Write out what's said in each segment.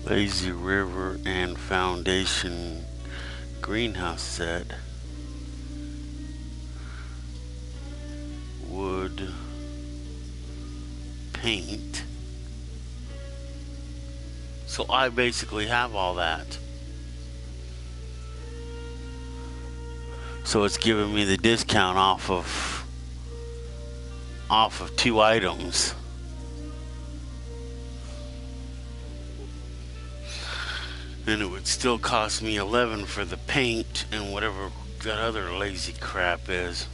Lazy River and Foundation greenhouse set. Wood, paint. So I basically have all that. So it's giving me the discount off of 2 items. And it would still cost me 11 for the paint and whatever that other lazy crap is.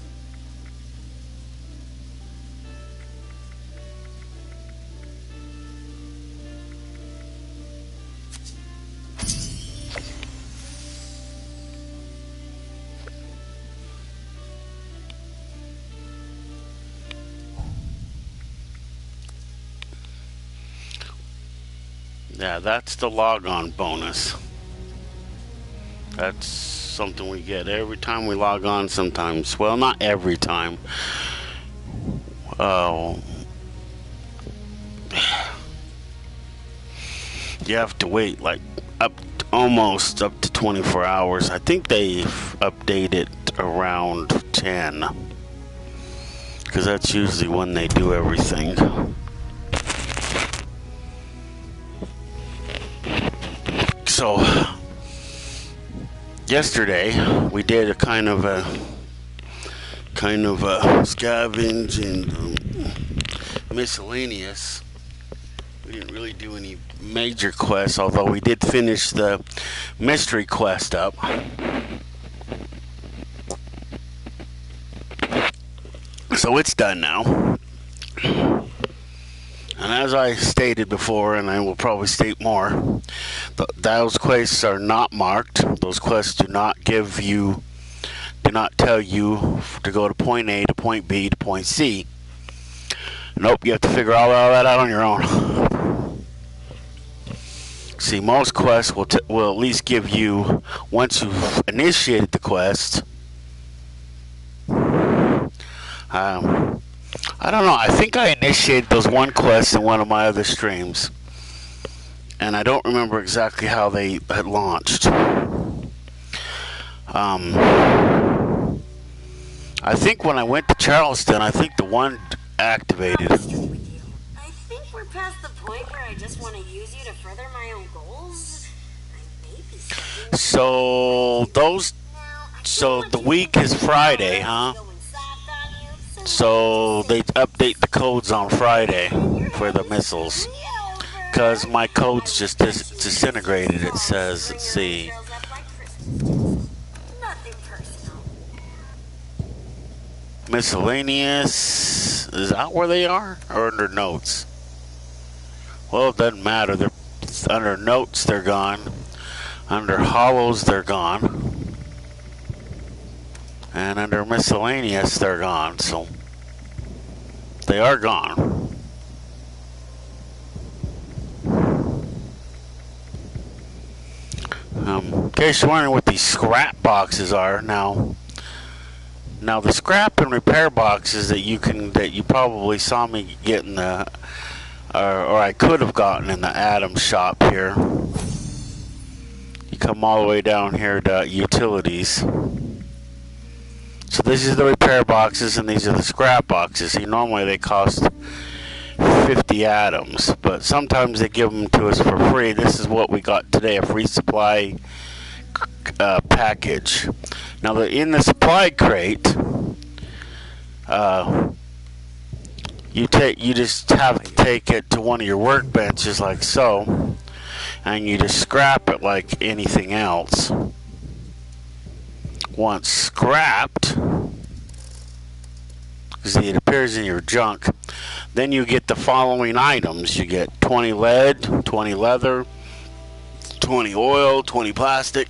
Yeah, that's the log-on bonus. That's something we get every time we log on sometimes. Well, not every time. You have to wait like almost up to 24 hours. I think they've updated around 10. Because that's usually when they do everything. So, yesterday we did a kind of a scavenge and miscellaneous. We didn't really do any major quests, although we did finish the mystery quest up. So it's done now. And as I stated before, and I will probably state more, those quests are not marked. Those quests do not tell you to go to point A to point B to point C. Nope, you have to figure all that out on your own. See, most quests will at least give you, once you've initiated the quest, I don't know. I think I initiated those one quests in one of my other streams. And I don't remember exactly how they had launched. I think when I went to Charleston, I think the one activated. I think we're past the point where I just want to use you to further my own goals. So the week is Friday, huh? So they update the codes on Friday for the missiles. Because my codes just disintegrated, it says. Let's see. Miscellaneous. Is that where they are? Or under notes? Well, it doesn't matter. They're under notes, they're gone. Under hollows, they're gone. And under miscellaneous, they're gone. So they are gone. In case you're wondering what these scrap boxes are, now the scrap and repair boxes that you probably saw me get in the, or I could have gotten in the Adams shop here. You come all the way down here to utilities. So this is the repair boxes and these are the scrap boxes. See, normally they cost 50 atoms, but sometimes they give them to us for free. This is what we got today, a free supply package. Now in the supply crate, you just have to take it to one of your workbenches like so, and you just scrap it like anything else. Once scrapped, see, it appears in your junk, then you get the following items. You get 20 lead, 20 leather, 20 oil, 20 plastic,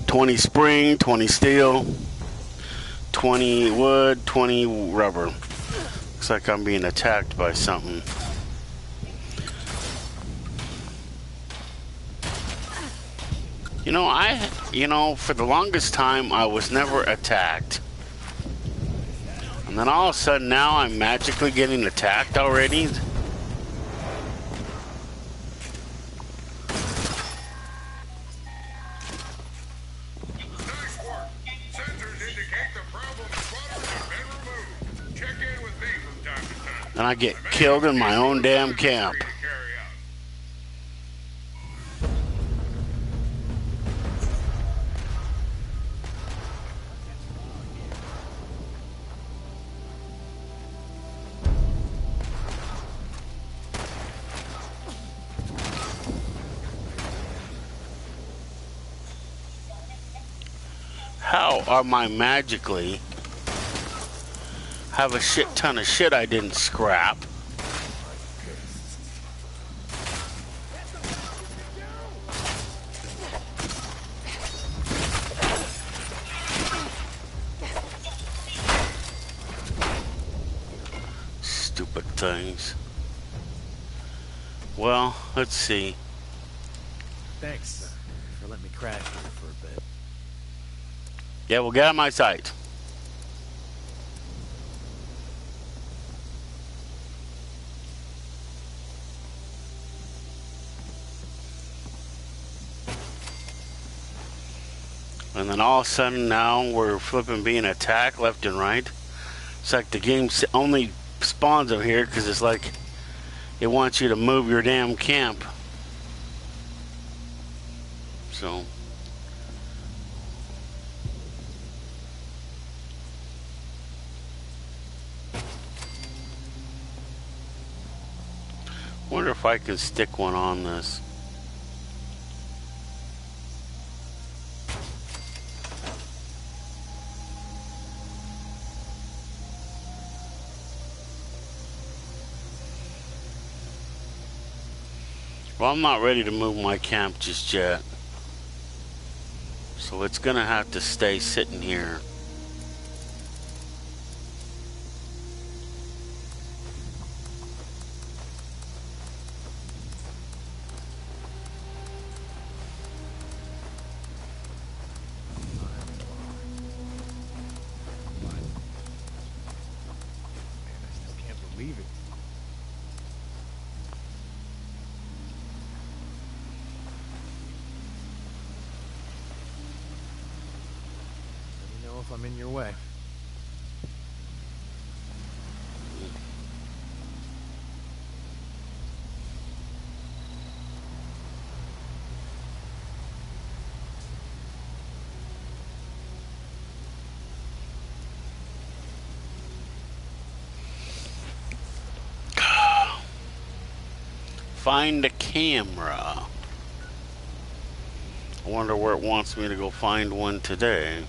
20 spring, 20 steel, 20 wood, 20 rubber. Looks like I'm being attacked by something. For the longest time, I was never attacked. And then all of a sudden now I'm magically getting attacked already. And I get killed in my own damn camp. How am I magically have a shit ton of shit I didn't scrap? Stupid things. Well, let's see. Thanks for letting me crash here for a bit. Yeah, we'll get out of my sight. And then all of a sudden now we're flipping being attacked left and right. It's like the game only spawns over here because it's like it wants you to move your damn camp. So wonder if I can stick one on this. Well, I'm not ready to move my camp just yet. So it's gonna have to stay sitting here. If I'm in your way. Find a camera. I wonder where it wants me to go find one today.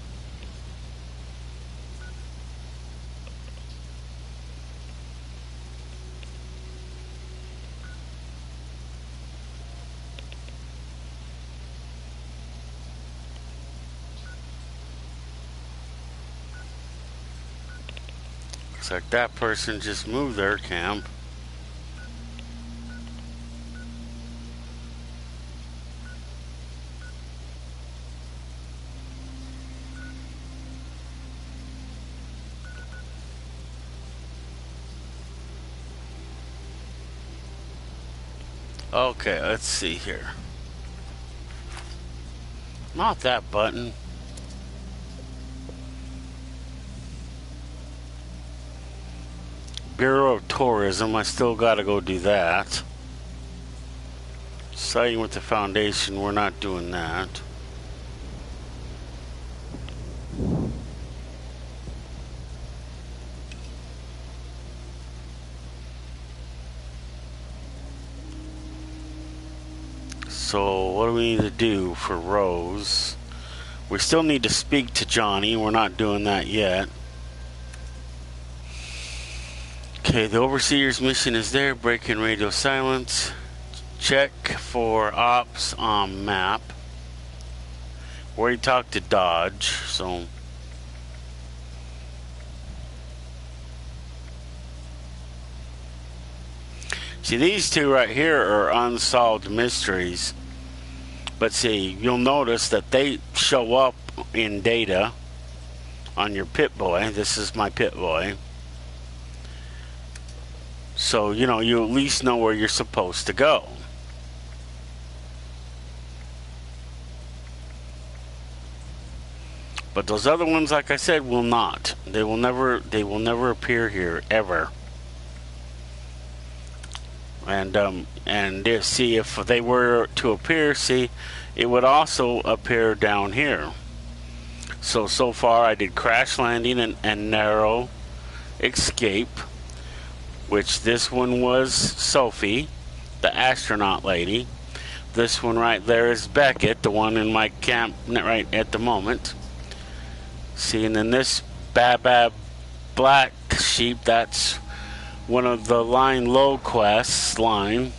Looks like that person just moved their camp. Okay, let's see here. Not that button. Bureau of Tourism, I still gotta go do that. Siding with the Foundation, we're not doing that. So what do we need to do for Rose? We still need to speak to Johnny. We're not doing that yet. Okay, the Overseer's mission is there. Breaking radio silence. Check for ops on map. We already talked to Dodge, so... See, these two right here are unsolved mysteries. But see, you'll notice that they show up in data on your Pit-Boy. This is my Pit-Boy. So, you know, you at least know where you're supposed to go. But those other ones, like I said, will not. They will never appear here, ever. and see if they were to appear. See, it would also appear down here. So far I did crash landing and narrow escape, which this one was Sophie, the astronaut lady. This one right there is Beckett, the one in my camp right at the moment. See, and then this Bab Black Sheep, that's one of the line low quests line.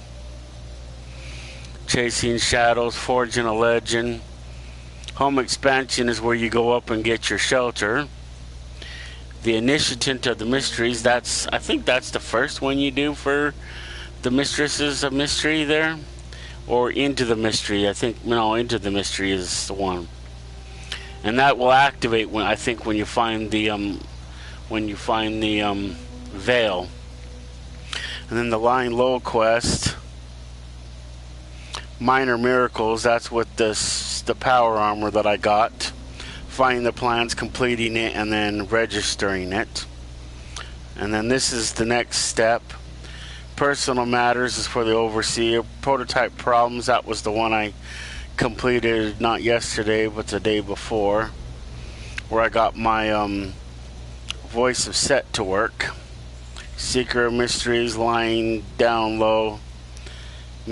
Chasing Shadows, Forging a Legend. Home Expansion is where you go up and get your shelter. The Initiative of the Mysteries, I think that's the first one you do for the Mistresses of Mystery there. Or Into the Mystery, I think, no, Into the Mystery is the one. And that will activate when you find the veil. And then the Line Low quest, Minor Miracles, that's with the power armor that I got. Finding the plans, completing it, and then registering it. And then this is the next step. Personal Matters is for the Overseer. Prototype Problems, that was the one I completed not yesterday but the day before, where I got my voice of Set to work. Seeker of Mysteries, Lying Down Low. The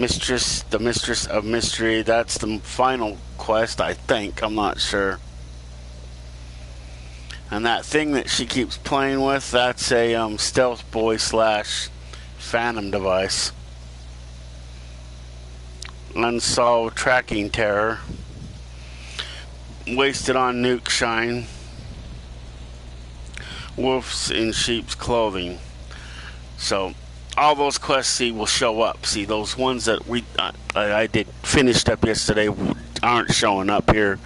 Mistress of Mystery, that's the final quest, I think. I'm not sure. And that thing that she keeps playing with, that's a stealth boy / phantom device. Unsolved Tracking Terror. Wasted on Nuke Shine. Wolves in Sheep's Clothing. So all those quests will show up. See, those ones that I did finished up yesterday aren't showing up here.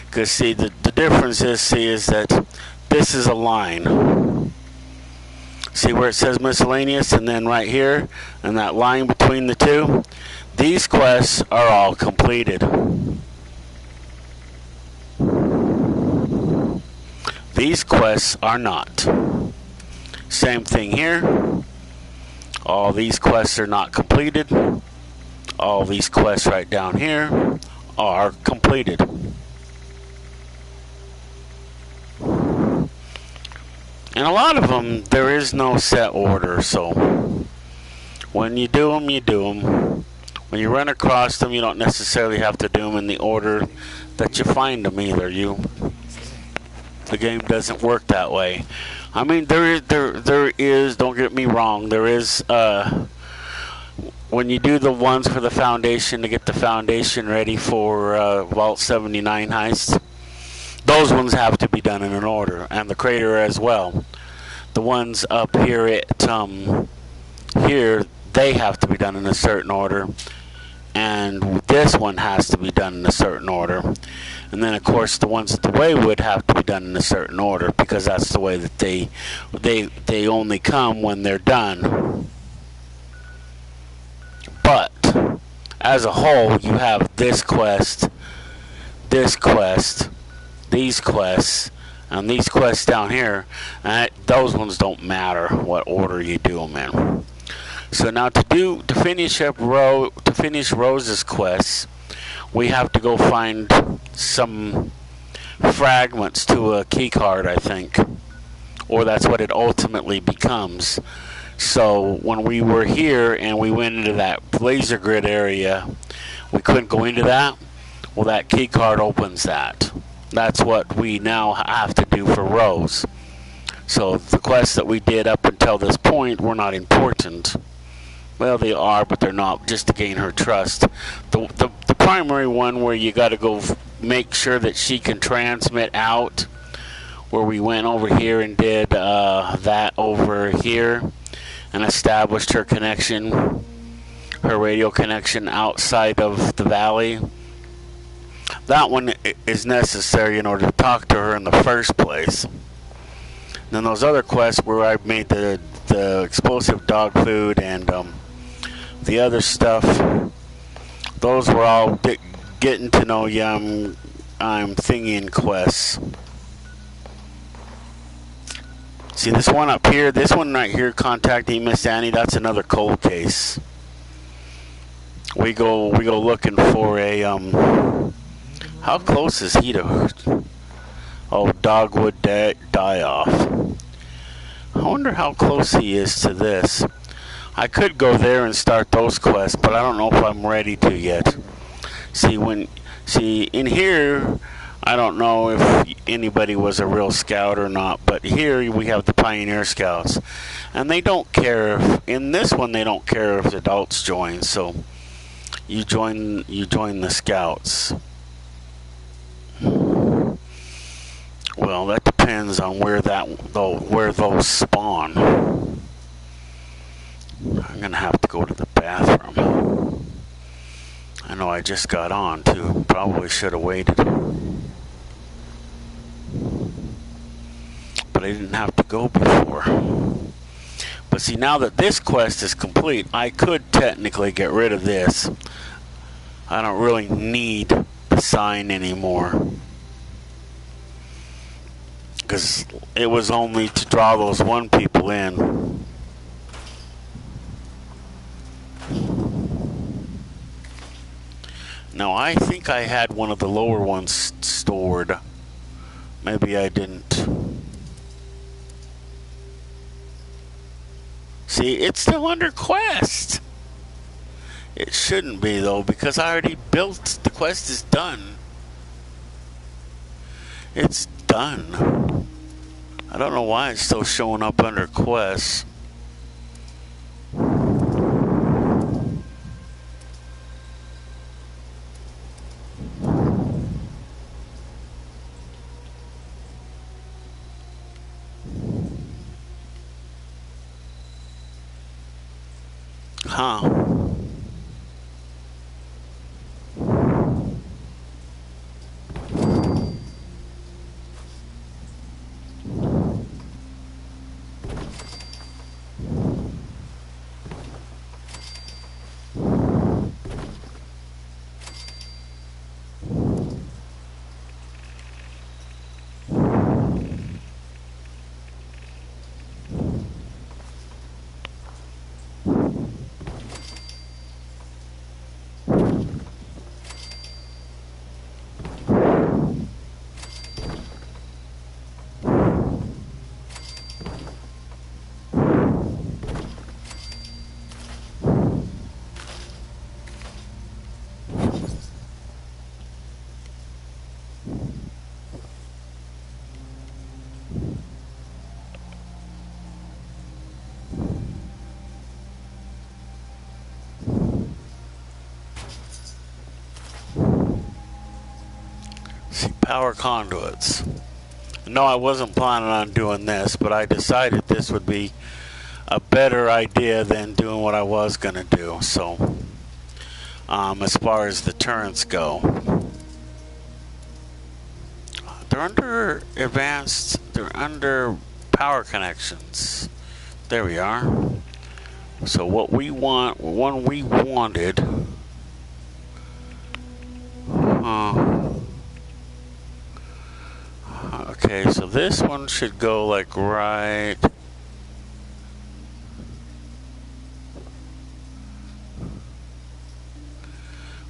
Because see, the difference is that this is a line. See where it says miscellaneous, and then right here, and that line between the two, these quests are all completed. These quests are not. Same thing here. All these quests are not completed. All these quests right down here are completed. And a lot of them, there is no set order, so when you do them, you do them. When you run across them, you don't necessarily have to do them in the order that you find them either. The game doesn't work that way. I mean, there is, don't get me wrong, there is, when you do the ones for the Foundation to get the Foundation ready for Vault 79 heist, those ones have to be done in an order, and the crater as well. The ones up here here, they have to be done in a certain order, and this one has to be done in a certain order. And then, of course, the ones at the Waywood have to be done in a certain order, because that's the way that they only come when they're done. But as a whole, you have this quest, these quests, and these quests down here. Those ones don't matter what order you do them in. So now to finish Rose's quests, we have to go find some fragments to a key card, I think, or that's what it ultimately becomes. So when we were here and we went into that laser grid area, we couldn't go into that. Well, that key card opens that. That's what we now have to do for Rose. So the quests that we did up until this point were not important. Well, they are, but they're not, just to gain her trust. The primary one where you got to go make sure that she can transmit out, where we went over here and did that over here and established her connection, her radio connection outside of the valley. That one is necessary in order to talk to her in the first place. Then those other quests where I made the explosive dog food and the other stuff, those were all getting to know you. I'm thinking quests. See this one up here, this one right here, contacting Miss Annie, that's another cold case. we go looking for a how close is he to dogwood die off? I wonder how close he is to this. I could go there and start those quests, but I don't know if I'm ready to yet. See in here, I don't know if anybody was a real scout or not, but here we have the Pioneer Scouts, and they don't care if, in this one they don't care if adults join, so you join the Scouts. Well, that depends on where those spawn. I'm gonna have to go to the bathroom. I know I just got on too. Probably should have waited. But I didn't have to go before. But see, now that this quest is complete, I could technically get rid of this. I don't really need the sign anymore. Because it was only to draw those one people in. Now, I think I had one of the lower ones stored. Maybe I didn't. See, it's still under quest. It shouldn't be, though, because I already built. The quest is done. It's done. I don't know why it's still showing up under quest. Huh. See, power conduits. No, I wasn't planning on doing this, but I decided this would be a better idea than doing what I was going to do. So, as far as the turrets go, they're under advanced, they're under power connections. There we are. So what we want, one we wanted, okay, so this one should go like right.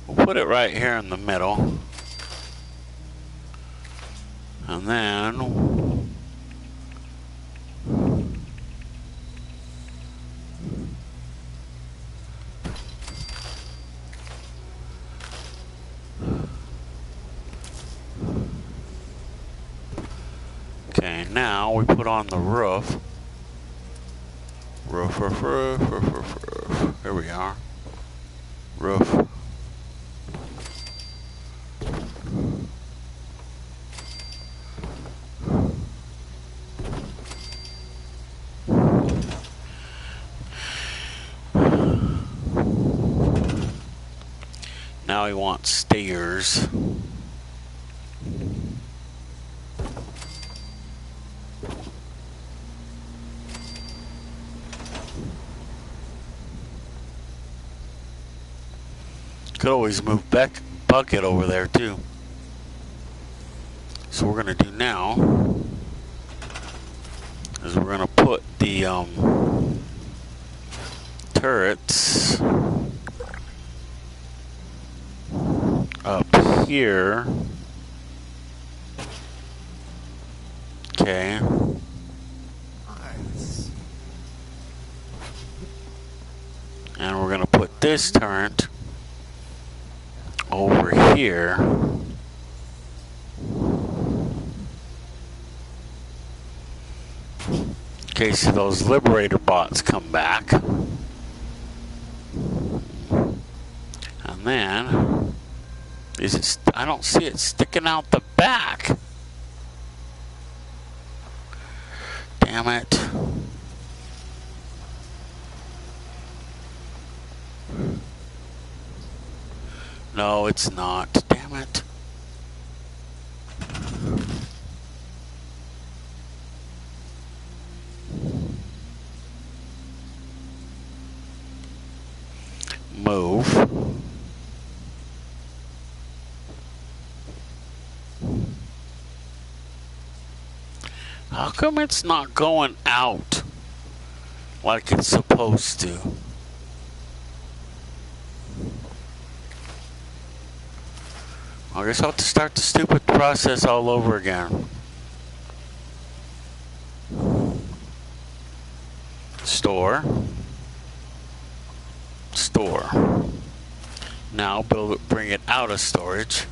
We'll put it right here in the middle. And then okay, now we put on the roof. Roof. Here we are. Roof. Now we want stairs. Could always move back bucket over there too. So what we're gonna do now is we're gonna put the turrets here. Okay. Nice. And we're going to put this turret over here. In case those Liberator bots come back. And then, is it? I don't see it sticking out the back. Damn it. No, it's not. Damn it. Move. How come it's not going out like it's supposed to? I guess I'll have to start the stupid process all over again. Store. Store. Now bring it out of storage.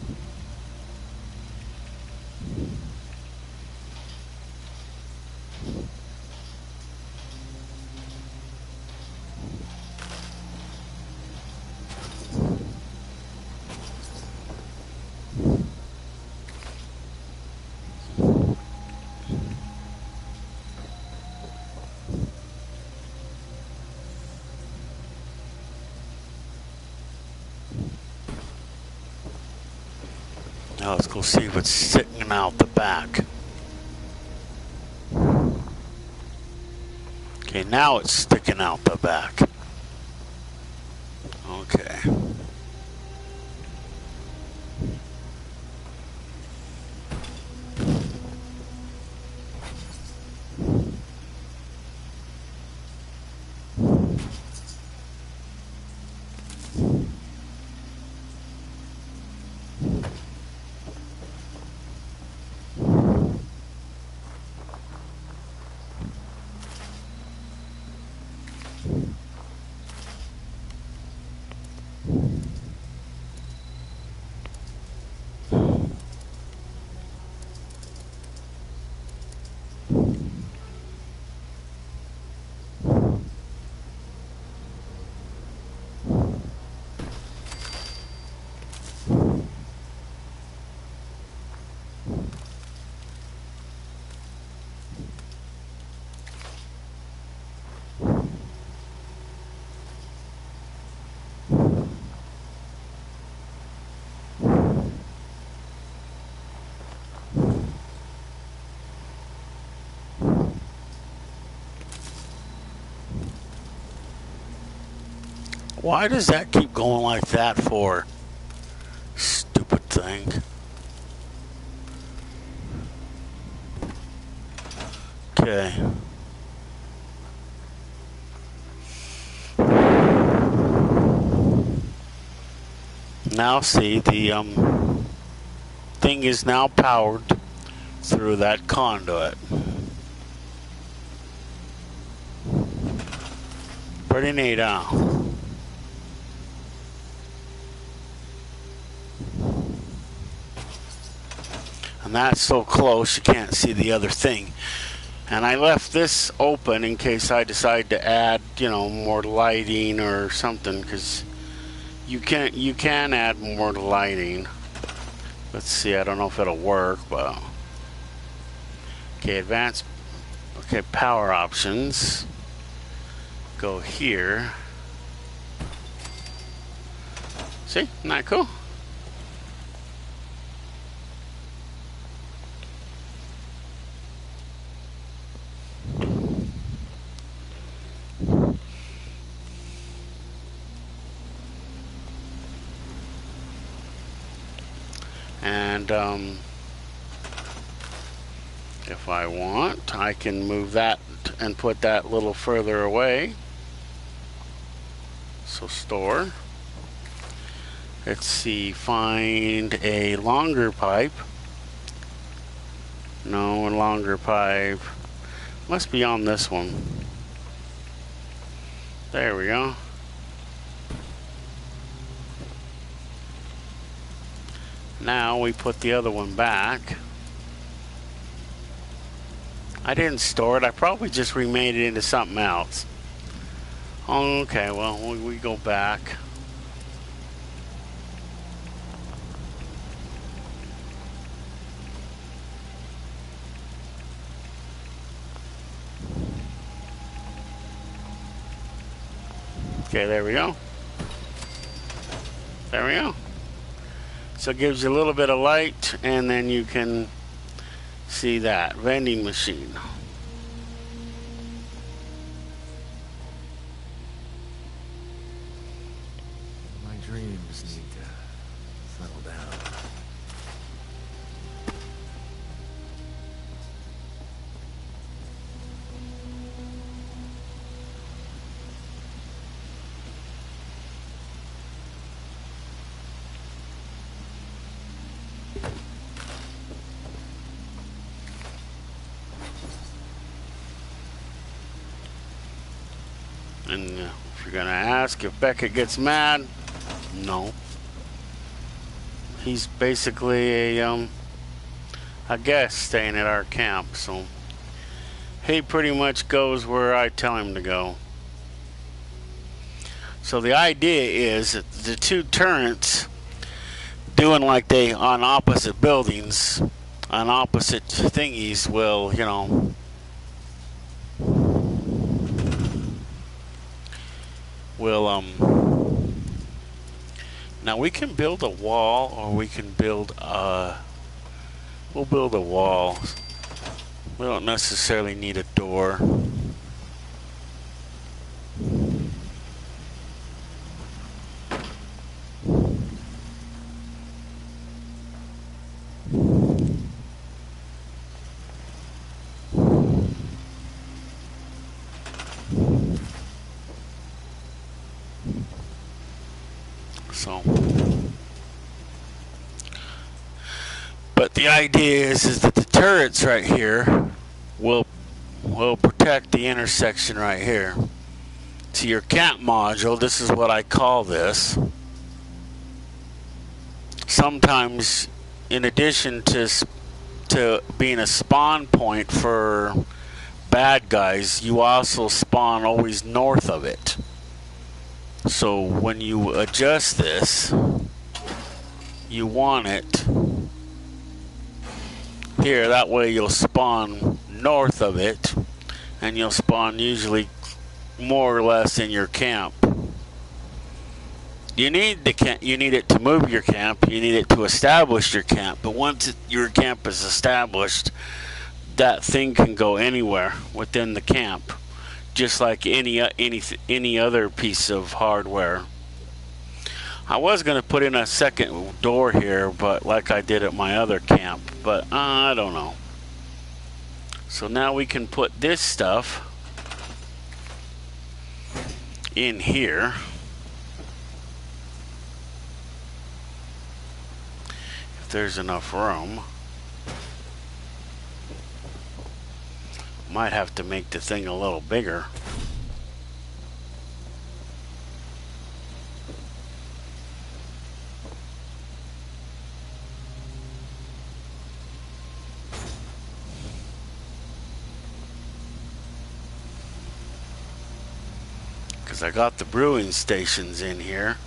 Now let's go see what's sitting out the back. Okay, now it's sticking out the back. Okay. Why does that keep going like that for? Stupid thing. Okay. Now see, the thing is now powered through that conduit. Pretty neat, huh? And that's so close you can't see the other thing. And I left this open in case I decide to add, you know, more lighting or something, because you can add more lighting. Let's see, I don't know if it'll work, but okay, advanced. Okay, power options. Go here. See, isn't that cool? And if I want, I can move that and put that a little further away. So store. Let's see, find a longer pipe. No, a longer pipe. Must be on this one. There we go. Now we put the other one back. I didn't store it. I probably just remade it into something else. Okay, well, we go back. Okay, there we go. There we go. So it gives you a little bit of light, and then you can see that vending machine. My dreams need to settle down. And if you're gonna ask if Beckett gets mad, no. He's basically a guest staying at our camp, so he pretty much goes where I tell him to go. So the idea is that the two turrets doing like they on opposite buildings, on opposite thingies will, you know, now we can build a wall, or we can build we'll build a wall. We don't necessarily need a door. So, but the idea is that the turrets right here will protect the intersection right here. To your camp module, this is what I call this. Sometimes, in addition to being a spawn point for bad guys, you also spawn always north of it. So when you adjust this, you want it here. That way you'll spawn north of it, and you'll spawn usually more or less in your camp. You need it to move your camp. You need it to establish your camp. But once your camp is established, that thing can go anywhere within the camp, just like any other piece of hardware. I was going to put in a second door here, but like I did at my other camp, but I don't know. So now we can put this stuff in here. If there's enough room. Might have to make the thing a little bigger. Because I got the brewing stations in here.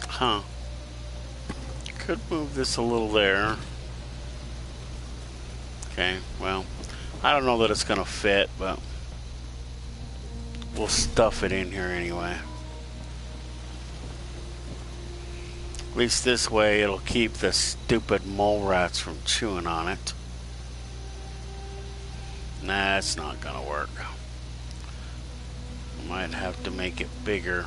Huh. Could move this a little there. Okay, well, I don't know that it's going to fit, but we'll stuff it in here anyway. At least this way it'll keep the stupid mole rats from chewing on it. Nah, it's not going to work. Might have to make it bigger.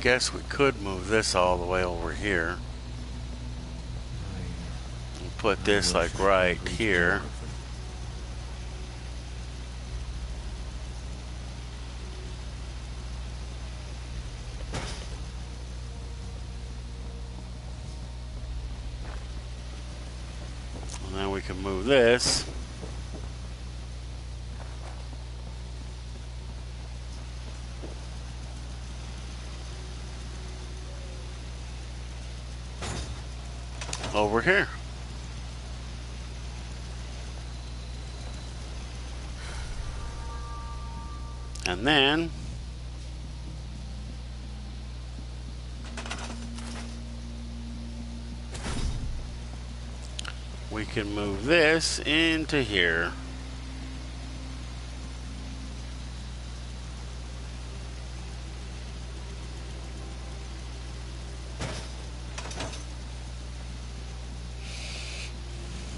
guess we could move this all the way over here. And put this like right here. And then we can move this. Over here. And then we can move this into here.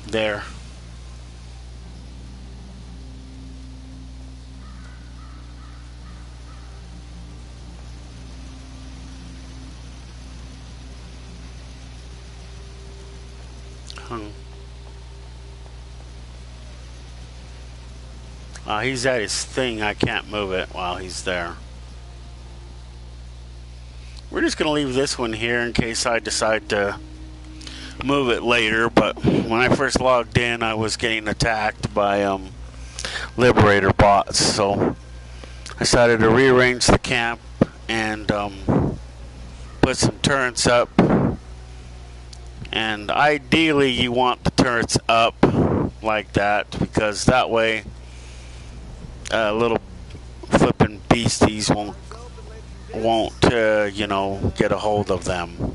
There. He's at his thing. I can't move it while he's there. We're just going to leave this one here in case I decide to move it later. But when I first logged in, I was getting attacked by Liberator bots. So I decided to rearrange the camp and put some turrets up. And ideally, you want the turrets up like that, because that way little flipping beasties won't you know, get a hold of them.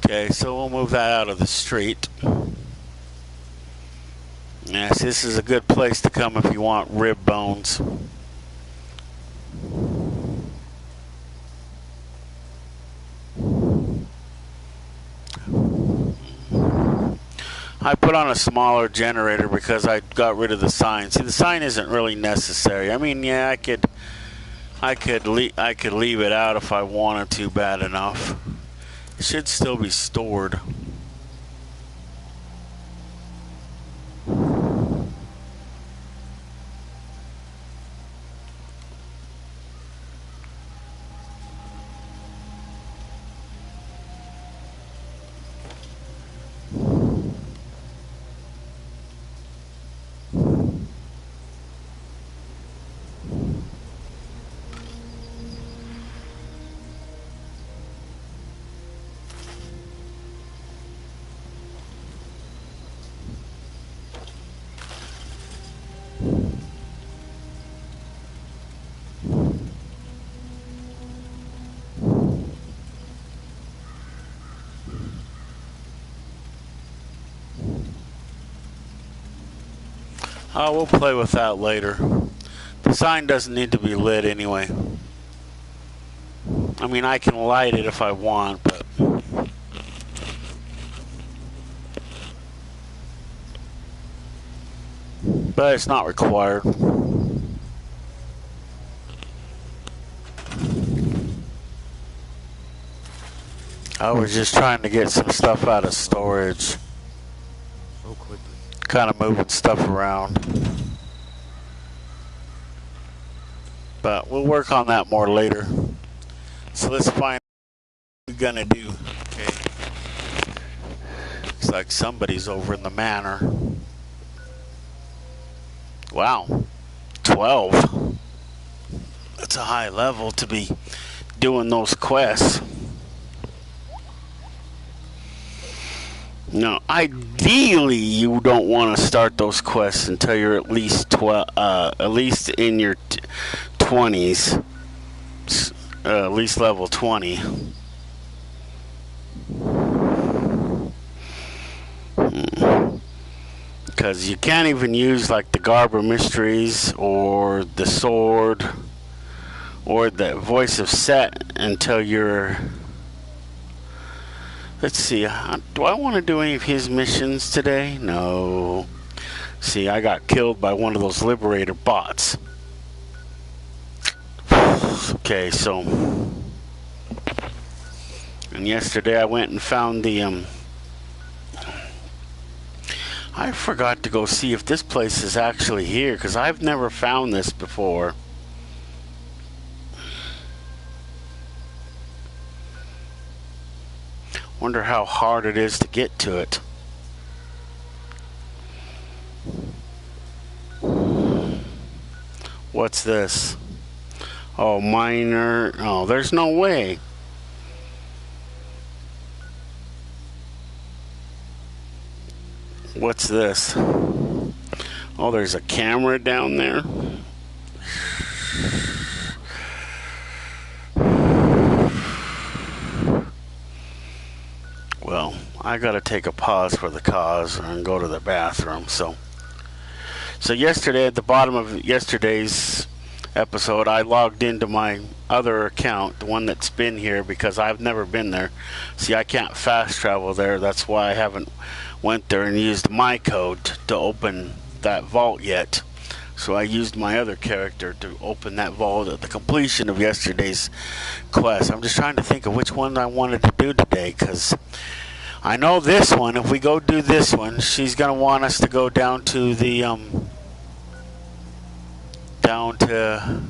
Okay, so we'll move that out of the street. Yes, this is a good place to come if you want rib bones. I put on a smaller generator because I got rid of the sign. See, the sign isn't really necessary. I mean, yeah, I could leave it out if I wanted to bad enough. It should still be stored. We'll play with that later. The sign doesn't need to be lit anyway. I mean, I can light it if I want, but it's not required. I was just trying to get some stuff out of storage. Kind of moving stuff around. But we'll work on that more later. So let's find what we're gonna do. Okay. Looks like somebody's over in the manor. Wow. 12. That's a high level to be doing those quests. Now, ideally, you don't want to start those quests until you're at least at least in your 20s, at least level 20. Because you can't even use like the Garber Mysteries or the sword or the Voice of Set until you're Let's see. Do I want to do any of his missions today? No. See, I got killed by one of those Liberator bots. Okay, so... And yesterday I went and found the, I forgot to go see if this place is actually here, because I've never found this before. Wonder how hard it is to get to it. What's this? Oh, miner. Oh, there's no way. What's this? Oh, there's a camera down there. Well, I gotta take a pause for the cause and go to the bathroom. So yesterday, at the bottom of yesterday's episode, I logged into my other account, the one that's been here, because I've never been there. See, I can't fast travel there. That's why I haven't went there and used my code to open that vault yet. So I used my other character to open that vault at the completion of yesterday's quest. I'm just trying to think of which one I wanted to do today, because I know this one, if we go do this one, she's going to want us to go down to the, down to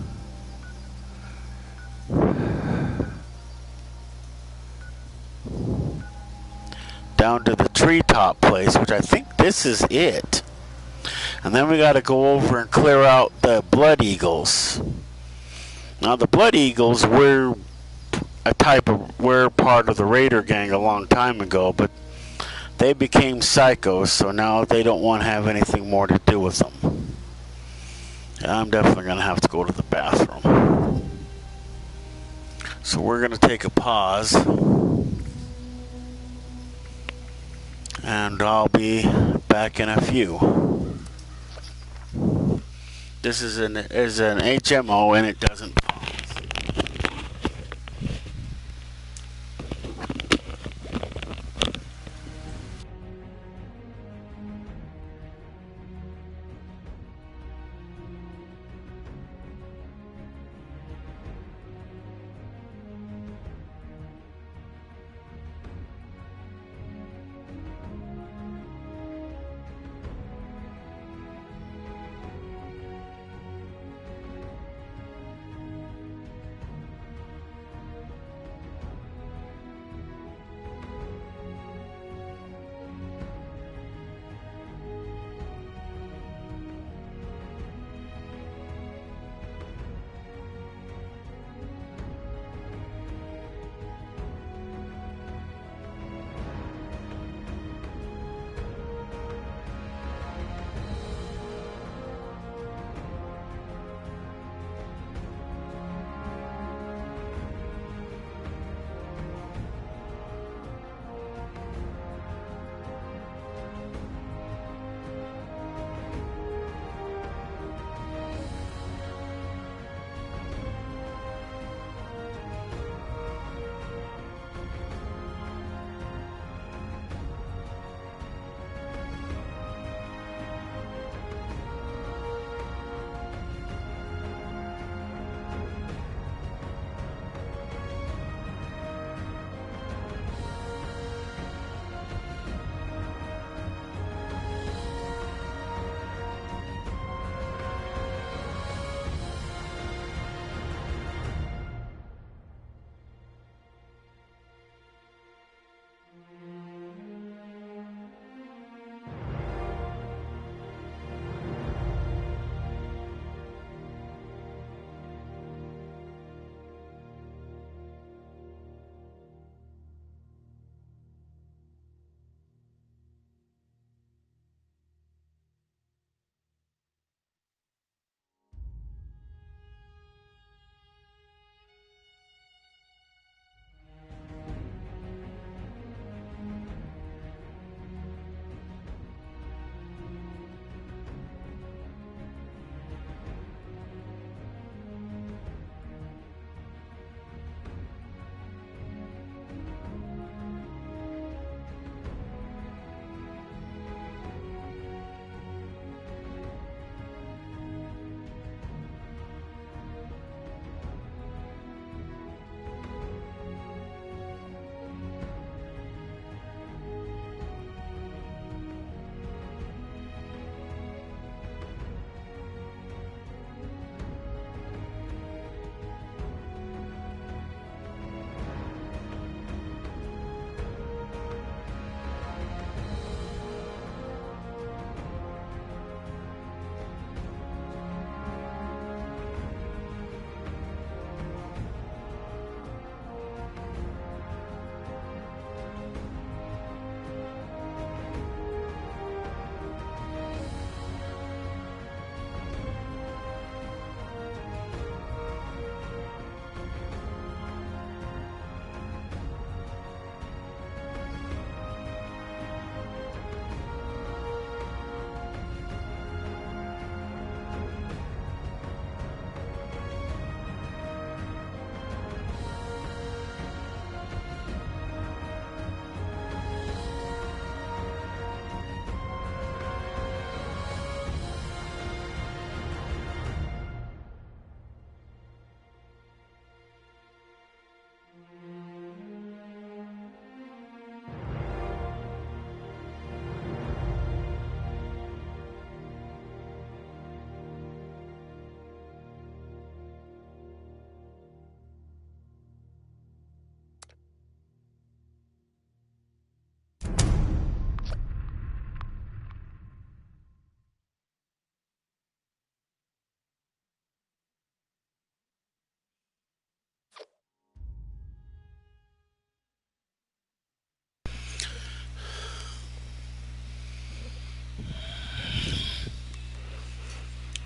the treetop place, which I think this is it. And then we got to go over and clear out the Blood Eagles. Now the Blood Eagles were part of the Raider gang a long time ago, but they became psychos, so now they don't want to have anything more to do with them. I'm definitely going to have to go to the bathroom. So we're going to take a pause. And I'll be back in a few. This is an HMO and it doesn't pause.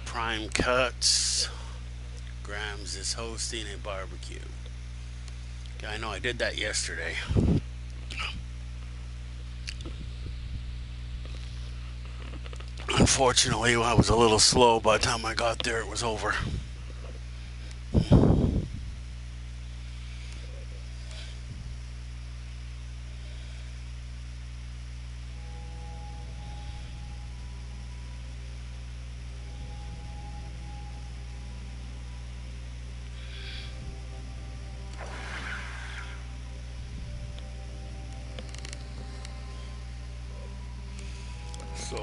Prime Cuts. Grams is hosting a barbecue. I know I did that yesterday. Unfortunately, I was a little slow. By the time I got there, it was over. So,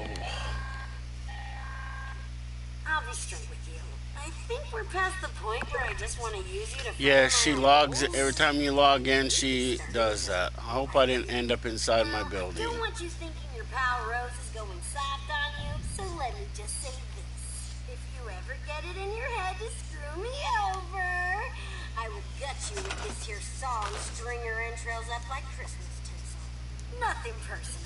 I'll be straight with you. I think we're past the point where I just want to use you to yeah, further she my own logs it goals. every time you log in. She does that. I hope I didn't end up inside my Well, building. don't want you thinking your pal Rose is going soft on you, so let me just say this. If you ever get it in your head to screw me over, I will gut you with this here song, string your entrails up like Christmas tinsel. Nothing personal.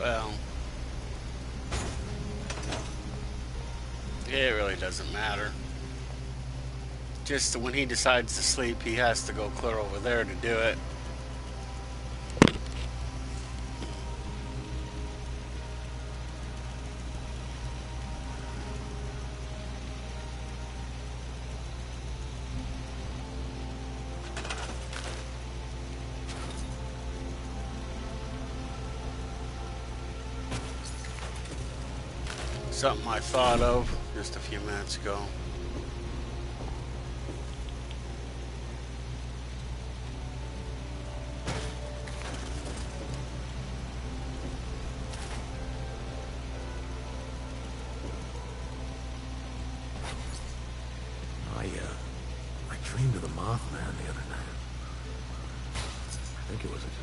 Well, it really doesn't matter. Just when he decides to sleep, he has to go clear over there to do it. Something I thought of just a few minutes ago. I dreamed of the Mothman the other night. I think it was a dream.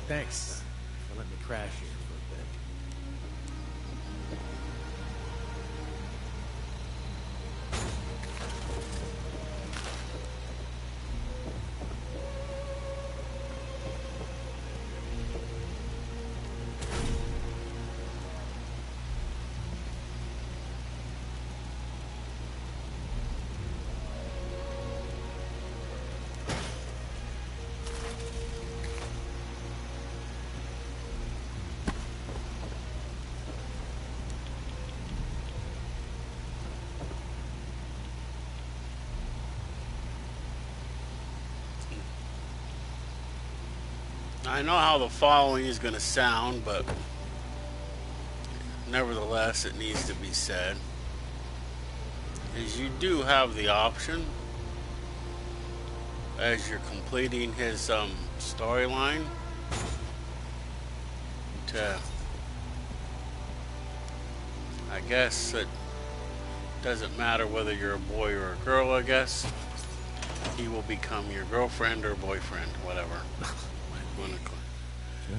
Thanks for letting me crash here for a bit. I know how the following is going to sound, but nevertheless, it needs to be said. Is you do have the option, as you're completing his storyline, to, I guess it doesn't matter whether you're a boy or a girl, I guess. He will become your girlfriend or boyfriend, whatever.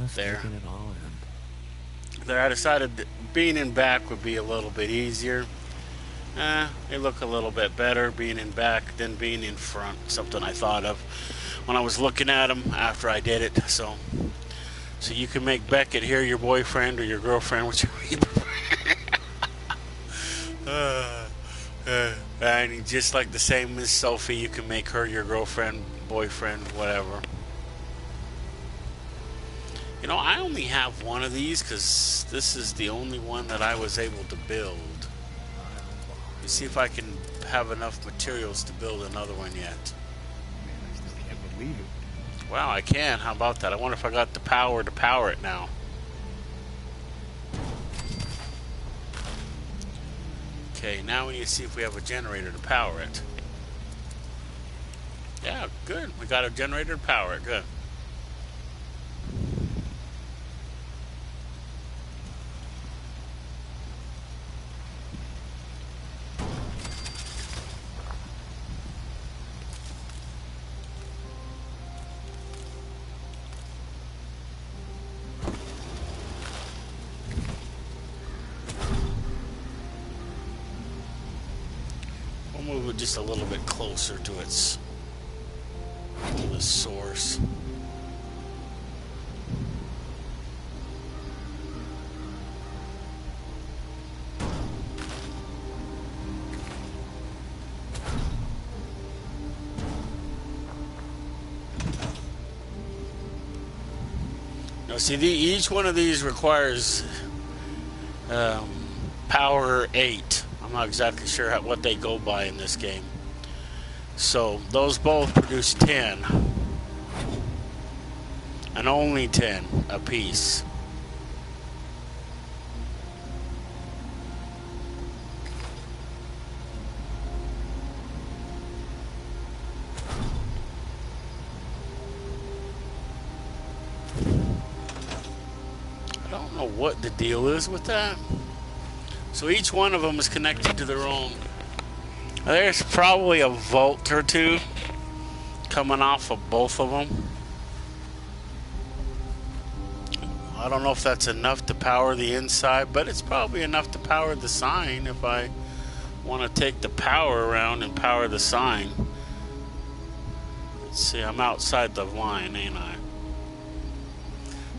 Just There. taking it all in. There, I decided that being in back would be a little bit easier. They look a little bit better being in back than being in front. Something I thought of when I was looking at them after I did it. So you can make Beckett here your boyfriend or your girlfriend, whichever you prefer. And just like the same as Sophie, you can make her your girlfriend, boyfriend, whatever. You know, I only have one of these because this is the only one that I was able to build. Let me see if I can have enough materials to build another one yet. Man, I still can't believe it. Wow, I can. How about that? I wonder if I got the power to power it now. Okay, now we need to see if we have a generator to power it. Yeah, good. We got a generator to power it. Good. Move it just a little bit closer to the source. Now see, each one of these requires power 8. I'm not exactly sure what they go by in this game. So those both produce 10. And only 10 a piece. I don't know what the deal is with that. So each one of them is connected to their own. There's probably a volt or two coming off of both of them. I don't know if that's enough to power the inside, but it's probably enough to power the sign if I want to take the power around and power the sign. Let's see, I'm outside the line, ain't I?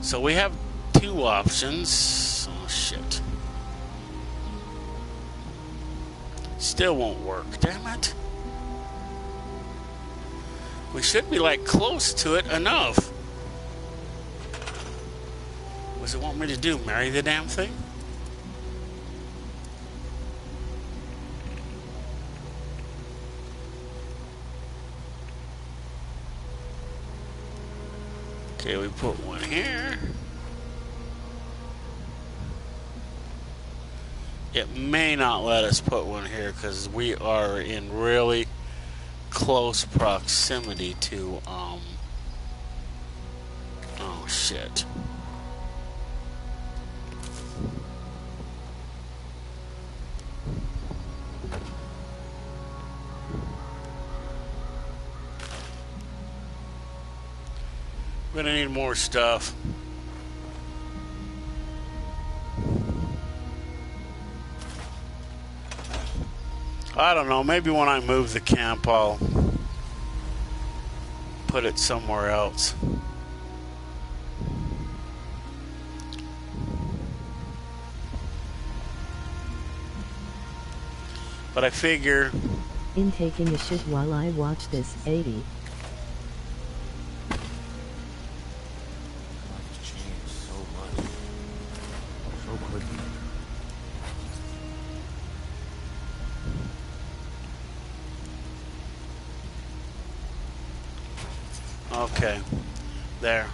So we have two options. Oh, shit. Still won't work, damn it. We should be like close to it enough. What does it want me to do? Marry the damn thing? Okay, we put one here. It may not let us put one here because we are in really close proximity to, oh shit. We're gonna need more stuff. I don't know, maybe when I move the camp I'll put it somewhere else. But I figure... In taking a shit while I watch this, 80. Life changed so much. So quickly. Okay, there.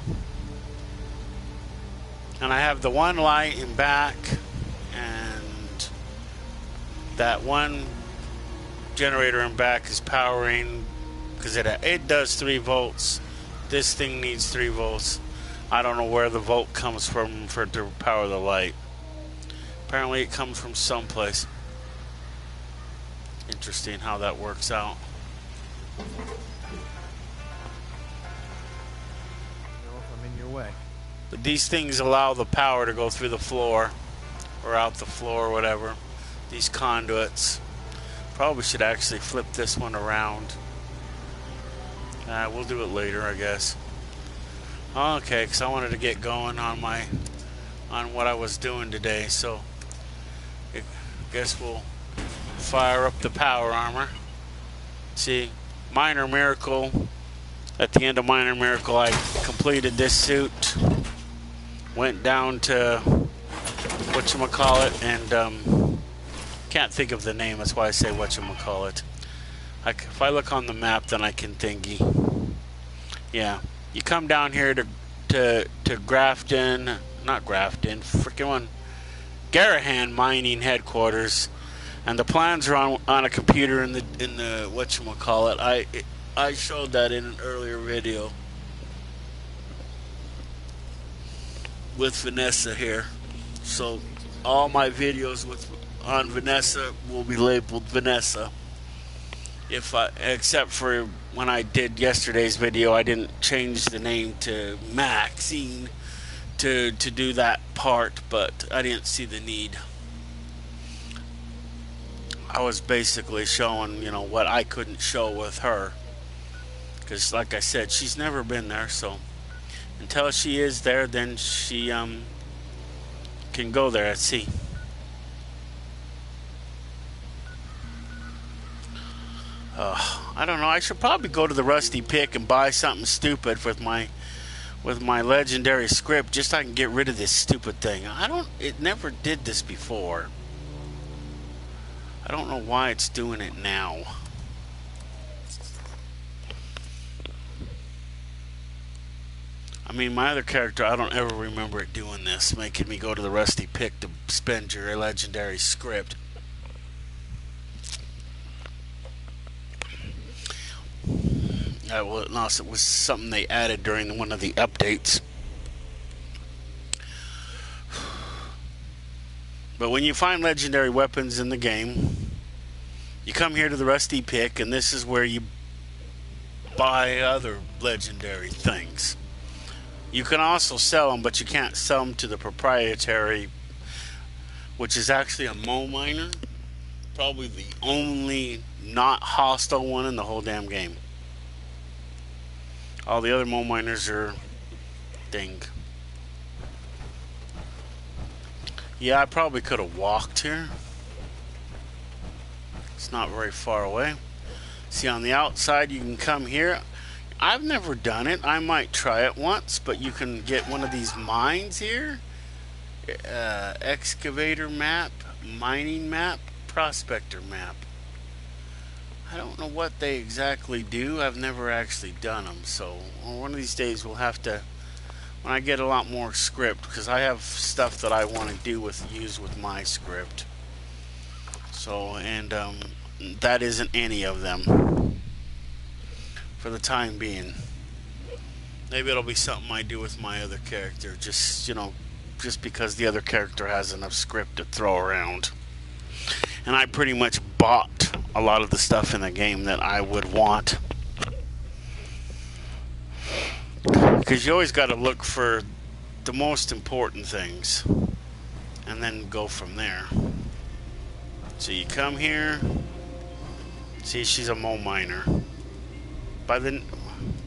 And I have the one light in back, and that one generator in back is powering, because it does 3 volts. This thing needs 3 volts. I don't know where the volt comes from for it to power the light. Apparently it comes from someplace. Interesting how that works out. Way. But these things allow the power to go through the floor or out the floor or whatever. These conduits. Probably should actually flip this one around. We'll do it later, I guess. Okay, because I wanted to get going on what I was doing today. So I guess we'll fire up the power armor. See, minor miracle. At the end of minor miracle, I completed this suit. Went down to whatchamacallit, and can't think of the name. That's why I say whatchamacallit. If I look on the map, then I can thingy. Yeah, you come down here to Grafton, not Grafton, freaking one, Garahan Mining Headquarters, and the plans are on a computer in the whatchamacallit. I showed that in an earlier video with Vanessa here. So all my videos on Vanessa will be labeled Vanessa. Except for when I did yesterday's video, I didn't change the name to Maxine to do that part, but I didn't see the need. I was basically showing, what I couldn't show with her. Because, like I said, she's never been there, so until she is there, then she can go there at sea. I don't know. I should probably go to the Rusty Pick and buy something stupid with my legendary script, just so I can get rid of this stupid thing. It never did this before. I don't know why it's doing it now. I mean, my other character, I don't ever remember it doing this, making me go to the Rusty Pick to spend your legendary script. Unless it was something they added during one of the updates. But when you find legendary weapons in the game, you come here to the Rusty Pick, and this is where you buy other legendary things. You can also sell them, but you can't sell them to the proprietary, which is actually a Mo Miner. Probably the only not hostile one in the whole damn game. All the other Mo Miners are ding. Yeah, I probably could have walked here. It's not very far away. See, on the outside, you can come here. I've never done it. I might try it once, but you can get one of these mines here. Excavator map, mining map, prospector map. I don't know what they exactly do. I've never actually done them. So one of these days we'll have to, when I get a lot more script, because I have stuff that I want to use with my script. So, and that isn't any of them for the time being. Maybe it'll be something I do with my other character, just because the other character has enough script to throw around. And I pretty much bought a lot of the stuff in the game that I would want. Because you always got to look for the most important things and then go from there. So you come here. See, she's a Mo Miner. By the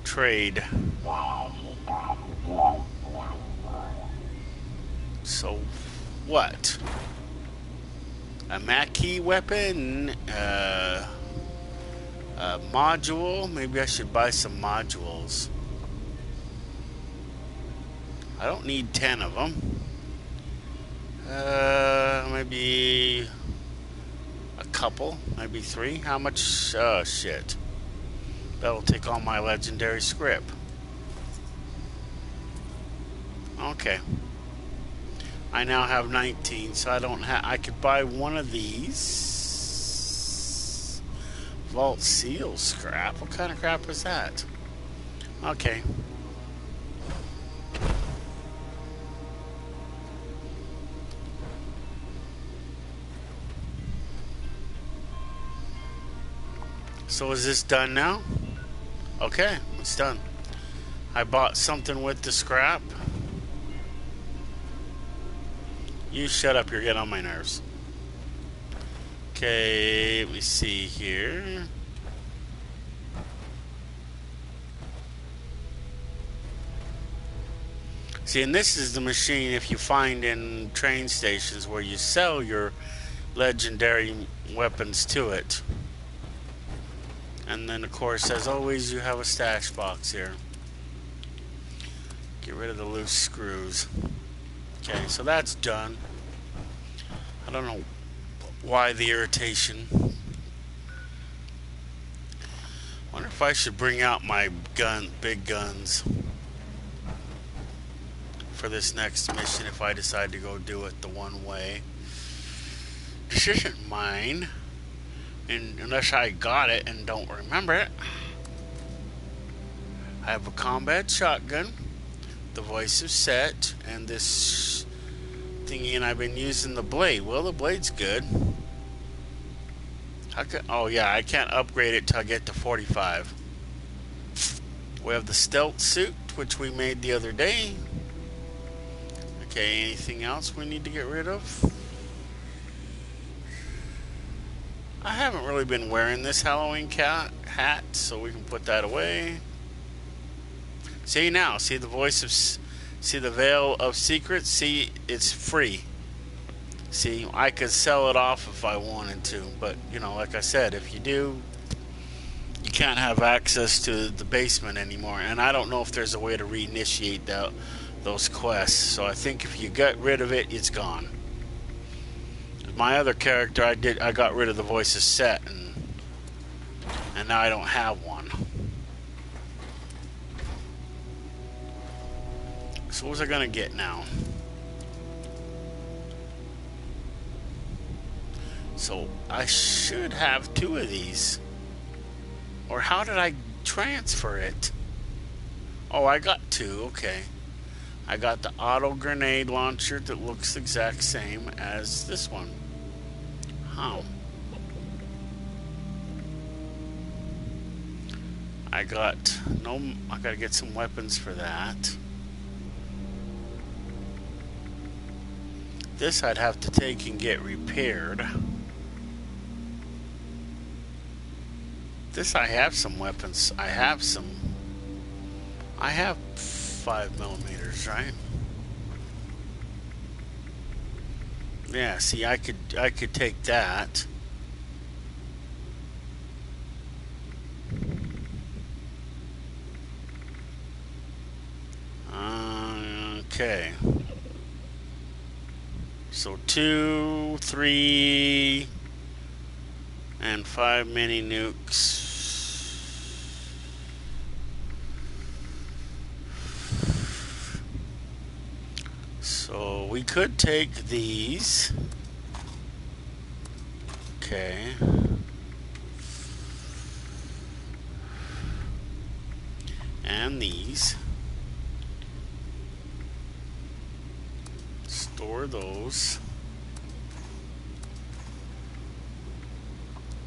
trade. So what? A Mackey weapon, a module. Maybe I should buy some modules. I don't need 10 of them. Maybe a couple, maybe 3. How much? Oh shit! That'll take all my legendary script. Okay. I now have 19, so I don't have. I could buy one of these. Vault seal scrap. What kind of crap is that? Okay. So is this done now? Okay, it's done. I bought something with the scrap. You shut up, you're getting on my nerves. Okay, let me see here. See, and this is the machine if you find in train stations where you sell your legendary weapons to it. And then, of course, as always, you have a stash box here. Get rid of the loose screws. Okay, so that's done. I don't know why the irritation. Wonder if I should bring out my big guns for this next mission if I decide to go do it the one way. Decision mine. And unless I got it and don't remember it. I have a combat shotgun, the voice is set, and this thingy, and I've been using the blade. Well, the blade's good. Oh yeah, I can't upgrade it till I get to 45. We have the stealth suit, which we made the other day. Okay, anything else we need to get rid of? I haven't really been wearing this Halloween hat, so we can put that away. See now, see the voice of, see the veil of secrets? See, it's free. See, I could sell it off if I wanted to, but, you know, like I said, if you do, you can't have access to the basement anymore, and I don't know if there's a way to reinitiate those quests, so I think if you get rid of it, it's gone. My other character, I got rid of the voices set, and now I don't have one. So what was I gonna get now? So I should have 2 of these. Or how did I transfer it? Oh, I got 2, okay. I got the auto grenade launcher that looks the exact same as this one. How? I gotta get some weapons for that. This I'd have to take and get repaired. This I have some weapons. I have 5mm, right? Yeah, see, I could take that. Okay. So 2, 3, and 5 mini nukes. So we could take these. Okay. And these. Store those.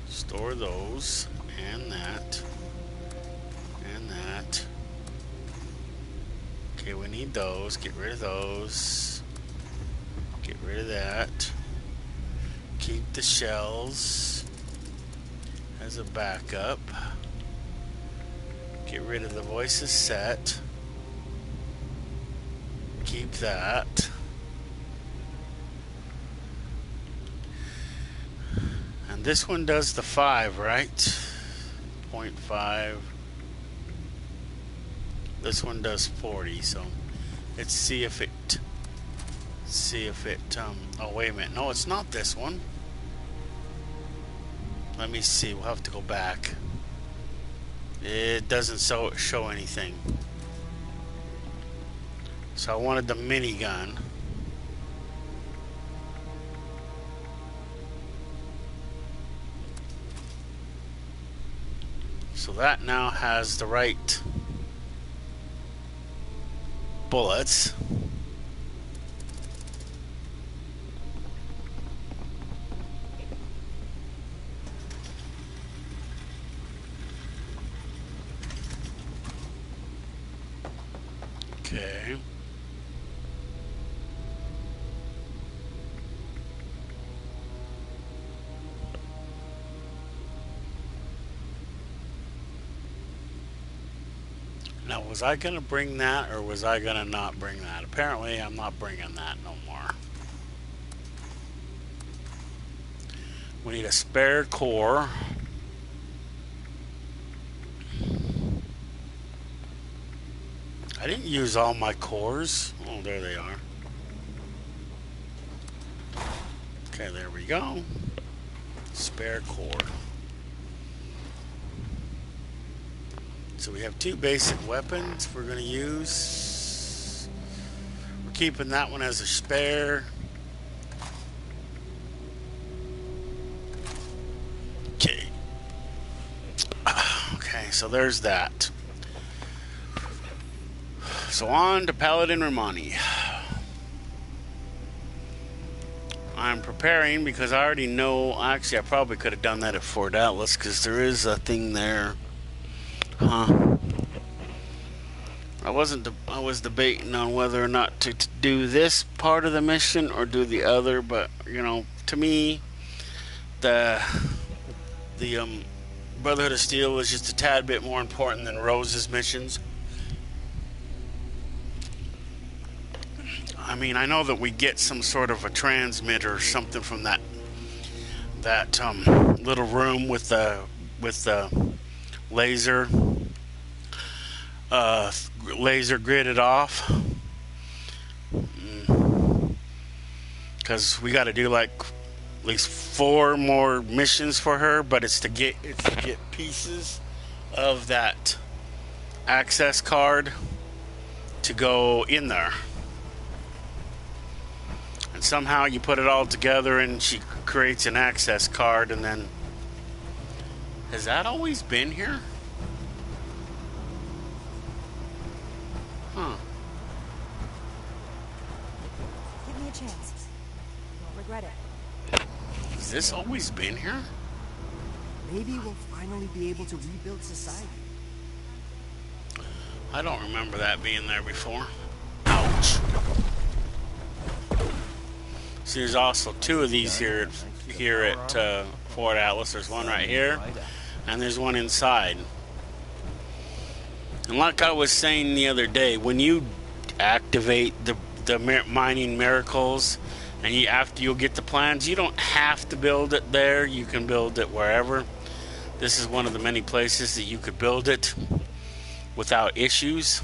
Store those. And that. And that. Okay, we need those. Get rid of those. Get rid of that. Keep the shells as a backup. Get rid of the voices set. Keep that. And this one does the 5, right? 0.5. This one does 40, so let's see if it oh wait a minute, no, it's not this one. Let me see, we'll have to go back. It doesn't show anything. So I wanted the minigun. So that now has the right bullets. Okay. Now, was I going to bring that, or was I going to not bring that? Apparently, I'm not bringing that no more. We need a spare core. I didn't use all my cores. Oh, there they are. Okay, there we go. Spare core. So we have 2 basic weapons we're going to use. We're keeping that one as a spare. Okay. Okay, so there's that. So on to Paladin Romani. I'm preparing because I already know. Actually, I probably could have done that at Fort Atlas because there is a thing there. Huh. I was debating on whether or not to do this part of the mission or do the other, but you know, to me, the Brotherhood of Steel was just a tad bit more important than Rose's missions. I mean, I know that we get some sort of a transmitter or something from that little room with the laser gridded off, because we got to do like at least 4 more missions for her, but it's to get pieces of that access card to go in there. And somehow you put it all together and she creates an access card, and then... Has that always been here? Huh. Give me a chance. You won't regret it. Has this always been here? Maybe we'll finally be able to rebuild society. I don't remember that being there before. Ouch. See, there's also 2 of these here at Fort Atlas. There's one right here, and there's one inside. And like I was saying the other day, when you activate the mining miracles, and after you'll get the plans, you don't have to build it there. You can build it wherever. This is one of the many places that you could build it without issues.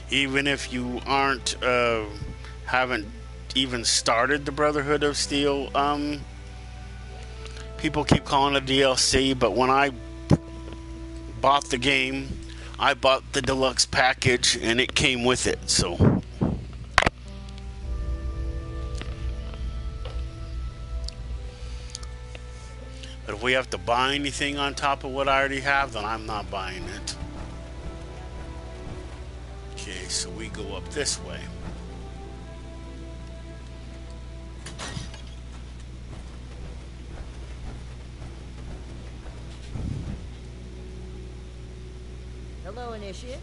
Even if you haven't even started the Brotherhood of Steel, people keep calling it DLC, but when I bought the game, I bought the deluxe package and it came with it, so. But if we have to buy anything on top of what I already have, then I'm not buying it. Okay, so we go up this way. Hello, Initiate.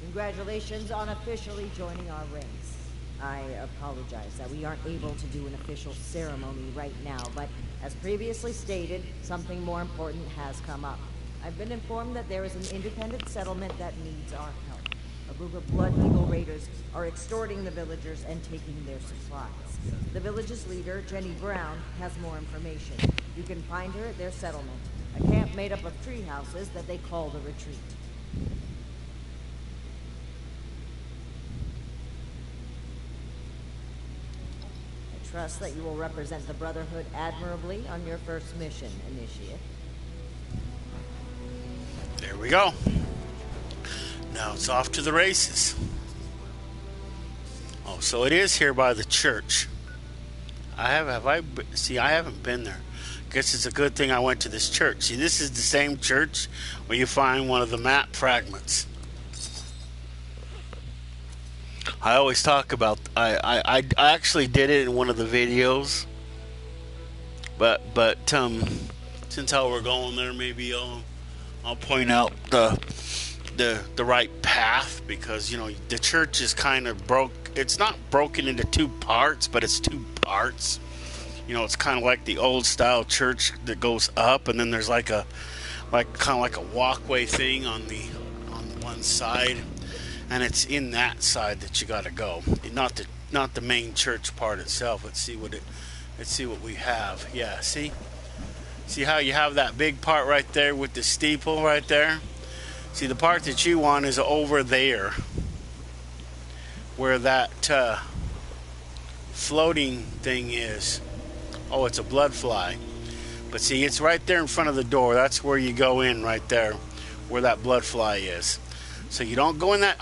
Congratulations on officially joining our ranks. I apologize that we aren't able to do an official ceremony right now, but as previously stated, something more important has come up. I've been informed that there is an independent settlement that needs our help. A group of Blood Eagle raiders are extorting the villagers and taking their supplies. The village's leader, Jenny Brown, has more information. You can find her at their settlement, a camp made up of tree houses that they call the Retreat. I trust that you will represent the Brotherhood admirably on your first mission, Initiate. There we go. Now it's off to the races. Oh, so it is here by the church. I haven't been there. Guess it's a good thing I went to this church. See, this is the same church where you find one of the map fragments. I always talk about. I actually did it in one of the videos. But since how we're going there, maybe I'll point out the right path, because you know the church is kind of broke. It's not broken into 2 parts, but it's 2 parts. You know, it's kind of like the old style church that goes up, and then there's like a walkway thing on the one side, and it's in that side that you got to go. Not not the main church part itself. Let's see what we have. Yeah, see how you have that big part right there with the steeple right there. See, the part that you want is over there, where that floating thing is. Oh, it's a blood fly. But see, it's right there in front of the door. That's where you go in, right there, where that blood fly is. So you don't go in that.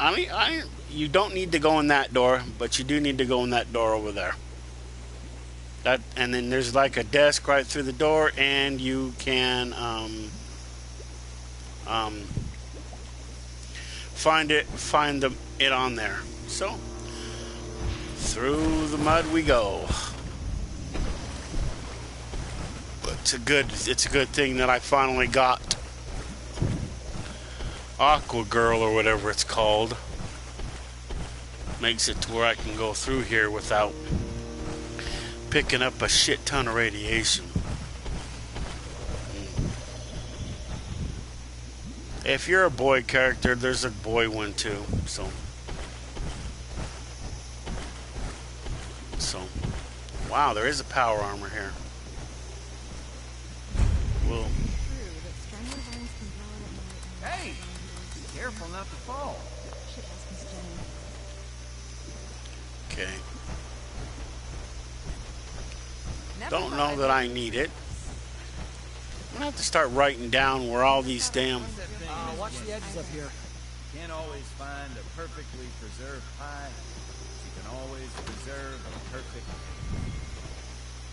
You don't need to go in that door, but you do need to go in that door over there. And then there's like a desk right through the door, and you can find it on there. So through the mud we go. But it's a good thing that I finally got Aqua Girl or whatever it's called. Makes it to where I can go through here without picking up a shit ton of radiation. If you're a boy character, there's a boy one too. So wow, there is a power armor here. Whoa. Hey! Careful not to fall. Okay. Don't know that I need it. I'm gonna have to start writing down where all these damn. Watch the edges up here. Can't always find a perfectly preserved pie. You can always preserve a perfect.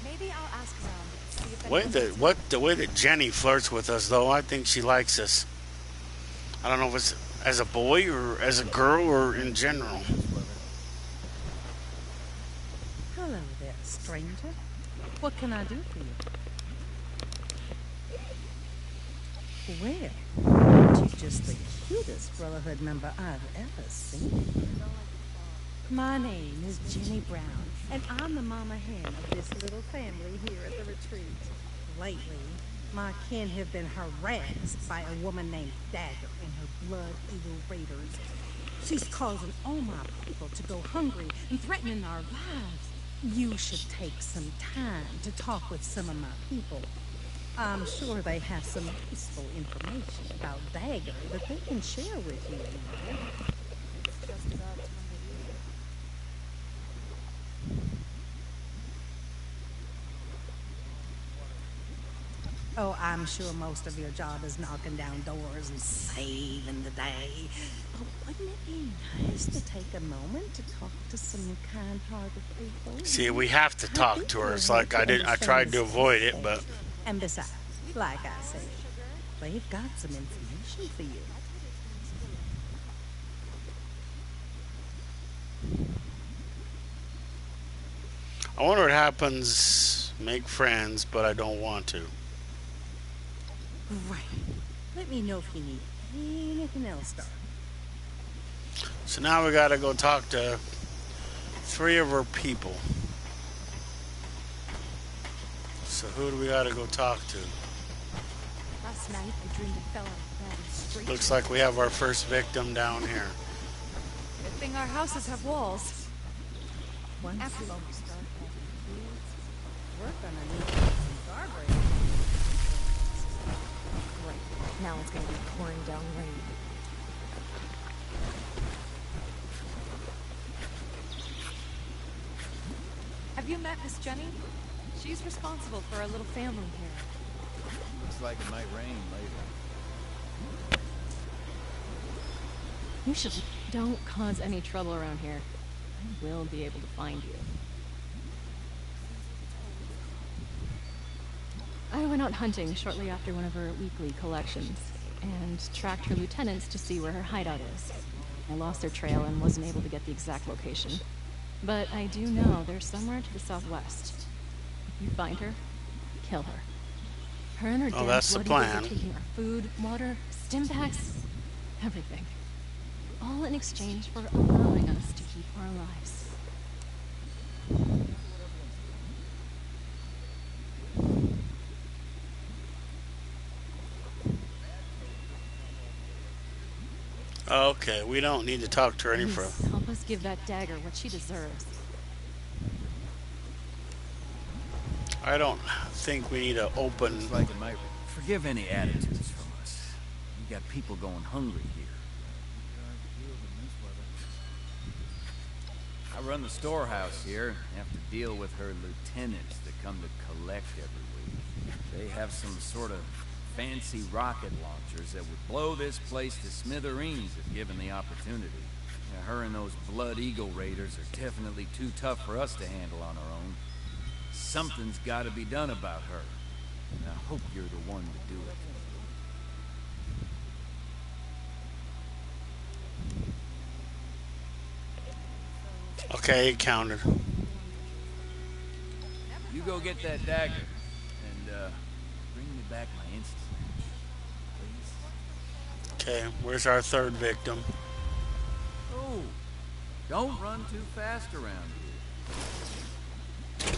Maybe I'll ask around. See if The way that Jenny flirts with us, though, I think she likes us. I don't know if it's as a boy or as a girl or in general. Hello there, stranger. What can I do for you? Well, you're just the cutest Brotherhood member I've ever seen. My name is Jenny Brown, and I'm the mama hen of this little family here at the retreat. Lately, my kin have been harassed by a woman named Dagger and her blood eagle raiders. She's causing all my people to go hungry and threatening our lives. You should take some time to talk with some of my people. I'm sure they have some useful information about Dagger that they can share with you. just about time Oh, I'm sure most of your job is knocking down doors and saving the day. But wouldn't it be nice to take a moment to talk to some kind-hearted people? See, we have to talk to her. It's like I tried to avoid it, but. And besides, like I said, they've got some information for you. I wonder what happens. Make friends, but I don't want to. Right. Let me know if you need anything else, darling. So now we gotta go talk to 3 of her people. So who do we gotta go talk to? Last night I dreamed I fell out of bed and straight. Looks like we have our first victim down here. Good thing our houses have walls. Once After you all, start having kids, we're gonna need some guardrails. right now it's gonna be pouring down rain. Have you met Miss Jenny? She's responsible for our little family here. Looks like it might rain later. You should. Don't cause any trouble around here. I will be able to find you. I went out hunting shortly after one of her weekly collections, and tracked her lieutenants to see where her hideout is. I lost their trail and wasn't able to get the exact location. But I do know they're somewhere to the southwest. If you find her, kill her. Her and her damn that's the bloody plan. are taking our food, water, stim packs, everything. All in exchange for allowing us to keep our lives. Okay, we don't need to talk to her any further. Please help us give that dagger what she deserves. I don't think we need to open. Looks like it might forgive any attitudes from us. We got people going hungry here. I run the storehouse here and have to deal with her lieutenants that come to collect every week. They have some sort of fancy rocket launchers that would blow this place to smithereens if given the opportunity. Now, her and those Blood Eagle raiders are definitely too tough for us to handle on our own. Something's got to be done about her. And I hope you're the one to do it. Okay, it counted. You go get that dagger and bring me back my instance, please. Okay, where's our third victim? Oh, don't run too fast around here.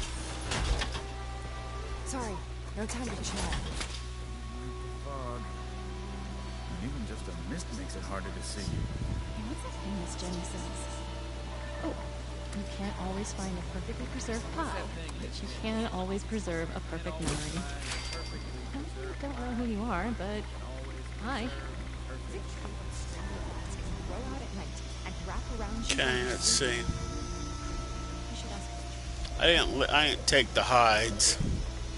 Sorry, no time to chat. Fog. And even just a mist makes it harder to see. And what's that thing Miss Jenny says? Oh, you can't always find a perfectly preserved pie, but you can always preserve a perfect memory. I don't know who you are, but hi. Okay, let's see. I didn't take the hides.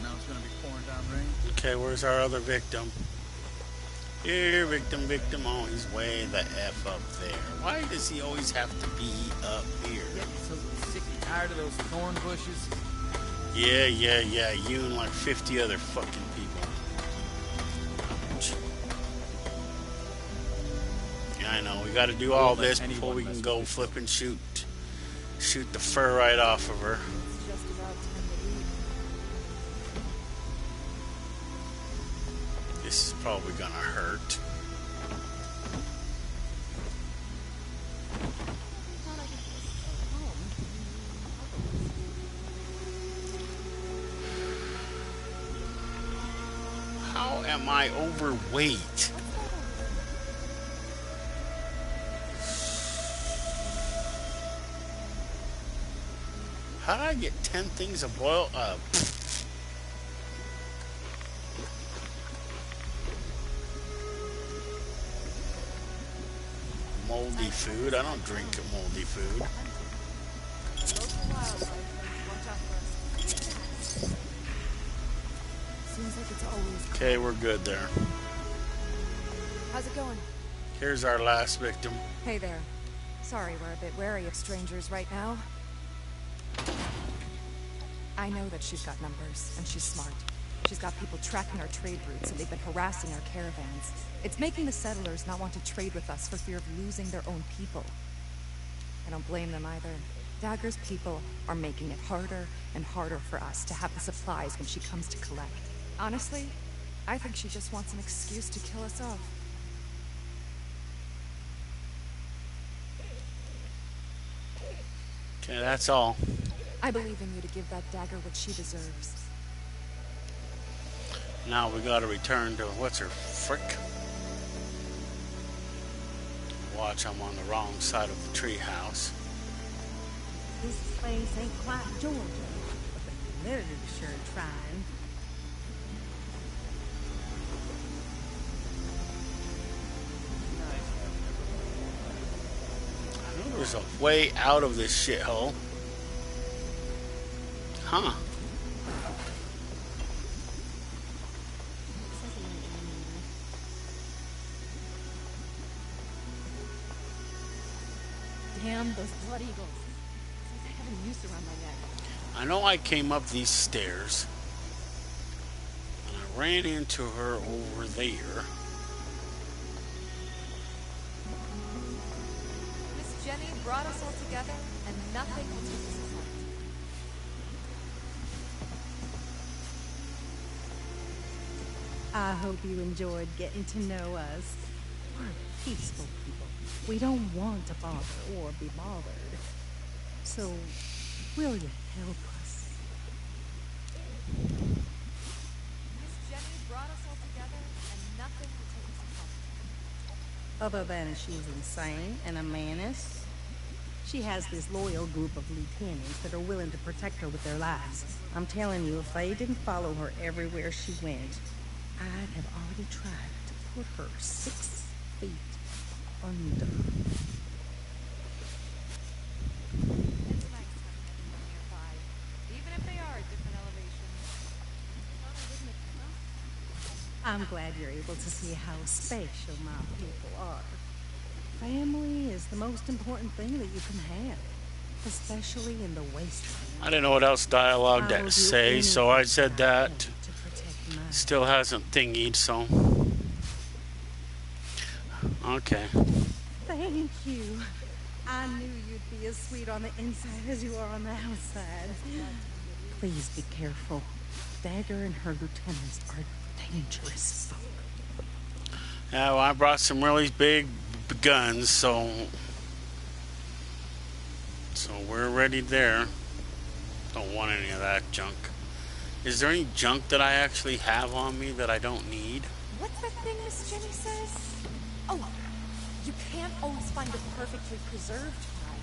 Now it's gonna be pouring down rain. Okay, where's our other victim? Here, victim. Oh, he's way the F up there. Why does he always have to be up here? Getting so sick and tired of those thorn bushes. Yeah. You and like 50 other fucking people. Ouch. Yeah, I know. We got to do all this before we can go flip and shoot the fur right off of her. This is probably gonna hurt. How am I overweight? How did I get 10 things of boil? Moldy food? I don't drink moldy food. Seems like it's always. Okay, we're good there. How's it going? Here's our last victim. Hey there. Sorry, we're a bit wary of strangers right now. I know that she's got numbers, and she's smart. She's got people tracking our trade routes, and they've been harassing our caravans. It's making the settlers not want to trade with us for fear of losing their own people. I don't blame them either. Dagger's people are making it harder and harder for us to have the supplies when she comes to collect. Honestly, I think she just wants an excuse to kill us off. Okay, that's all. I believe in you to give that dagger what she deserves. Now we gotta return to, what's her frick? Watch, I'm on the wrong side of the treehouse. This place ain't quite Georgia, but the humidity sure trying. I know there's a way out of this shithole. Huh. Damn those blood eagles. It's like I have a noose around my neck. I know I came up these stairs and I ran into her over there. Miss Jenny brought us all together, and nothing will take us apart. I hope you enjoyed getting to know us. We're peaceful people. We don't want to bother or be bothered. So, will you help us? Miss Jenny brought us all together, and nothing will take us apart. Other than she's insane and a menace, She has this loyal group of lieutenants that are willing to protect her with their lives. I'm telling you, if they didn't follow her everywhere she went, I'd have already tried to put her 6 feet under. It's nice having everyone nearby, even if they are at different elevations. I'm glad you're able to see how special my people are. Family is the most important thing that you can have, especially in the wasteland. I didn't know what else dialogue I will that do say, so I anything said I that. can to protect mine. Still hasn't thingied, so. Okay. Thank you. I knew you'd be as sweet on the inside as you are on the outside. Please be careful. Dagger and her lieutenants are dangerous folk. Yeah, well, I brought some really big guns, so we're ready there. Don't want any of that junk. Is there any junk that I actually have on me that I don't need? What's that thing Miss Jenny says? Oh, you can't always find a perfectly preserved pie,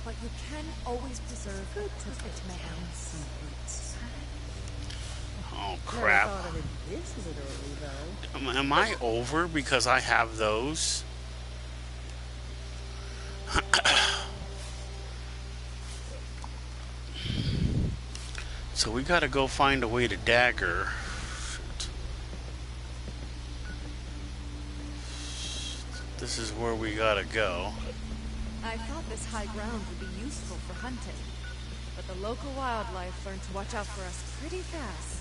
but you can always preserve a perfect man. Oh, Never crap. thought of it this literally, though. Am I over because I have those? So we gotta go find a way to dagger. This is where we gotta go. I thought this high ground would be useful for hunting, but the local wildlife learned to watch out for us pretty fast.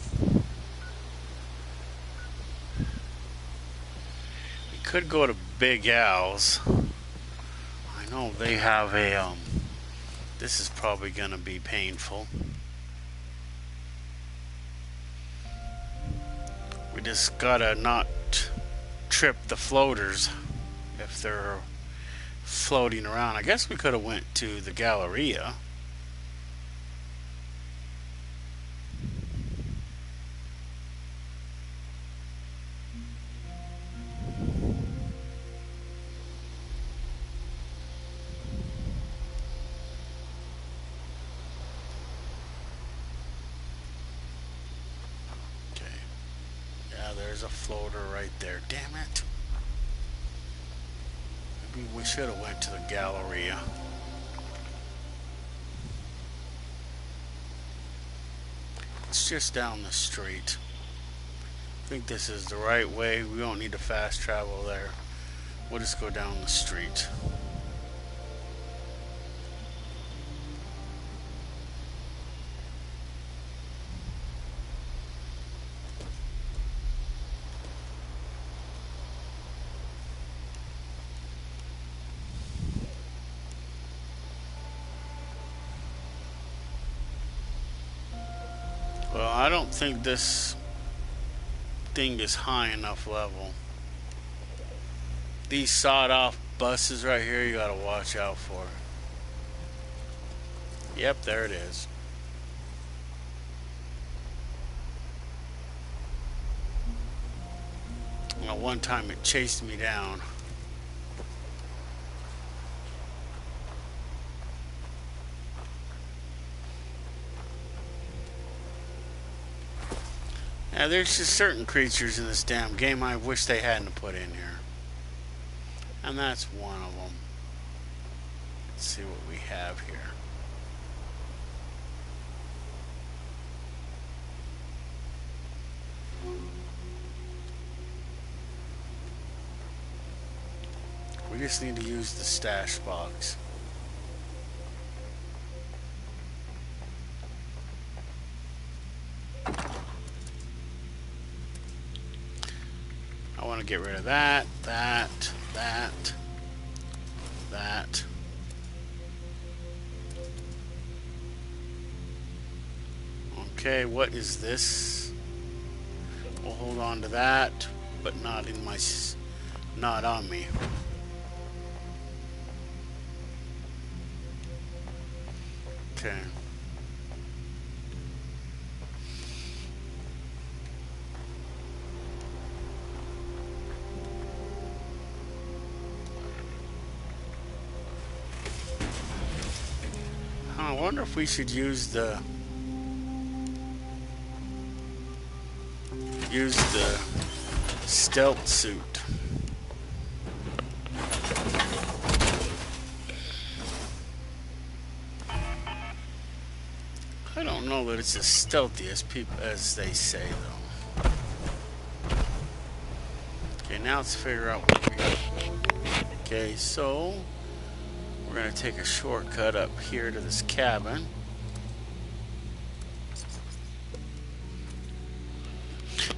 We could go to Big Al's. I know they have a, this is probably gonna be painful. We just gotta not trip the floaters if they're floating around. I guess we could have went to the Galleria. There's a floater right there. Damn it. Maybe we should have went to the Galleria. It's just down the street. I think this is the right way. We don't need to fast travel there. We'll just go down the street. Well, I don't think this thing is high enough level. These sawed-off buses right here, you gotta watch out for. Yep, there it is. Well, one time it chased me down. Now, there's just certain creatures in this damn game I wish they hadn't put in here. And that's one of them. Let's see what we have here. We just need to use the stash box. I want to get rid of that. Okay, what is this? We'll hold on to that, but not in my, not on me. Okay. wonder if we should use the stealth suit. I don't know that it's as stealthy as they say though. Okay, now let's figure out what we got. Okay, so we're gonna take a shortcut up here to this cabin.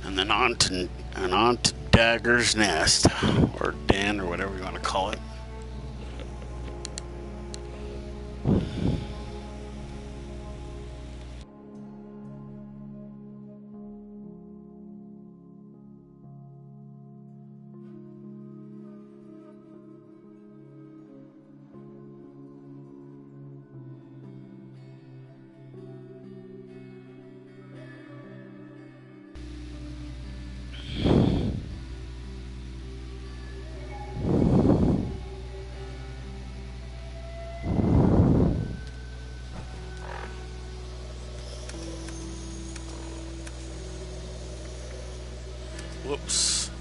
And then on to Dagger's Nest, or Den, or whatever you want to call it. Whoops.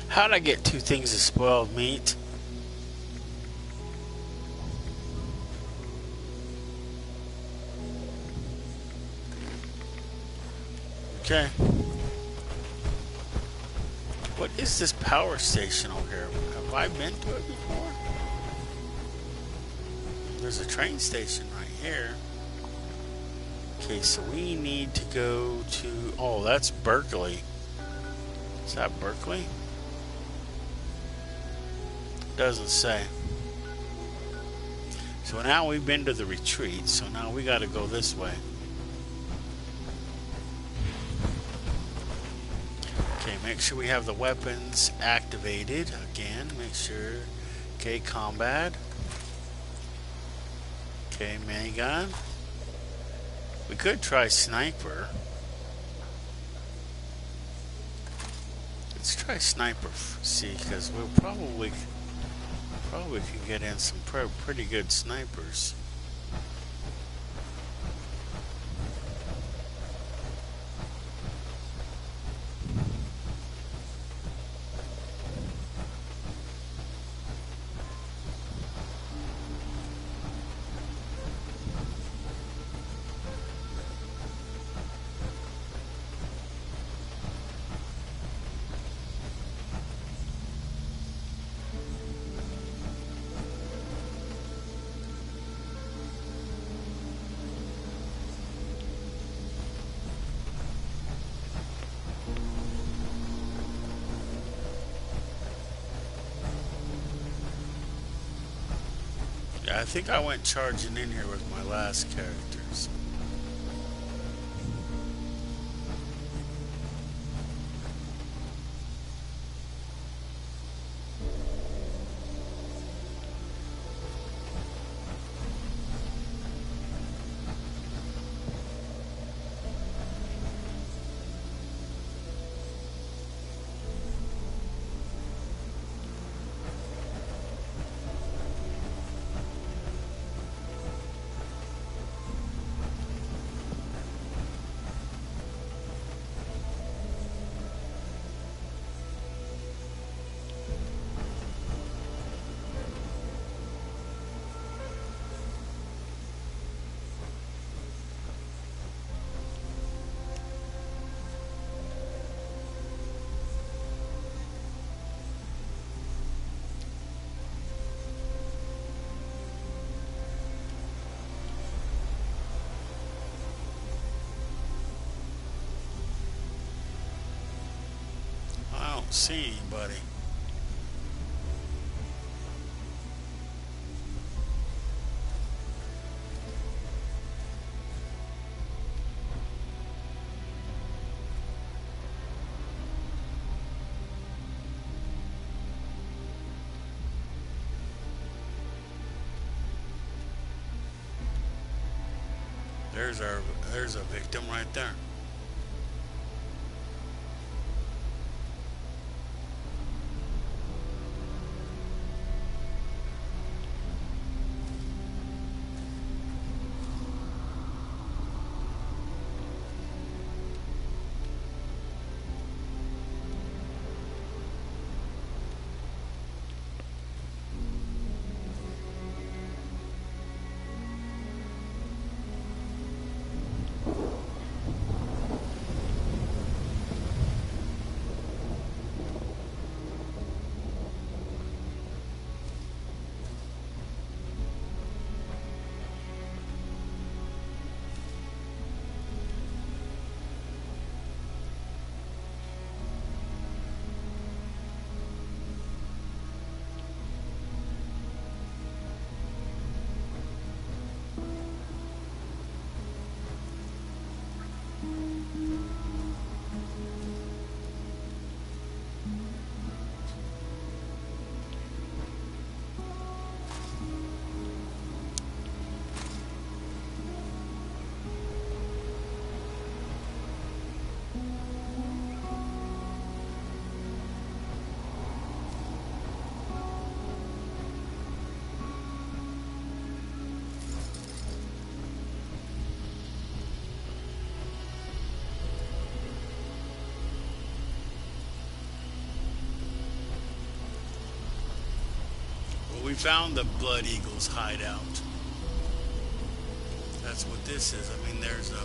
How'd I get 2 things of spoiled meat? Okay. What is this power station over here? Have I been to it before? There's a train station right here. Okay, so we need to go to... Oh, that's Berkeley. Is that Berkeley? Doesn't say. So now we've been to the retreat, so now we got to go this way. Okay, make sure we have the weapons activated. Again, make sure. Okay, combat. Okay, minigun. We could try sniper. Let's try sniper, see, because we'll probably can get in some pretty good snipers. I think I went charging in here with my last characters. see anybody. There's a victim right there. We found the Blood Eagle's hideout. That's what this is. I mean, there's a...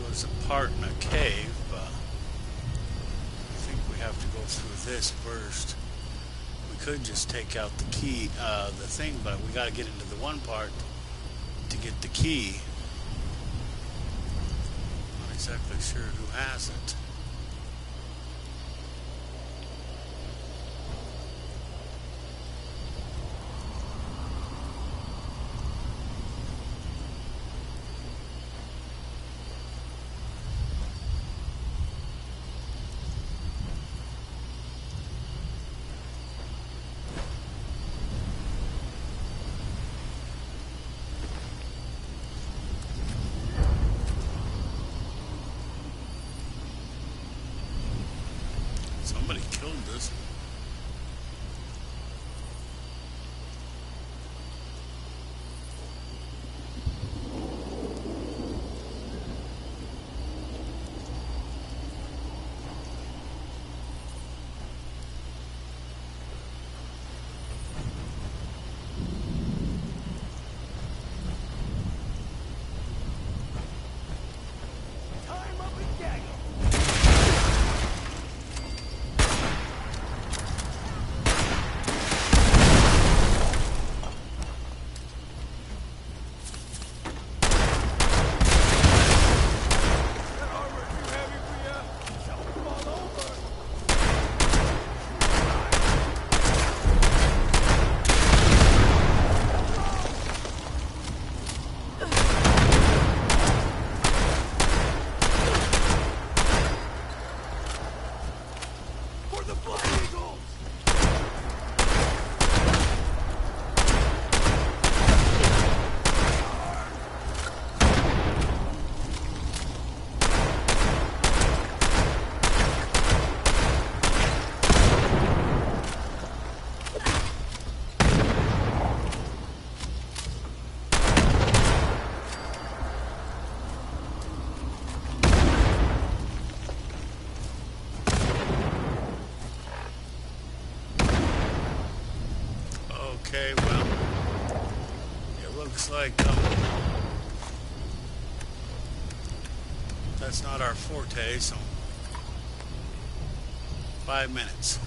There's a part in a cave. I think we have to go through this first. We could just take out the key, the thing, but we got to get into the one part to get the key. Not exactly sure who has it. Somebody killed this. Looks like that's not our forte, so 5 minutes.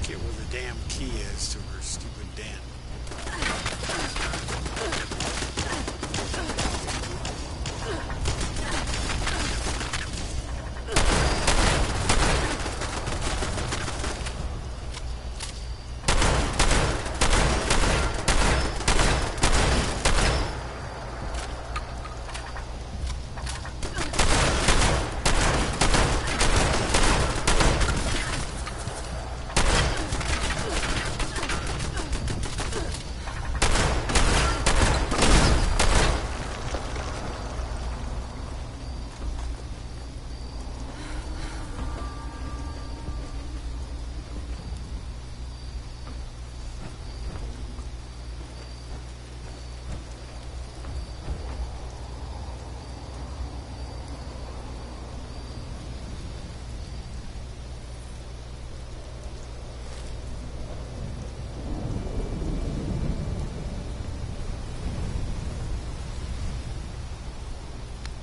Get where the damn key is to her stupid den.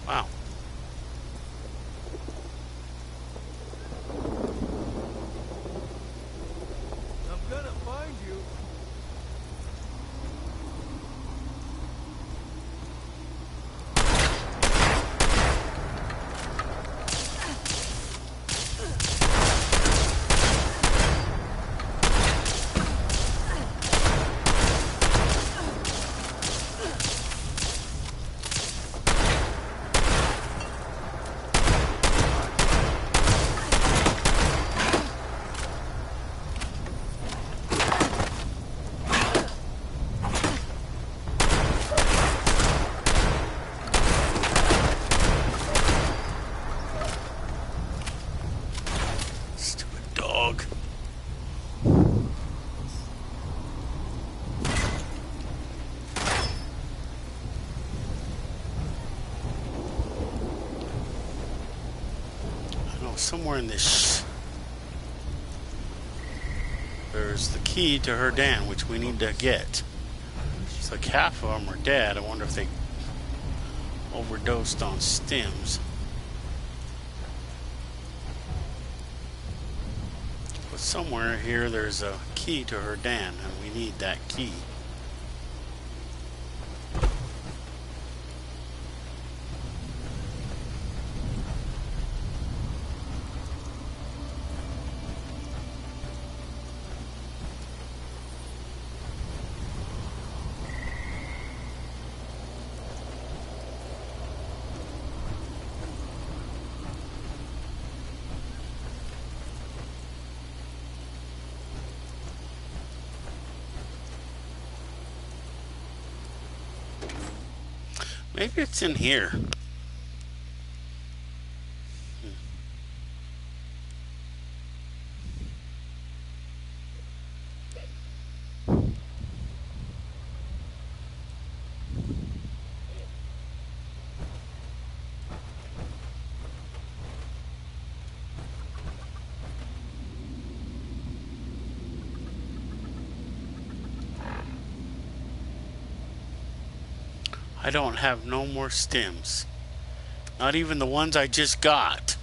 Wow. I'm gonna find you. Stupid dog. I know somewhere in this there's the key to her den, which we need to get. It's like half of them are dead. I wonder if they overdosed on stims. But somewhere here there's a key to her den, and we need that key. Maybe it's in here. I don't have no more stems. Not even the ones I just got.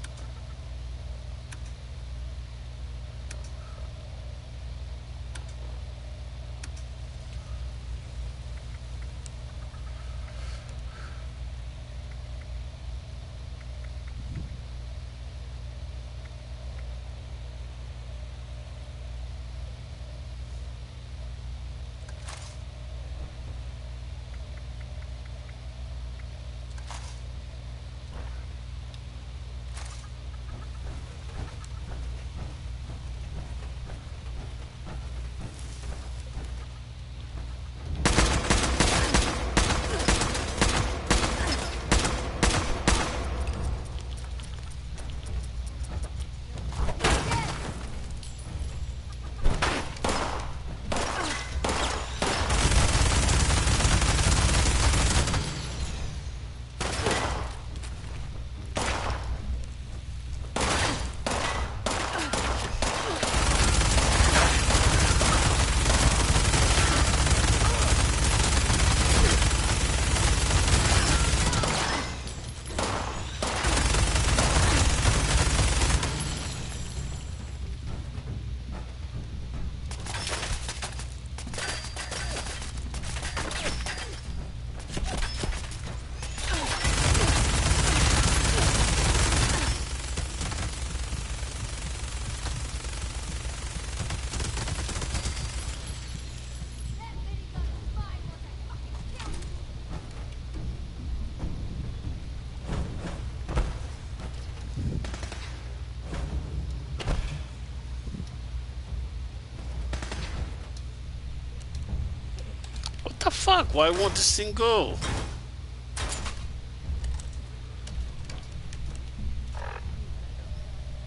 the fuck? Why won't this thing go?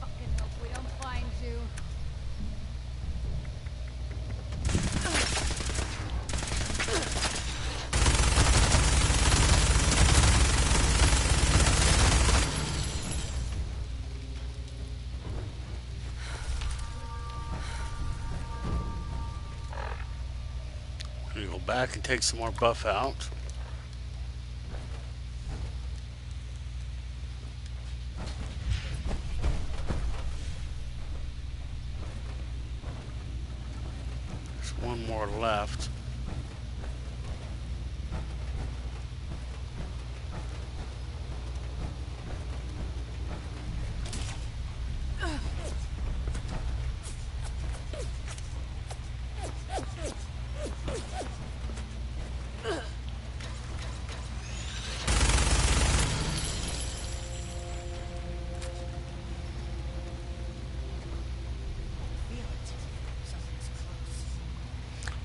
Fucking hope we don't find you. I'm gonna go back and take some more buff out. There's one more left.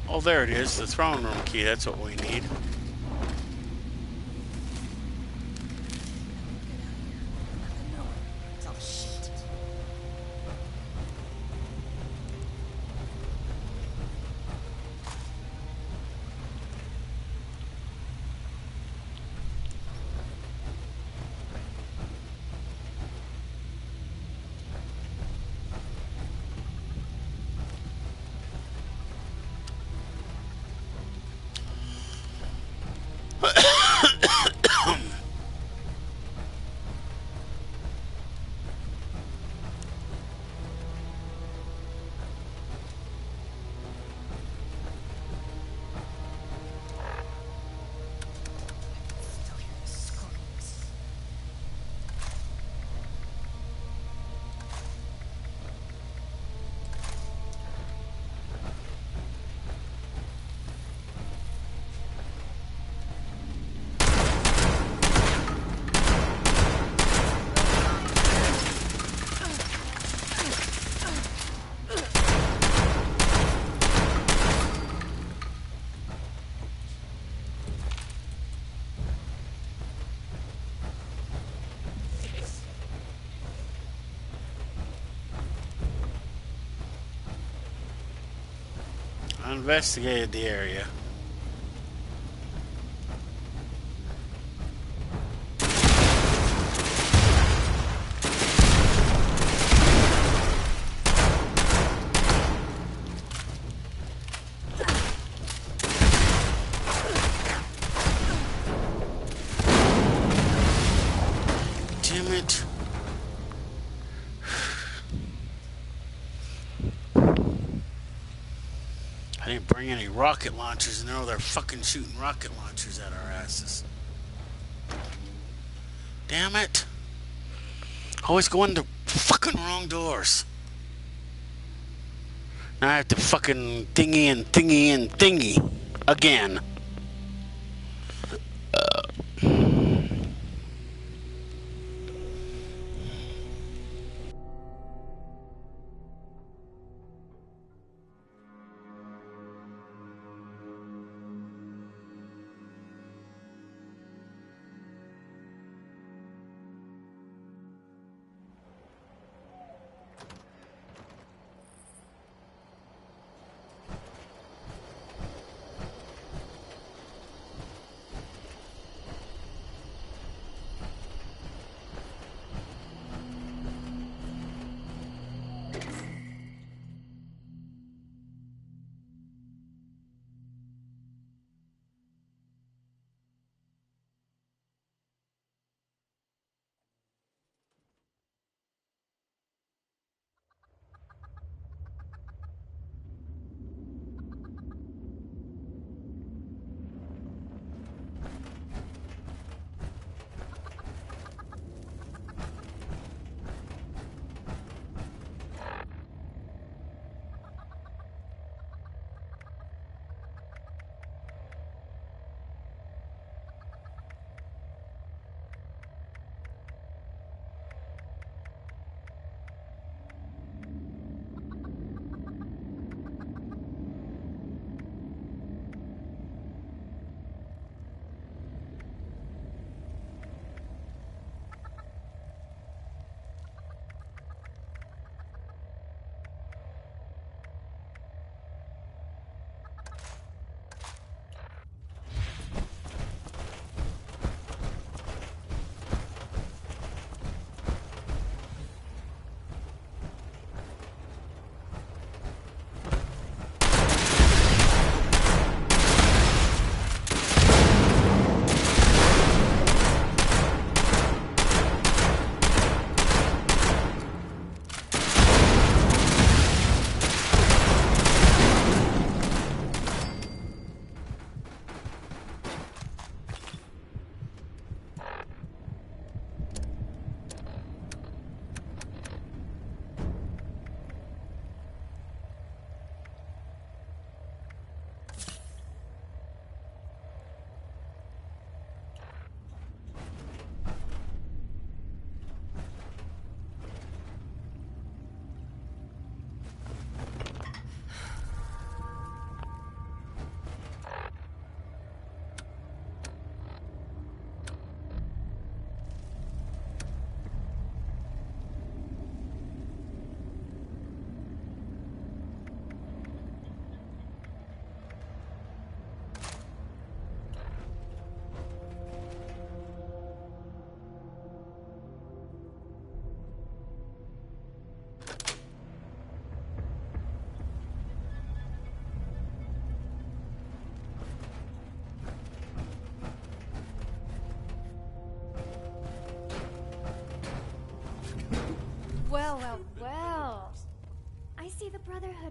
Oh, there it is, the throne room key. That's what we need. Oh, shit. I investigated the area. Damn it. I didn't bring any rocket launchers, and now they're fucking shooting rocket launchers at our asses. Damn it. Always go in the fucking wrong doors. Now I have to fucking thingy and thingy and thingy again.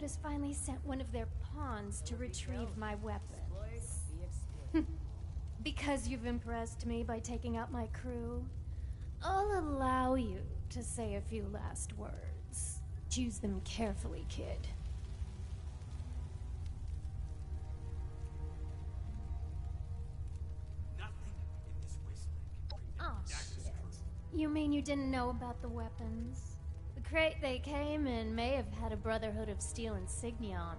Brotherhood has finally sent one of their pawns to retrieve my weapons. Because you've impressed me by taking out my crew, I'll allow you to say a few last words. Choose them carefully, kid. Nothing in this wasteland. Oh, shit. You mean you didn't know about the weapons? The crate they came in may have had a Brotherhood of Steel insignia on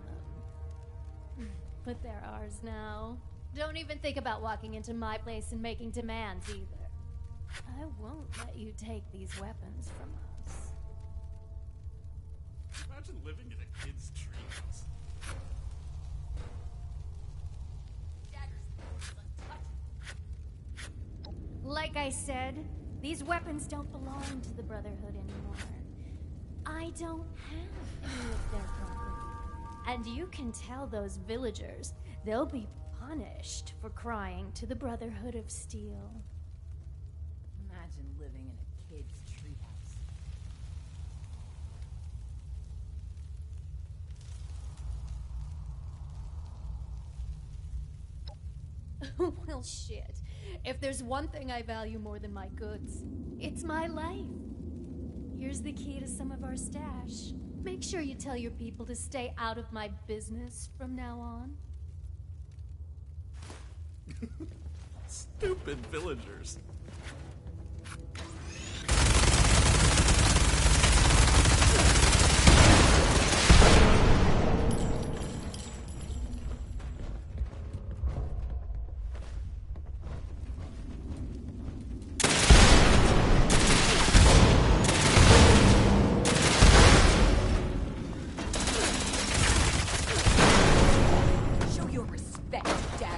them. But they're ours now. Don't even think about walking into my place and making demands either. I won't let you take these weapons from us. Imagine living in a kid's dreams. Like I said, these weapons don't belong to the Brotherhood anymore. I don't have any of their property. And you can tell those villagers they'll be punished for crying to the Brotherhood of Steel. Imagine living in a kid's treehouse. Well, shit. If there's one thing I value more than my goods, it's my life. Here's the key to some of our stash. Make sure you tell your people to stay out of my business from now on. Stupid villagers. Show your respect, Dagger.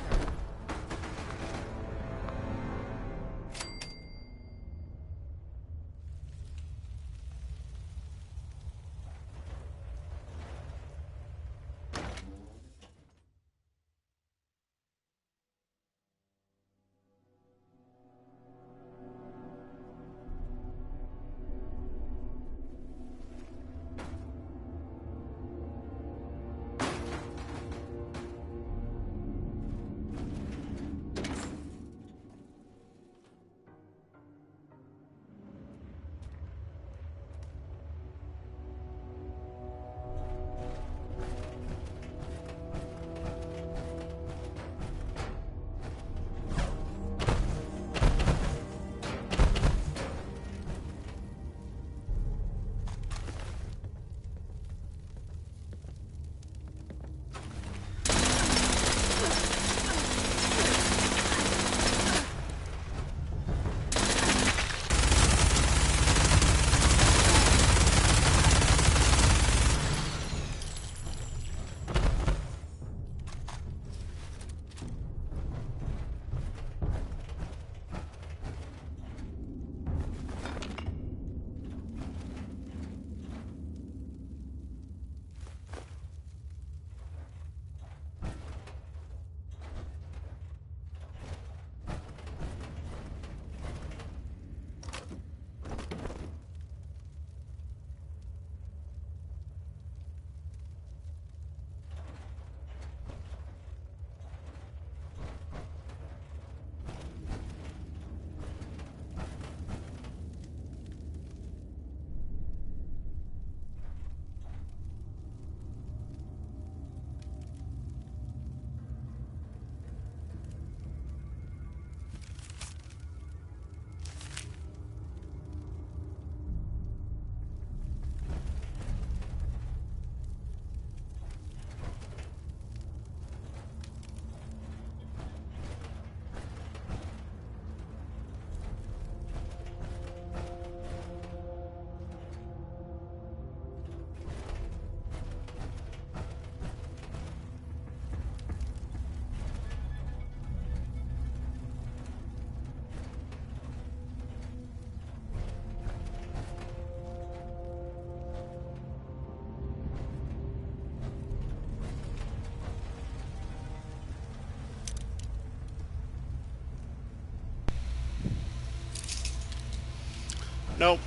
Nope.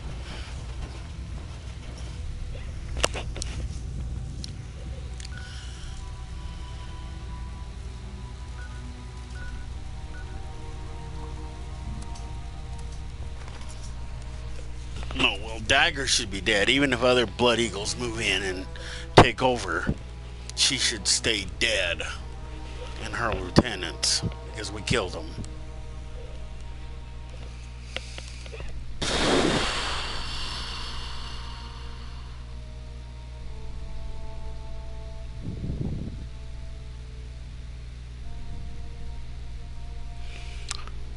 Dagger should be dead, even if other Blood Eagles move in and take over. She should stay dead, and her lieutenants, because we killed them.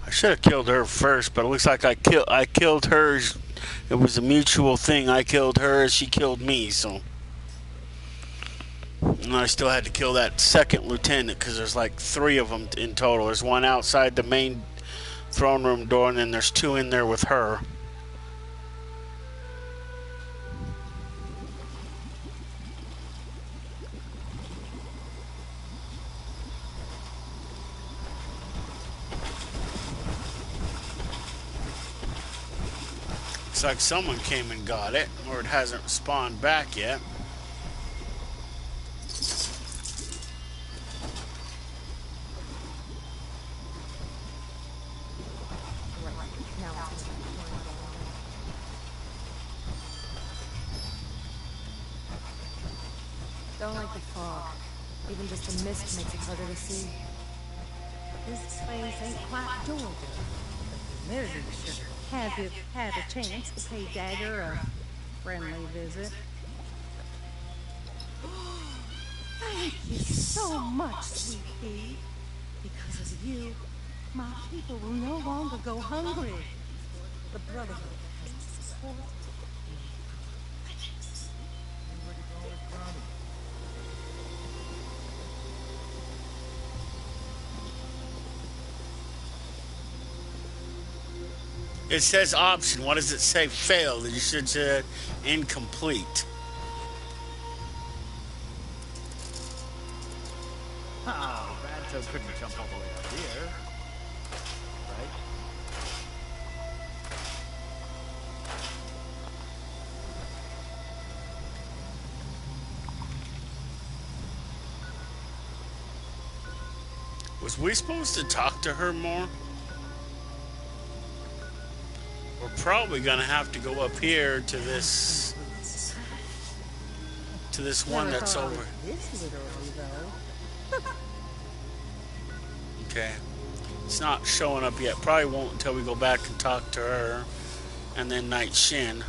I should have killed her first, but it looks like I killed her. It was a mutual thing. I killed her, she killed me, so. And I still had to kill that second lieutenant because there's like 3 of them in total. There's one outside the main throne room door, and then there's 2 in there with her. Looks like someone came and got it, or it hasn't spawned back yet. Don't like the fog. Even just the mist makes it harder to see. This place ain't quite Georgia. Maybe should have you had a chance to pay Dagger a friendly visit. Thank you so much, sweet pea. Because of you, my people will no longer go hungry. The Brotherhood has support. It says option. What does it say? Failed. You should say incomplete. Oh, Ranto couldn't jump all the way up here. Right? Was we supposed to talk to her more? We're probably gonna have to go up here to this one that's over. This literally, though. Okay. It's not showing up yet. Probably won't until we go back and talk to her. And then Night Shin.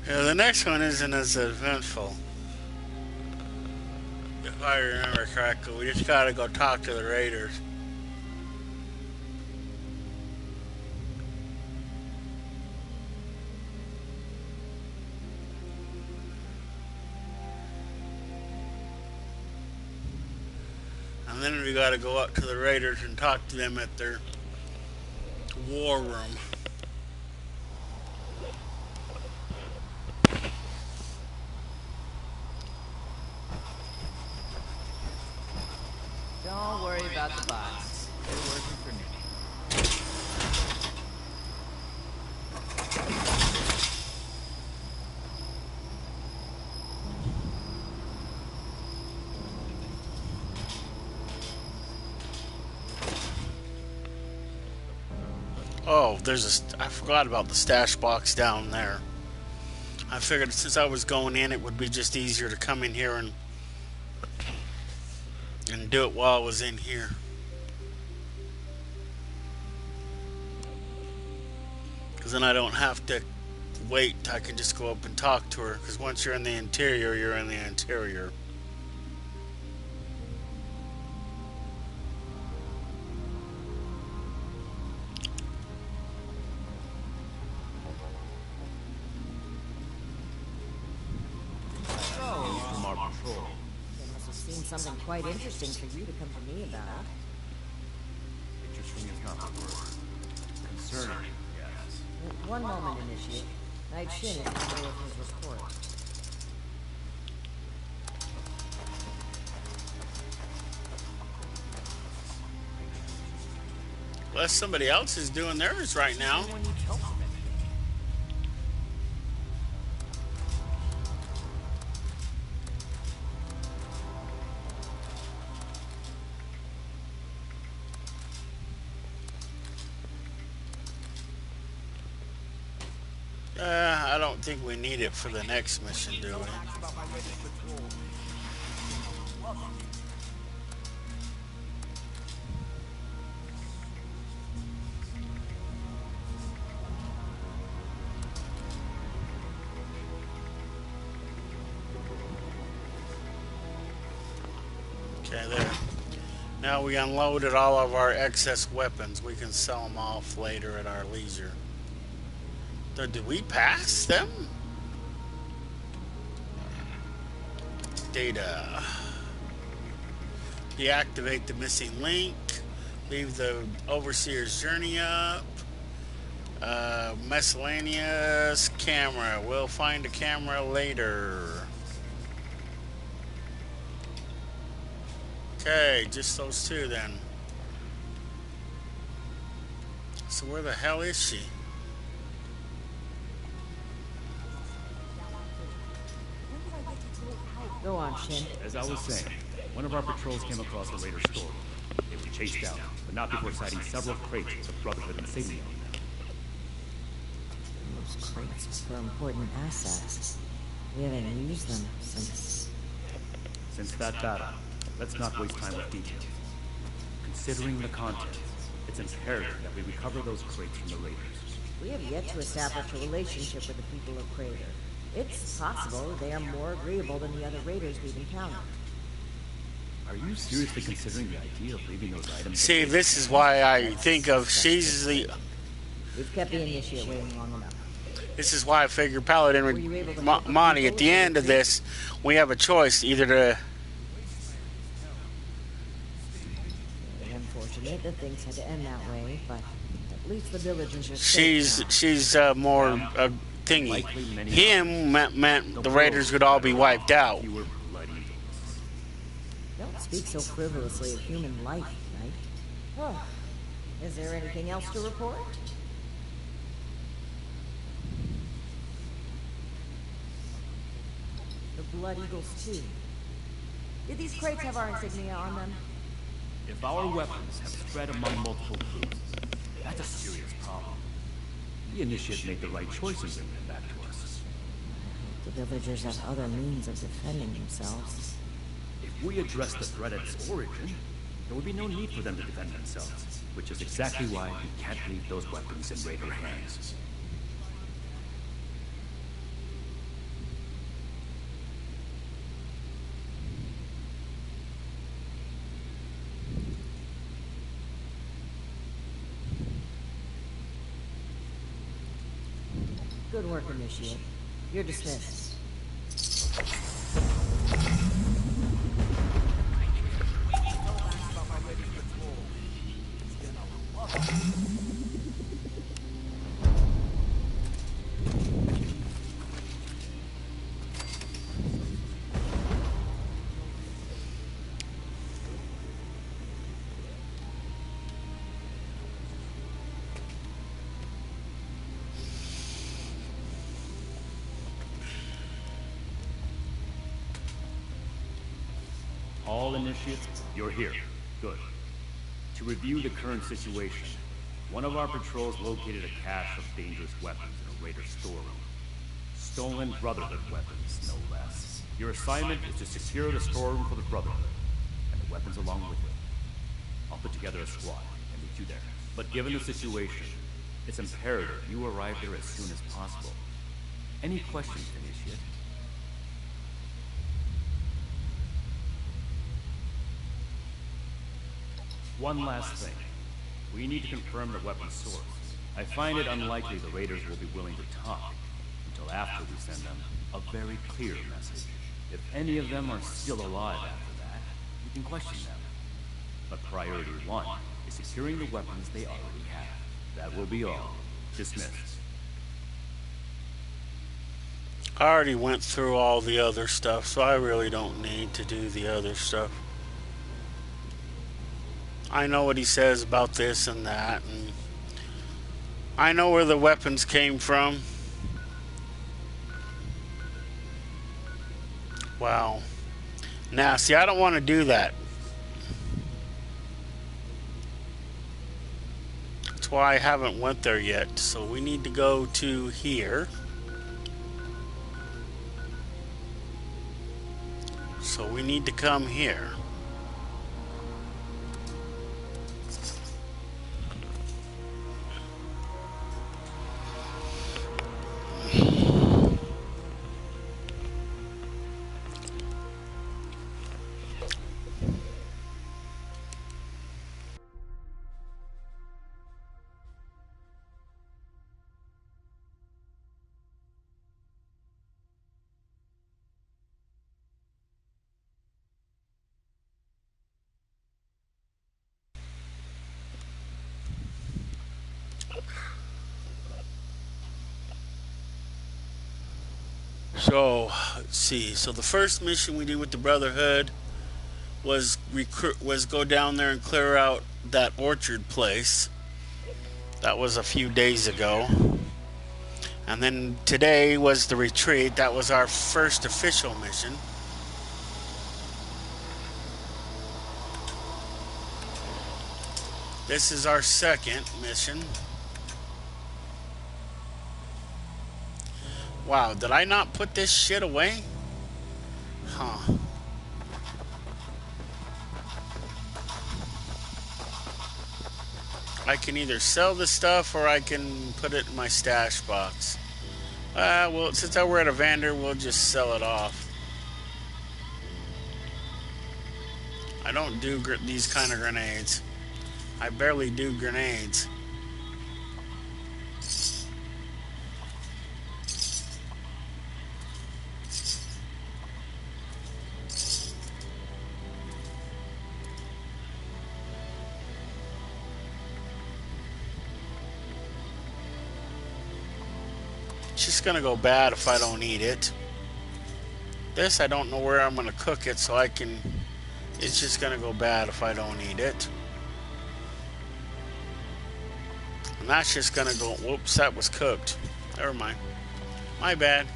Yeah, the next one isn't as eventful. If I remember correctly, we just gotta go talk to the raiders. And then we gotta go up to the raiders and talk to them at their war room. Don't worry about the bots. They're working for me. Oh, I forgot about the stash box down there. I figured since I was going in, it would be just easier to come in here and do it while I was in here. Because then I don't have to wait. I can just go up and talk to her. Because once you're in the interior, you're in the interior. Something quite interesting for you to come to me about. Interesting is not the word. Concerning, yes. One moment, Initiate. Night Shin is in the middle of his report. Unless somebody else is doing theirs right now. I don't think we need it for the next mission, do we? Okay, there. Now we unloaded all of our excess weapons. We can sell them off later at our leisure. Did we pass them? Data. Deactivate the missing link. Leave the Overseer's journey up. Miscellaneous camera. We'll find a camera later. Okay, just those two then. So where the hell is she? Go on, Shin. As I was saying, one of our patrols came across a raider store. They were chased out, but not before sighting several crates with the Brotherhood insignia on them. Those crates were important assets. We haven't used them since that battle. Let's not waste time with details. Considering the contents, it's imperative that we recover those crates from the raiders. We have yet to establish a relationship with the people of Crater. It's possible they are more agreeable than the other raiders we've encountered. Are you seriously considering the idea of leaving those items? See, this is why I think of she's the... We've kept the initiate waiting long enough. This is why I figure Paladin would... Monty, at the end of this, we have a choice either to... Unfortunate that things had to end that way, but at least the villagers are She's more thingy. Him meant the raiders would all be wiped out. Don't speak so frivolously of human life, Knight. Oh, is there anything else to report? The Blood Eagles too. Did these crates have our insignia on them? If our weapons have spread among multiple groups, that's a serious problem. The Initiate made the right choice in bringing them back to us. The villagers have other means of defending themselves. If we address the threat at its origin, there would be no need for them to defend themselves, which is exactly why we can't leave those weapons in raider hands. Good work, Initiate. You're dismissed. All initiates, you're here. Good. To review the current situation, one of our patrols located a cache of dangerous weapons in a raider storeroom. Stolen Brotherhood weapons, no less. Your assignment is to secure the storeroom for the Brotherhood, and the weapons along with it. I'll put together a squad and meet you there. But given the situation, it's imperative you arrive there as soon as possible. Any questions, Initiate? One last thing. We need to confirm the weapon's source. I find it unlikely the raiders will be willing to talk until after we send them a very clear message. If any of them are still alive after that, we can question them. But priority one is securing the weapons they already have. That will be all. Dismissed. I already went through all the other stuff, so I really don't need to do the other stuff. I know what he says about this and that, and I know where the weapons came from. Wow. Now, see, I don't want to do that. That's why I haven't went there yet. So we need to go to here. So we need to come here. So, let's see. So the first mission we did with the Brotherhood was go down there and clear out that orchard place. That was a few days ago. And then today was the retreat. That was our first official mission. This is our second mission. Wow, did I not put this shit away? Huh. I can either sell this stuff or I can put it in my stash box. Well, since we're at a vendor, we'll just sell it off. I don't do these kind of grenades. I barely do grenades. It's just gonna go bad if I don't eat it. This, I don't know where I'm gonna cook it, so I can. It's just gonna go bad if I don't eat it. And that's just gonna go. Whoops, that was cooked. Never mind. My bad.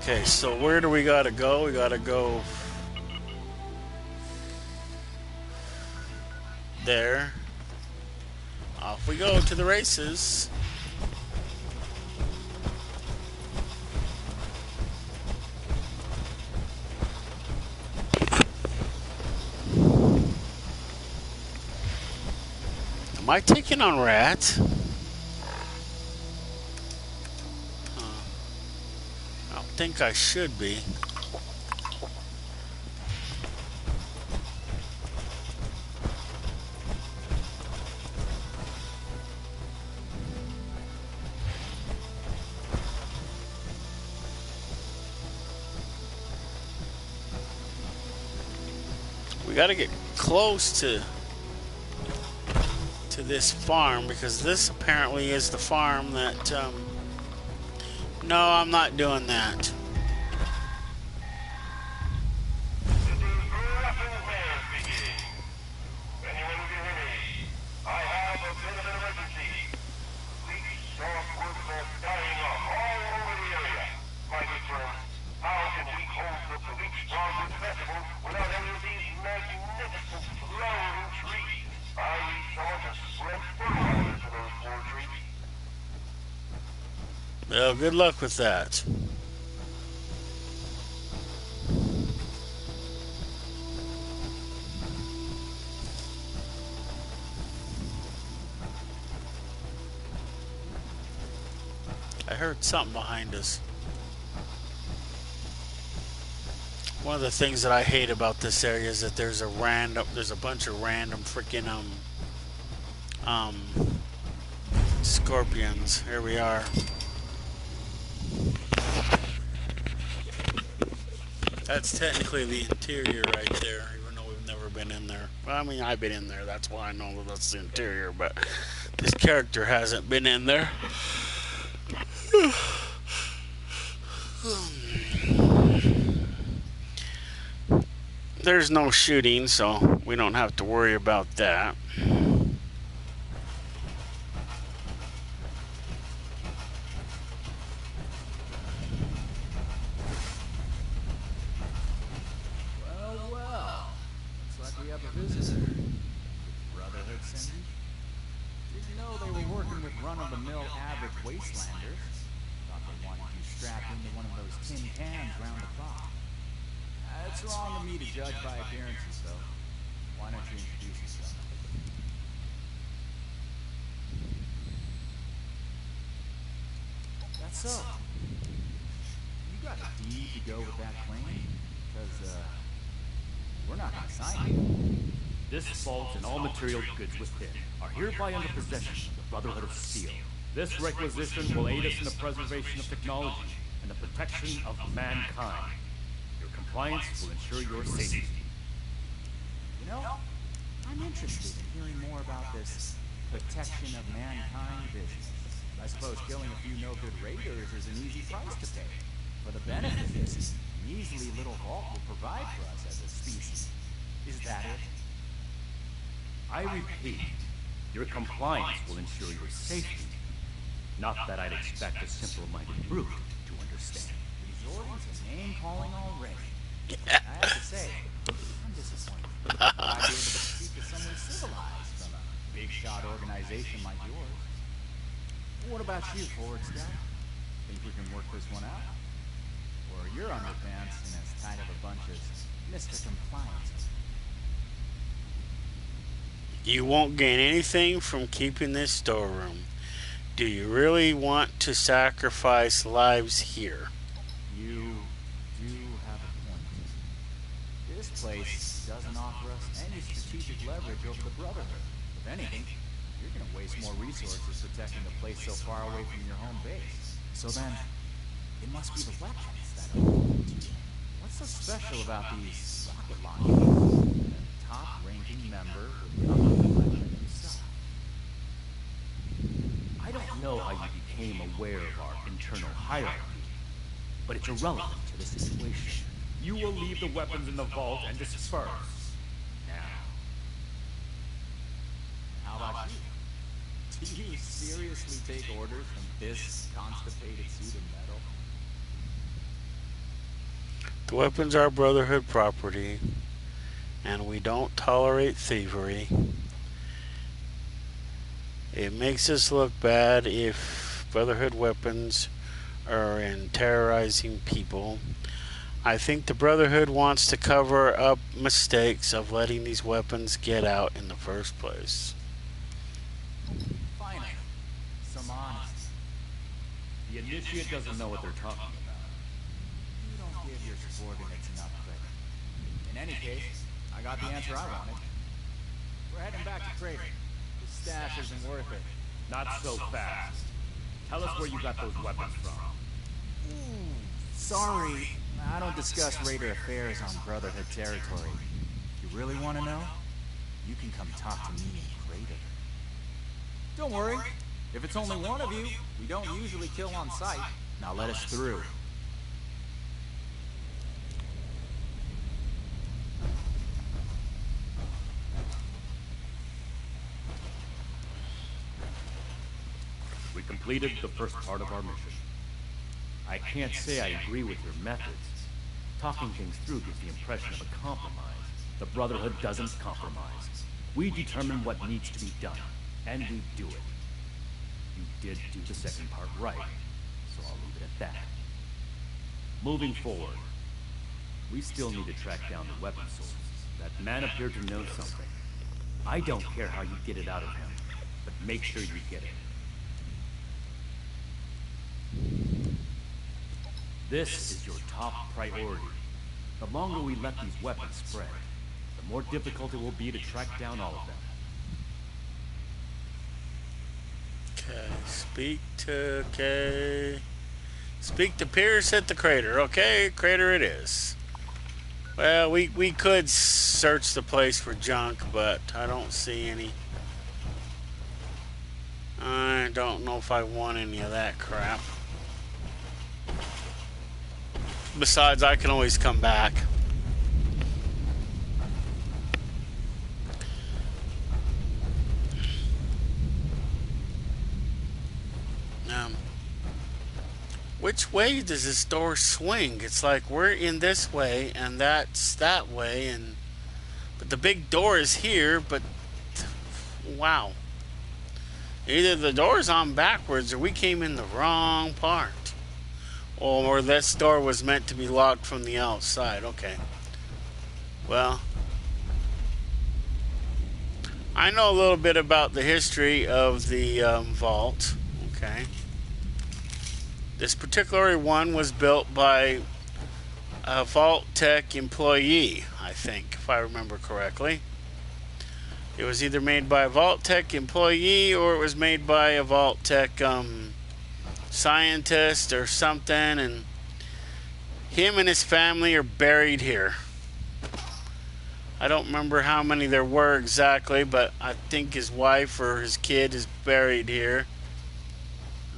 Okay, so where do we gotta go? We gotta go there. Off we go to the races. Am I taking on rats? I think I should be. We got to get close to this farm, because this apparently is the farm that no, I'm not doing that. Well, good luck with that. I heard something behind us. One of the things that I hate about this area is that there's a bunch of random freaking scorpions. Here we are. That's technically the interior right there, even though we've never been in there. Well, I mean, I've been in there. That's why I know that that's the interior, but this character hasn't been in there. There's no shooting, so we don't have to worry about that. up a visitor. Brotherhood send you? Didn't know they were working with run-of-the-mill average wastelanders. Thought they wanted you strapped into one of those tin cans round the clock. It's wrong of me to judge by appearances, though. Why don't you introduce yourself? That's so. You got a deed to go with that claim? Because, we're not gonna sign it. This vault and all material goods within are hereby under possession of the Brotherhood of Steel. This requisition will aid us in the preservation of technology and the protection of mankind. Your compliance will ensure your safety. You know, I'm interested in hearing more about this protection of mankind business. I suppose killing a few no-good raiders is an easy price to pay. For the benefit this measly little vault will provide for us as a species. Is that it? I repeat, your compliance will ensure your safety. Not that I'd expect a simple-minded brute to understand. Resorting to name-calling already. I have to say, I'm disappointed. I'd be able to speak to someone civilized from a big-shot organization like yours. What about you, Forward Scout? Think we can work this one out? Or your underpants in as tight of a bunch as Mr. Compliance? You won't gain anything from keeping this storeroom. Do you really want to sacrifice lives here? You do have a point. This place doesn't offer us any strategic leverage over the Brotherhood. If anything, you're going to waste more resources protecting a place so far away from your home base. So then, it must be the weapons that are important to you. What's so special about these rocket launchers? A top-ranking member would come up with one himself. I don't know how you became aware of our internal hierarchy, but it's irrelevant to the situation. You will leave the weapons in the vault and disperse. Now. How about you? Do you seriously take orders from this constipated suit of metal? The weapons are Brotherhood property, and we don't tolerate thievery. It makes us look bad if Brotherhood weapons are in terrorizing people. I think the Brotherhood wants to cover up mistakes of letting these weapons get out in the first place. Finally, some honesty. The initiate doesn't know what they're talking about. You don't give your subordinates enough credit. In any case, I got the answer I wanted. We're heading back to Crater. The stash isn't worth it. Not so fast. Tell us where you got those weapons from. Sorry, I don't discuss Raider affairs on Brotherhood territory. You really want to know? You can come talk to me in Crater. Don't worry. If it's only one of you, we don't usually kill on sight. Now let us through. We completed the first part of our mission. I can't say I agree with your methods. Talking things through gives the impression of a compromise. The Brotherhood doesn't compromise. We determine what needs to be done, and we do it. You did do the second part right, so I'll leave it at that. Moving forward, we still need to track down the weapon source. That man appeared to know something. I don't care how you get it out of him, but make sure you get it. This is your top priority. The longer we let these weapons spread, the more difficult it will be to track down all of them. Speak to Pierce at the Crater. Okay, Crater it is. Well, we could search the place for junk, but I don't see any. I don't know if I want any of that crap. Besides, I can always come back. Which way does this door swing? It's like we're in this way and that's that way, and But the big door is here, but wow. Either the door's on backwards or we came in the wrong part. Or this door was meant to be locked from the outside. Okay. Well, I know a little bit about the history of the vault. Okay. This particular one was built by a Vault Tech employee, I think, if I remember correctly. It was either made by a Vault Tech employee or it was made by a Vault Tech scientist or something, and him and his family are buried here. I don't remember how many there were exactly, but I think his wife or his kid is buried here.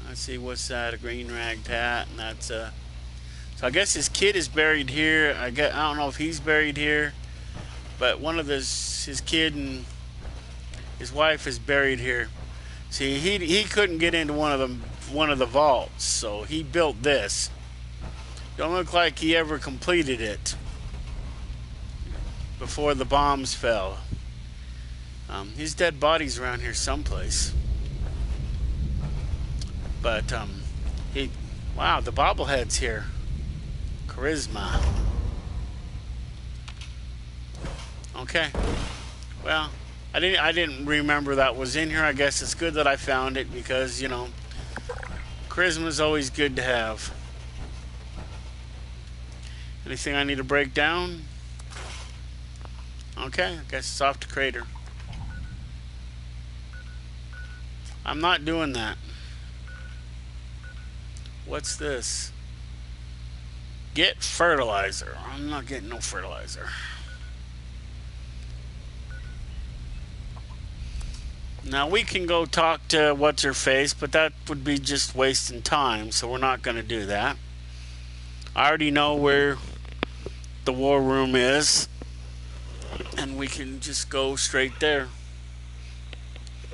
Let's see, what's that? A green rag hat, and that's so I guess his kid is buried here. I don't know if he's buried here, but one of his kid and his wife is buried here. See, he couldn't get into one of the vaults, so he built this. Don't look like he ever completed it before the bombs fell. His dead body's around here someplace. But wow, the bobblehead's here. Charisma. Okay. Well, I didn't remember that was in here. I guess it's good that I found it because, you know, charisma's always good to have. Anything I need to break down? Okay, I guess it's off to Crater. I'm not doing that. What's this? Get fertilizer. I'm not getting no fertilizer. Now we can go talk to what's-her-face, but that would be just wasting time, so we're not going to do that. I already know where the war room is, and we can just go straight there.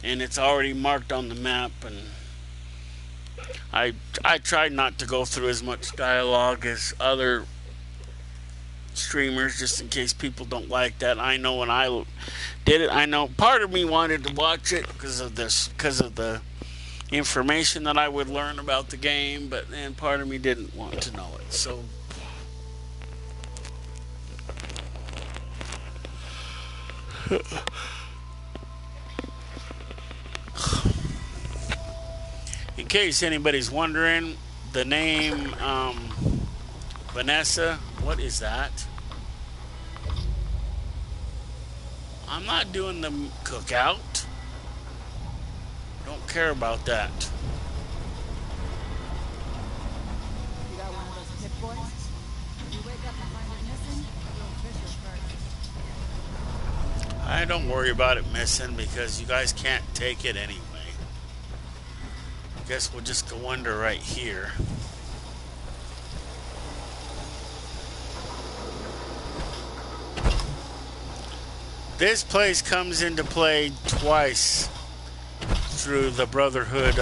And it's already marked on the map, and I tried not to go through as much dialogue as other streamers, just in case people don't like that. I know when I did it, I know part of me wanted to watch it because of the information that I would learn about the game, but then part of me didn't want to know it. So in case anybody's wondering, the name Vanessa, what is that? I'm not doing the cookout. Don't care about that. You got one of those pit boys? If you wake up and find it missing, you'll fish your first. I don't worry about it missing because you guys can't take it anyway. Guess we'll just go under right here. This place comes into play twice through the Brotherhood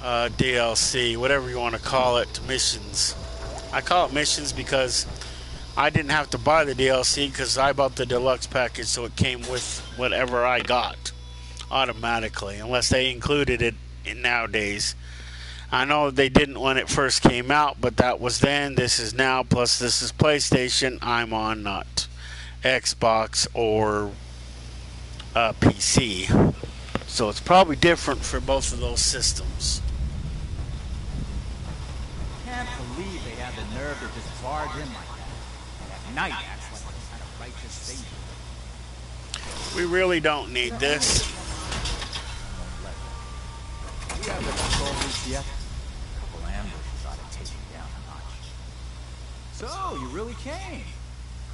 DLC, whatever you want to call it, missions. I call it missions because I didn't have to buy the DLC because I bought the deluxe package, so it came with whatever I got automatically, unless they included it in nowadays. I know they didn't when it first came out, but that was then. This is now, plus this is PlayStation. I'm on not Xbox or PC, so it's probably different for both of those systems. Can't believe they had the nerve to just barge in like that. At night acts like some kind of righteous savior. We really don't need this. We have the control routes yet. A couple ambushes ought to take you down a notch. So, you really came?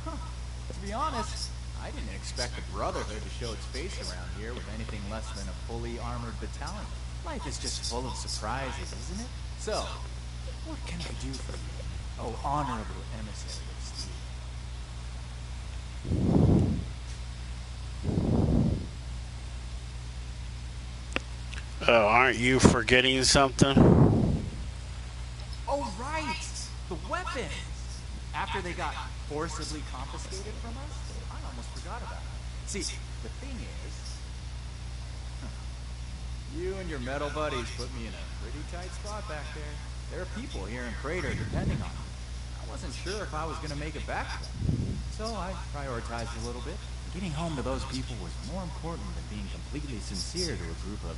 Huh. To be honest, I didn't expect the Brotherhood to show its face around here with anything less than a fully armored battalion. Life is just full of surprises, isn't it? So, what can I do for you? Oh, honorable emissary of Steel. Oh, aren't you forgetting something? Oh, right! The weapons! After they got forcibly confiscated from us, I almost forgot about it. See, the thing is, you and your metal buddies put me in a pretty tight spot back there. There are people here in Crater depending on me. I wasn't sure if I was going to make it back to them. So I prioritized a little bit. Getting home to those people was more important than being completely sincere to a group of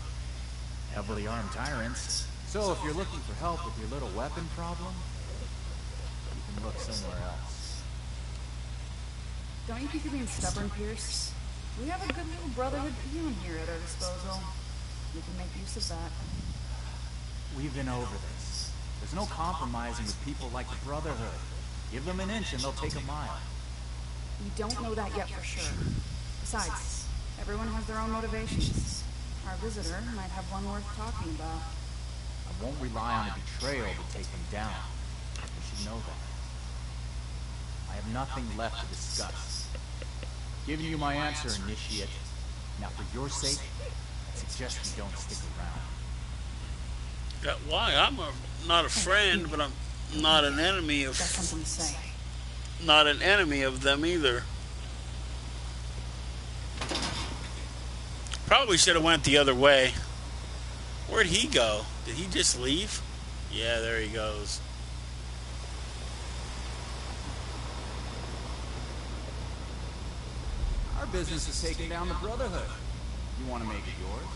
heavily armed tyrants. So if you're looking for help with your little weapon problem, you can look somewhere else. Don't you think you're being stubborn, Pierce? We have a good little brotherhood peon here at our disposal. We can make use of that. We've been over this. There's no compromising with people like the Brotherhood. Give them an inch and they'll take a mile. We don't know that yet for sure. Besides, everyone has their own motivations. Our visitor might have one worth talking about. I won't rely on a betrayal to take them down. You should know that. I have nothing left to discuss. Giving you my answer, Initiate. Now, for your sake, I suggest you don't stick around. Why? I'm not a friend, but I'm not an enemy of. Got something to say. Not an enemy of them either. Probably should have went the other way. Where'd he go? Did he just leave? Yeah, there he goes. Our business is taking down the Brotherhood. You want to make it yours?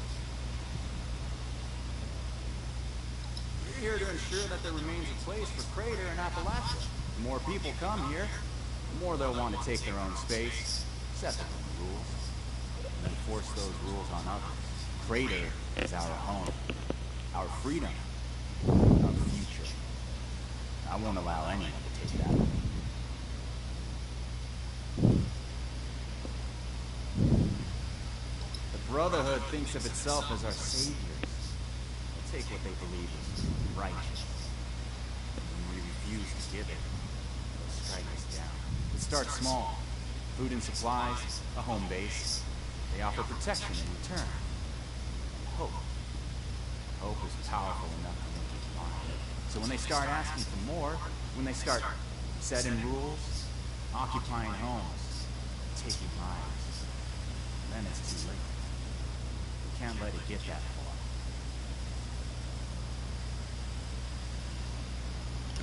We're here to ensure that there remains a place for Crater and Appalachia. The more people come here, the more they'll want to take their own space, set their own rules, and then force those rules on others. Crater is our home, our freedom, our future. I won't allow anyone to take that away. The Brotherhood thinks of itself as our saviors. They'll take what they believe is righteous. When we refuse to give it, they'll strike us down. It starts small. Food and supplies, a home base. They offer protection in return. Hope. Hope is powerful enough to make it blind. So when they start asking for more, when they start setting rules, occupying homes, taking lives, then it's too late. We can't let it get that far.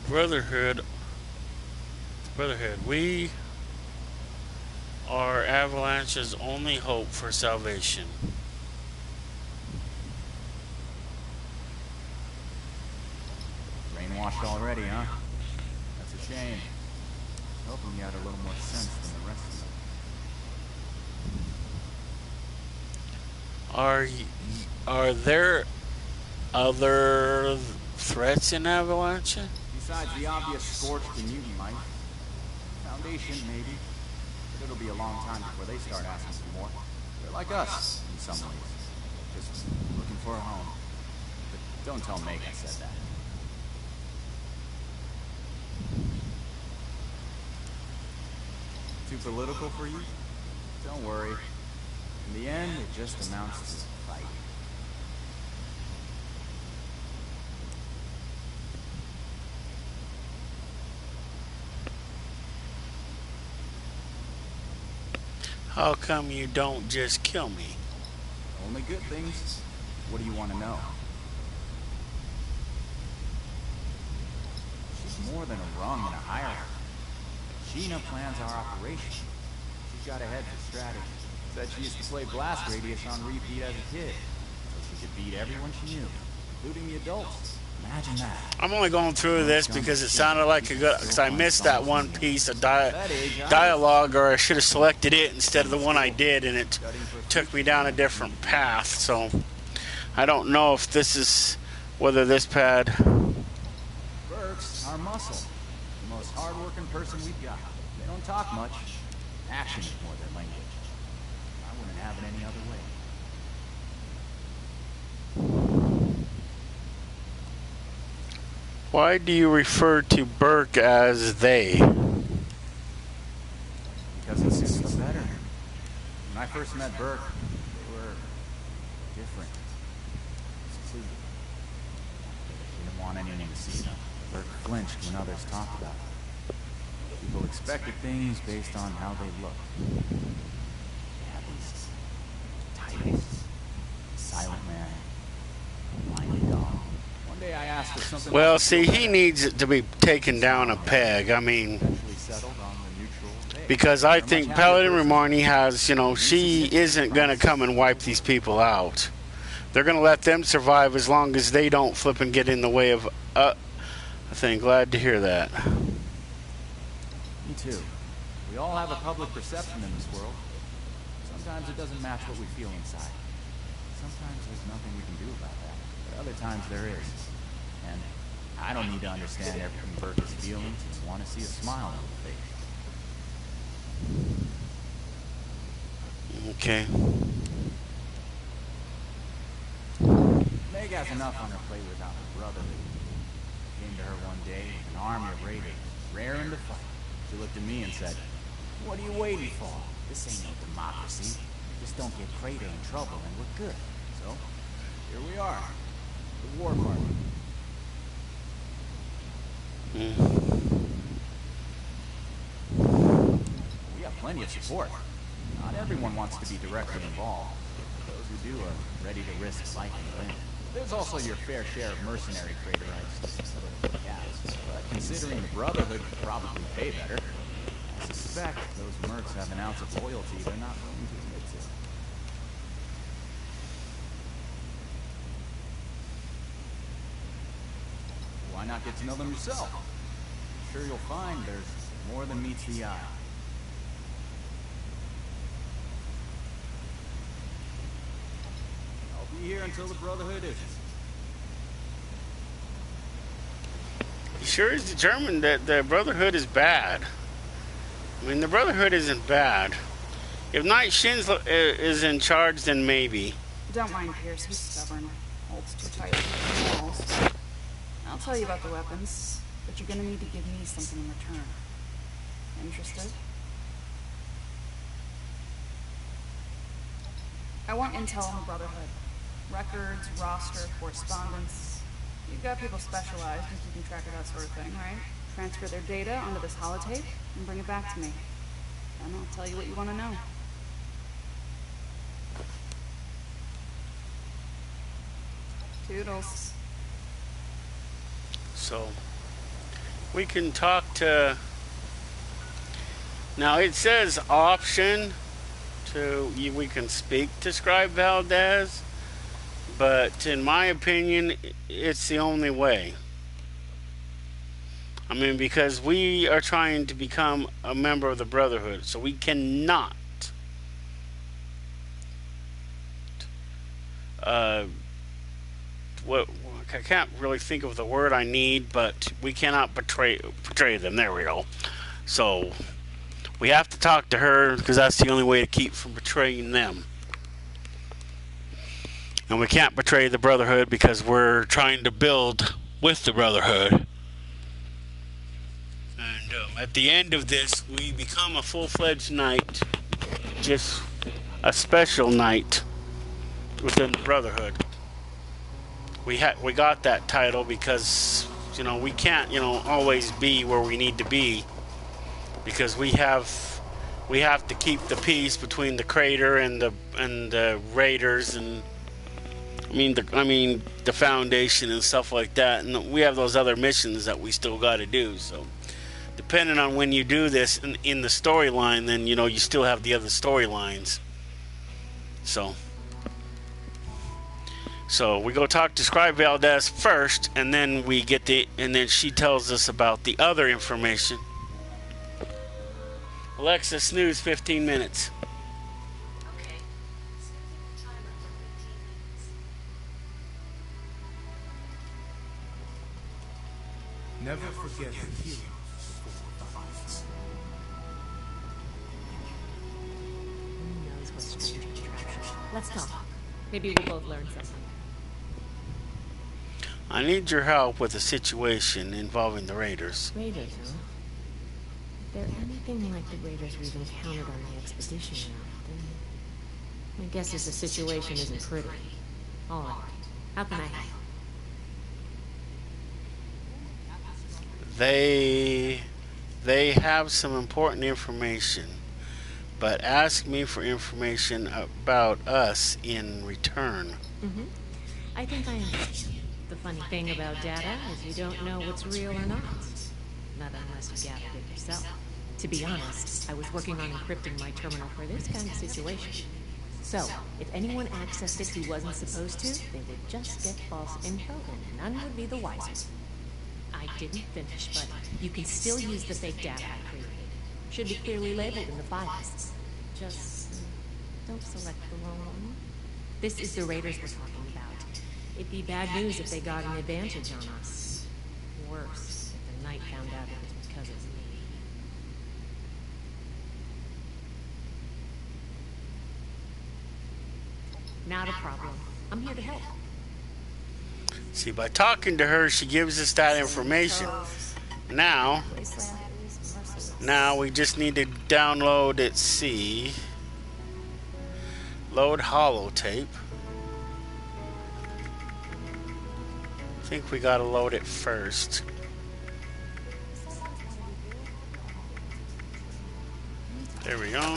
Brotherhood, we are Avalanche's only hope for salvation. Brainwashed already, huh? That's a shame. Hoping you had a little more sense than the rest of them. Are there other threats in Avalanche? Besides the obvious scorched and mutant might. Foundation, maybe. But it'll be a long time before they start asking for more. They're like us, in some ways. Just looking for a home. But don't tell Meg I said that. Too political for you? Don't worry. In the end, it just amounts to fight. How come you don't just kill me? Only good things. What do you want to know? She's more than a rung in a hierarchy. Sheena plans our operation. She's got a head for strategy. Said she used to play Blast Radius on repeat as a kid, so she could beat everyone she knew, including the adults. Imagine that. I'm only going through this because it sounded like a good. Because I missed that one piece of dialogue, or I should have selected it instead of the one I did, and it took me down a different path. So I don't know if this is whether this pad. Burke's our muscle, the most hard-working person we've got. They don't talk much. Action is more their language. I wouldn't have it any other way. Why do you refer to Burke as they? Because it suits us better. When I first met Burke, they were different. Secluded. They didn't want anyone to see them. Burke flinched when others talked about it. People expected things based on how they looked. They had these titles. Silent Man, Blinded Dog. One day I asked if something. Well, see, he needs it to be taken down a peg. I mean, because I think Paladin Romani has, you know, she isn't going to come and wipe these people out. They're going to let them survive as long as they don't flip and get in the way of, I think, glad to hear that. Me too. We all have a public perception in this world. Sometimes it doesn't match what we feel inside. Sometimes there's nothing we can do about that. But other times there is. And I don't need to understand everything Burke is feeling. I want to see a smile on her face. Okay. Meg has enough on her plate without her brotherhood. Came to her one day with an army of raiders, raring to fight. She looked at me and said, "What are you waiting for? This ain't no democracy. Just don't get Crater in trouble and we're good." So, here we are. The war party. We have plenty of support. Not everyone wants to be directly involved. Those who do are ready to risk life and limb. There's also your fair share of mercenary Craterites. But considering the Brotherhood could probably pay better, I suspect those mercs have an ounce of loyalty they're not willing to admit to. Why not get to know them yourself? I'm sure you'll find there's more than meets the eye. I'll be here until the Brotherhood isn't. He sure is determined that the Brotherhood is bad. I mean, the Brotherhood isn't bad. If Knight Shins is in charge, then maybe. Don't mind Pierce, he's stubborn. Holds too tight to the walls. I'll tell you about the weapons, but you're gonna need to give me something in return. Interested? I want intel on the Brotherhood. Records, roster, correspondence. You've got people specialized in keeping track of that sort of thing, right? Transfer their data onto this holotape and bring it back to me. And I'll tell you what you want to know. Toodles. So, we can talk to... Now, it says option to... We can speak to Scribe Valdez, but in my opinion, it's the only way. I mean, because we are trying to become a member of the Brotherhood, so we cannot I can't really think of the word I need, but we cannot betray them. There we go. So we have to talk to her because that's the only way to keep from betraying them. And we can't betray the Brotherhood because we're trying to build with the Brotherhood. And at the end of this, we become a full-fledged knight, just a special knight within the Brotherhood. We got that title because, you know, we can't, you know, always be where we need to be, because we have to keep the peace between the Crater and the Raiders, and I mean the Foundation and stuff like that, and we have those other missions that we still got to do. So depending on when you do this in the storyline, then, you know, you still have the other storylines. So we go talk to Scribe Valdez first, and then and then she tells us about the other information. Alexa, snooze 15 minutes. Okay. Never forget the heroes before the fight. Who knows what stranger to capture? Let's talk. Maybe we'll both learn something. I need your help with a situation involving the Raiders. Raiders, huh? If they're anything like the Raiders we've encountered on the expedition now, then... My guess is the situation isn't pretty. All right. How can I help? They They have some important information, but ask me for information about us in return. Mm-hmm. I think I understand. The funny thing about data is you don't know what's real or not. Not unless you gathered it yourself. To be honest, I was working on encrypting my terminal for this kind of situation. So, if anyone accessed it who wasn't supposed to, they would just get false info and none would be the wiser. I didn't finish, but you can still use the fake data I created. Should be clearly labeled in the files. Just don't select the wrong one. This is the raiders we're talking about. It'd be bad news if they got an advantage on us. Worse, if the Knight found out it was because of me. Not a problem. I'm here to help. See, by talking to her, she gives us that information. Now we just need to download it. See, load holotape. I think we gotta load it first. There we go.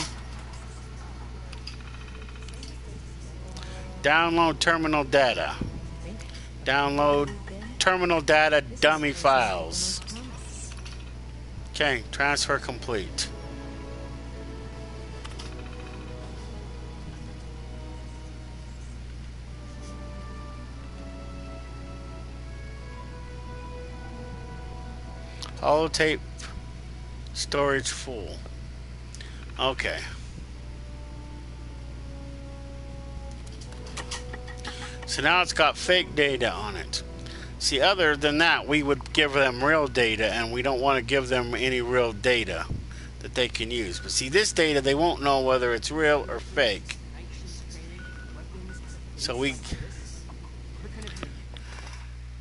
Download terminal data. Download terminal data dummy files. Okay, transfer complete. Holotape storage full. Okay. So now it's got fake data on it. See, other than that, we would give them real data, and we don't want to give them any real data that they can use. But see, this data, they won't know whether it's real or fake. So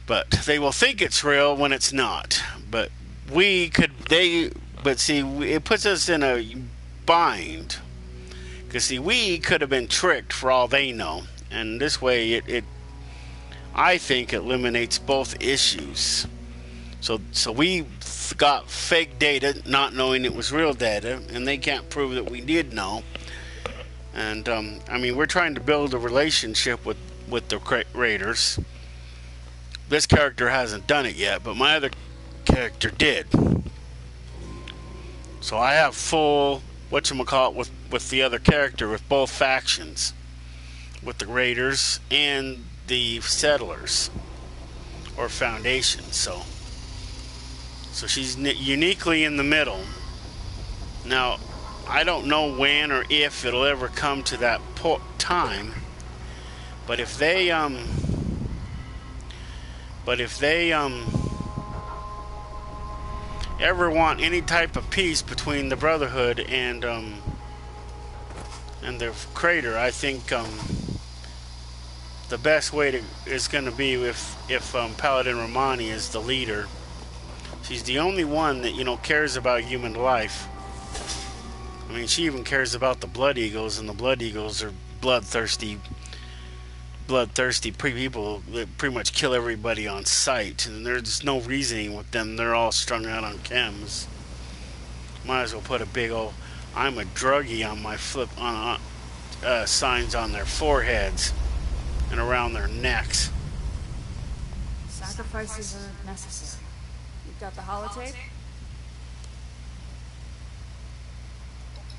but they will think it's real when it's not. But see, it puts us in a bind. Because see, we could have been tricked for all they know. And this way, I think, eliminates both issues. So we got fake data, not knowing it was real data, and they can't prove that we did know. And I mean, we're trying to build a relationship with the raiders. This character hasn't done it yet, but my other character did. So I have full whatchamacallit with the other character, with both factions. With the raiders and the settlers or foundation. So she's uniquely in the middle. Now, I don't know when or if it'll ever come to that time, but if they ever want any type of peace between the Brotherhood and the Crater, I think the best way is going to be if Paladin Romani is the leader. She's the only one that cares about human life. I mean, she even cares about the Blood Eagles, and the Blood Eagles are bloodthirsty people that pretty much kill everybody on sight. And there's no reasoning with them. They're all strung out on chems. Might as well put a big old "I'm a druggie" on my signs on their foreheads and around their necks. Sacrifices are necessary. You've got the holotape?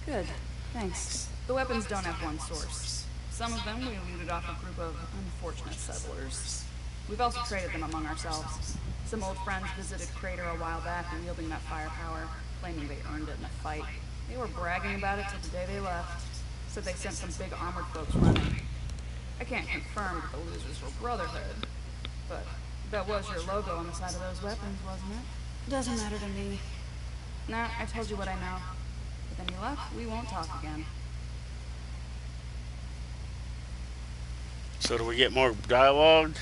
Good, thanks. The weapons don't have one source. Some of them we looted off a group of unfortunate settlers. We've also traded them among ourselves. Some old friends visited Crater a while back wielding that firepower, claiming they earned it in a fight. They were bragging about it till the day they left. Said they sent some big armored folks running. I can't confirm that the losers were Brotherhood, but that was your logo on the side of those weapons, wasn't it? Doesn't matter to me. Nah, I told you what I know. With any luck, we won't talk again. So do we get more dialogue?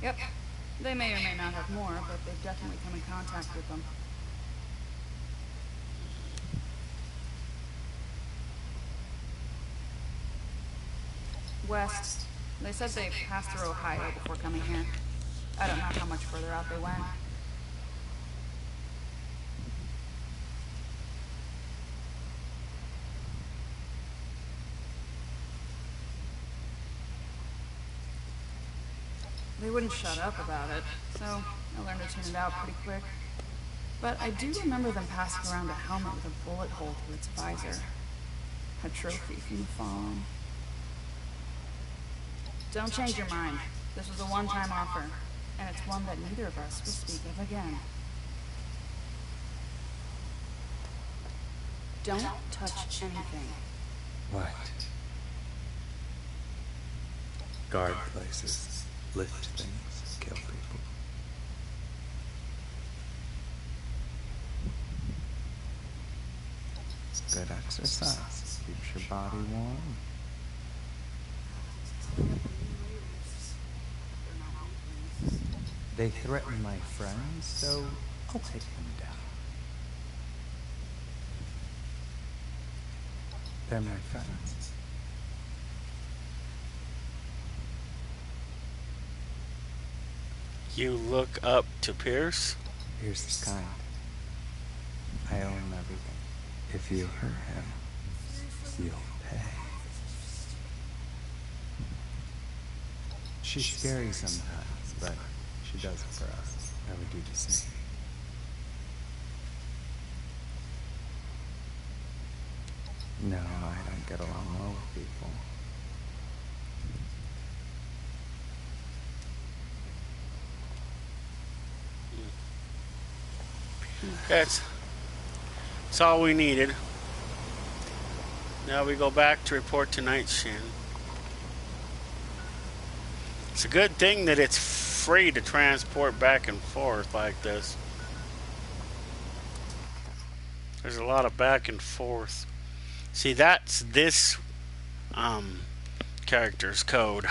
Yep. They may or may not have more, but they've definitely come in contact with them. West. They said they passed through Ohio before coming here. I don't know how much further out they went. They wouldn't shut up about it, so I learned to tune it out pretty quick. But I do remember them passing around a helmet with a bullet hole through its visor. A trophy from the fallen. Don't change your mind. This was a one-time offer, and it's one that neither of us will speak of again. Don't touch anything. What? Guard places, lift things, kill people. Good exercise. Keeps your body warm. They threaten my friends, so I'll take them down. They're my friends. You look up to Pierce? Pierce is kind. I owe him everything. If you hurt him, you'll pay. She's scary sometimes, but she does it for us. I would do the same. No, I don't get along well with people. That's all we needed. Now we go back to report to Night Shin. It's a good thing that it's free to transport back and forth like this. There's a lot of back and forth. See, that's this character's code.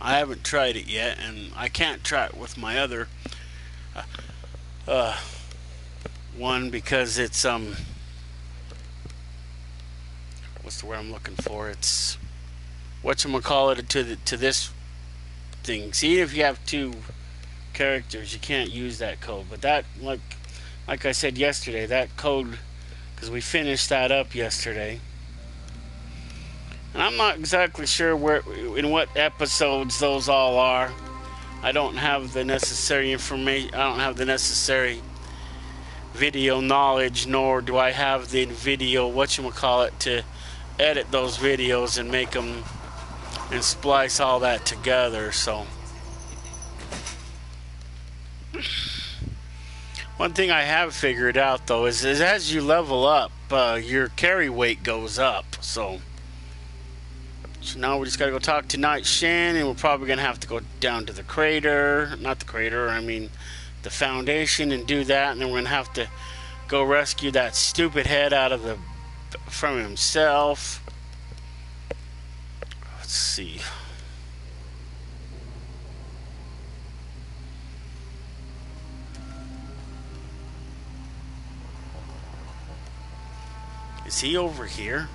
I haven't tried it yet, and I can't try it with my other one because it's what's the word I'm looking for? It's whatchamacallit to this thing. See, if you have two characters, you can't use that code. But that, like I said yesterday, that code, because we finished that up yesterday. And I'm not exactly sure in what episodes those all are. I don't have the necessary information. I don't have the necessary video knowledge, nor do I have the video to edit those videos and make them and splice all that together. So one thing I have figured out though is as you level up, your carry weight goes up. So now we just gotta go talk to Night Shin, and we're probably gonna have to go down to the crater, not the crater, I mean the Foundation, and do that, and then we're gonna have to go rescue that stupid head from himself. Let's see. Is he over here?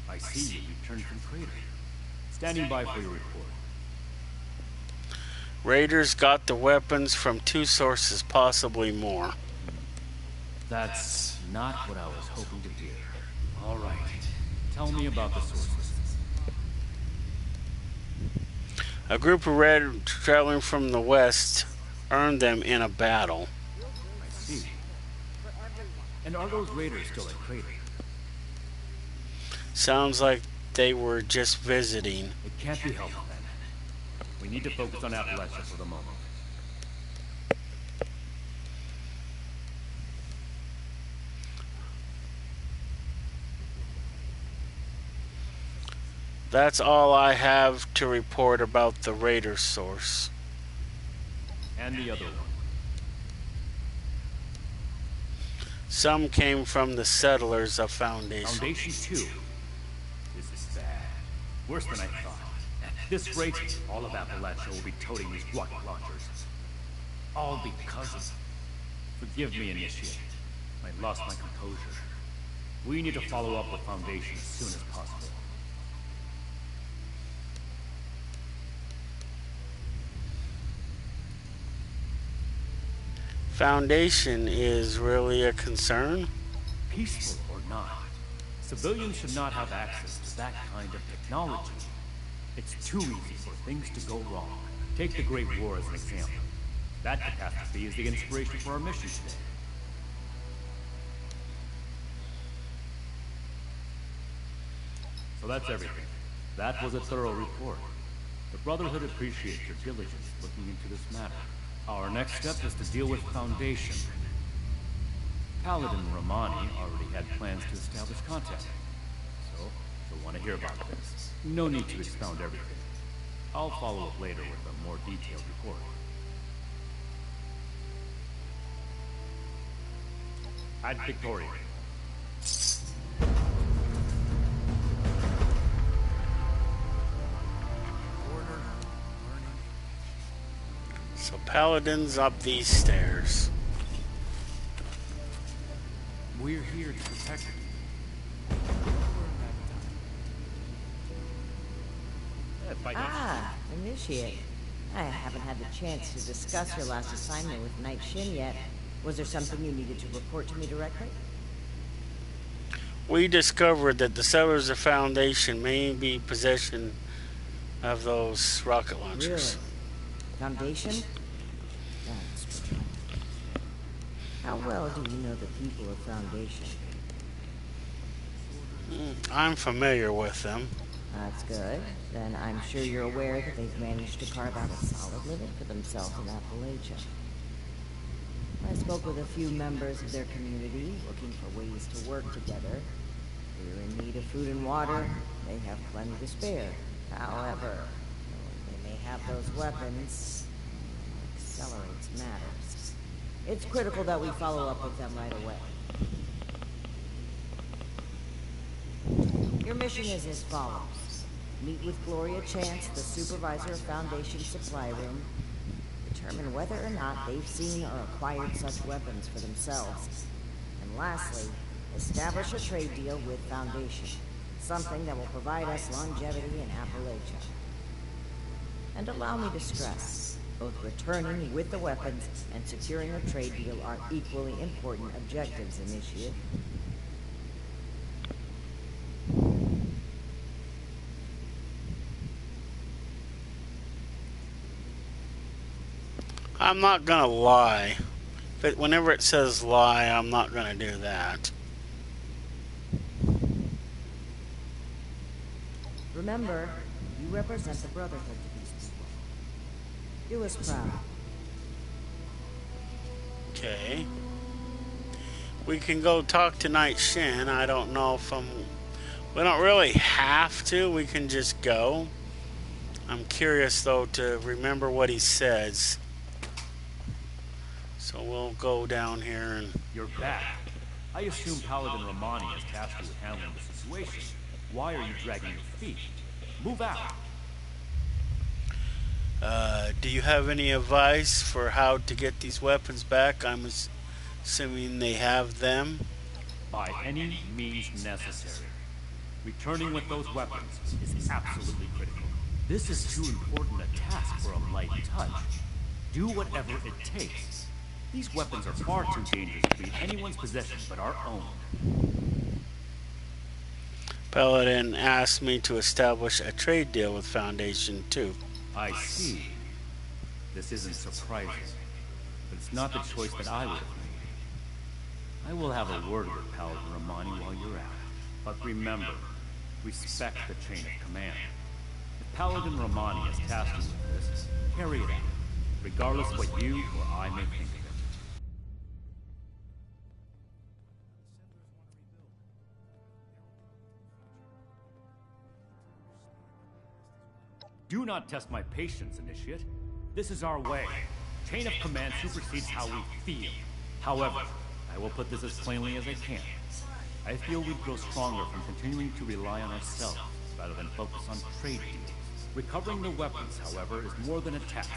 I see you returned from crater. Standing by for your report. Raiders got the weapons from 2 sources, possibly more. That's not what I was hoping to hear. All right. Tell me about the sources. A group of Raiders traveling from the west earned them in a battle. I see. And are those raiders still at crater? Sounds like they were just visiting. It can't be helped then. We need to focus on Appalachia for the moment. That's all I have to report about the Raider source. And the other one. Some came from the settlers of Foundation. Foundation 2. This is bad. Worse than I thought. At this rate, all of Appalachia will be toting these rocket launchers. All because of... Forgive me, Initiate. I lost my composure. We need to follow up with Foundation as soon as possible. Foundation is really a concern? Peaceful or not, civilians should not have access to that kind of technology. It's too easy for things to go wrong. Take the Great War as an example. That catastrophe is the inspiration for our mission today. So that's everything. That was a thorough report. The Brotherhood appreciates your diligence looking into this matter. Our next step is to deal with Foundation. Paladin Romani already had plans to establish contact. So, you'll want to hear about this. No need to expound everything. I'll follow up later with a more detailed report. Ad Victoria. So Paladin's up these stairs. We're here to protect you. Ah, Initiate. I haven't had the chance to discuss your last assignment with Knight Shin yet. Was there something you needed to report to me directly? We discovered that the settlers of Foundation may be in possession of those rocket launchers. Really? Foundation? That's strange. How well do you know the people of Foundation? I'm familiar with them. That's good. Then I'm sure you're aware that they've managed to carve out a solid living for themselves in Appalachia. I spoke with a few members of their community, looking for ways to work together. We're in need of food and water. They have plenty to spare. However, knowing they may have those weapons accelerates matters. It's critical that we follow up with them right away. Your mission is as follows. Meet with Gloria Chance, the supervisor of Foundation Supply Room. Determine whether or not they've seen or acquired such weapons for themselves. And lastly, establish a trade deal with Foundation. Something that will provide us longevity in Appalachia. And allow me to stress, both returning with the weapons and securing a trade deal are equally important objectives, Initiate. I'm not gonna lie. But whenever it says lie, I'm not gonna do that. Remember, you represent the Brotherhood to these people. Do us proud. Okay. We can go talk to Knight Shin. I don't know if we don't really have to. We can just go. I'm curious, though, to remember what he says. So we'll go down here and... You're back. I assume Paladin Romani has tasked you with handling the situation. Why are you dragging your feet? Move out. Do you have any advice for how to get these weapons back? I'm assuming they have them. By any means necessary. Returning with those weapons is absolutely critical. This is too important a task for a light touch. Do whatever it takes. These weapons are far too dangerous to be in anyone's possession but our own. Paladin asked me to establish a trade deal with Foundation too. I see. This isn't surprising, but it's not the choice that I would have made. I will have a word with Paladin Romani while you're out. But remember, respect the chain of command. If Paladin Romani has tasked you with this, carry it out, regardless of what you or I may think of it. Do not test my patience, Initiate. This is our way. Chain of command supersedes how we feel. However, I will put this as plainly as I can. I feel we'd grow stronger from continuing to rely on ourselves, rather than focus on trade deals. Recovering the weapons, however, is more than a task.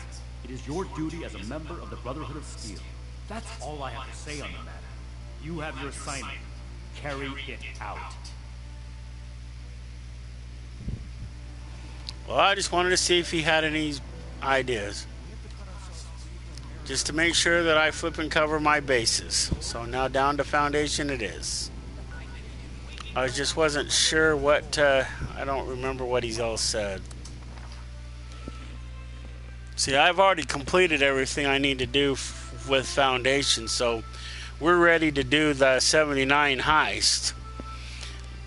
It is your duty as a member of the Brotherhood of Steel. That's all I have to say on the matter. You have your assignment. carry it out. Well, I just wanted to see if he had any ideas. Just to make sure that I flip and cover my bases. So now down to Foundation it is. I just wasn't sure what, I don't remember what he all said. See, I've already completed everything I need to do with Foundation, so we're ready to do the 79 heist.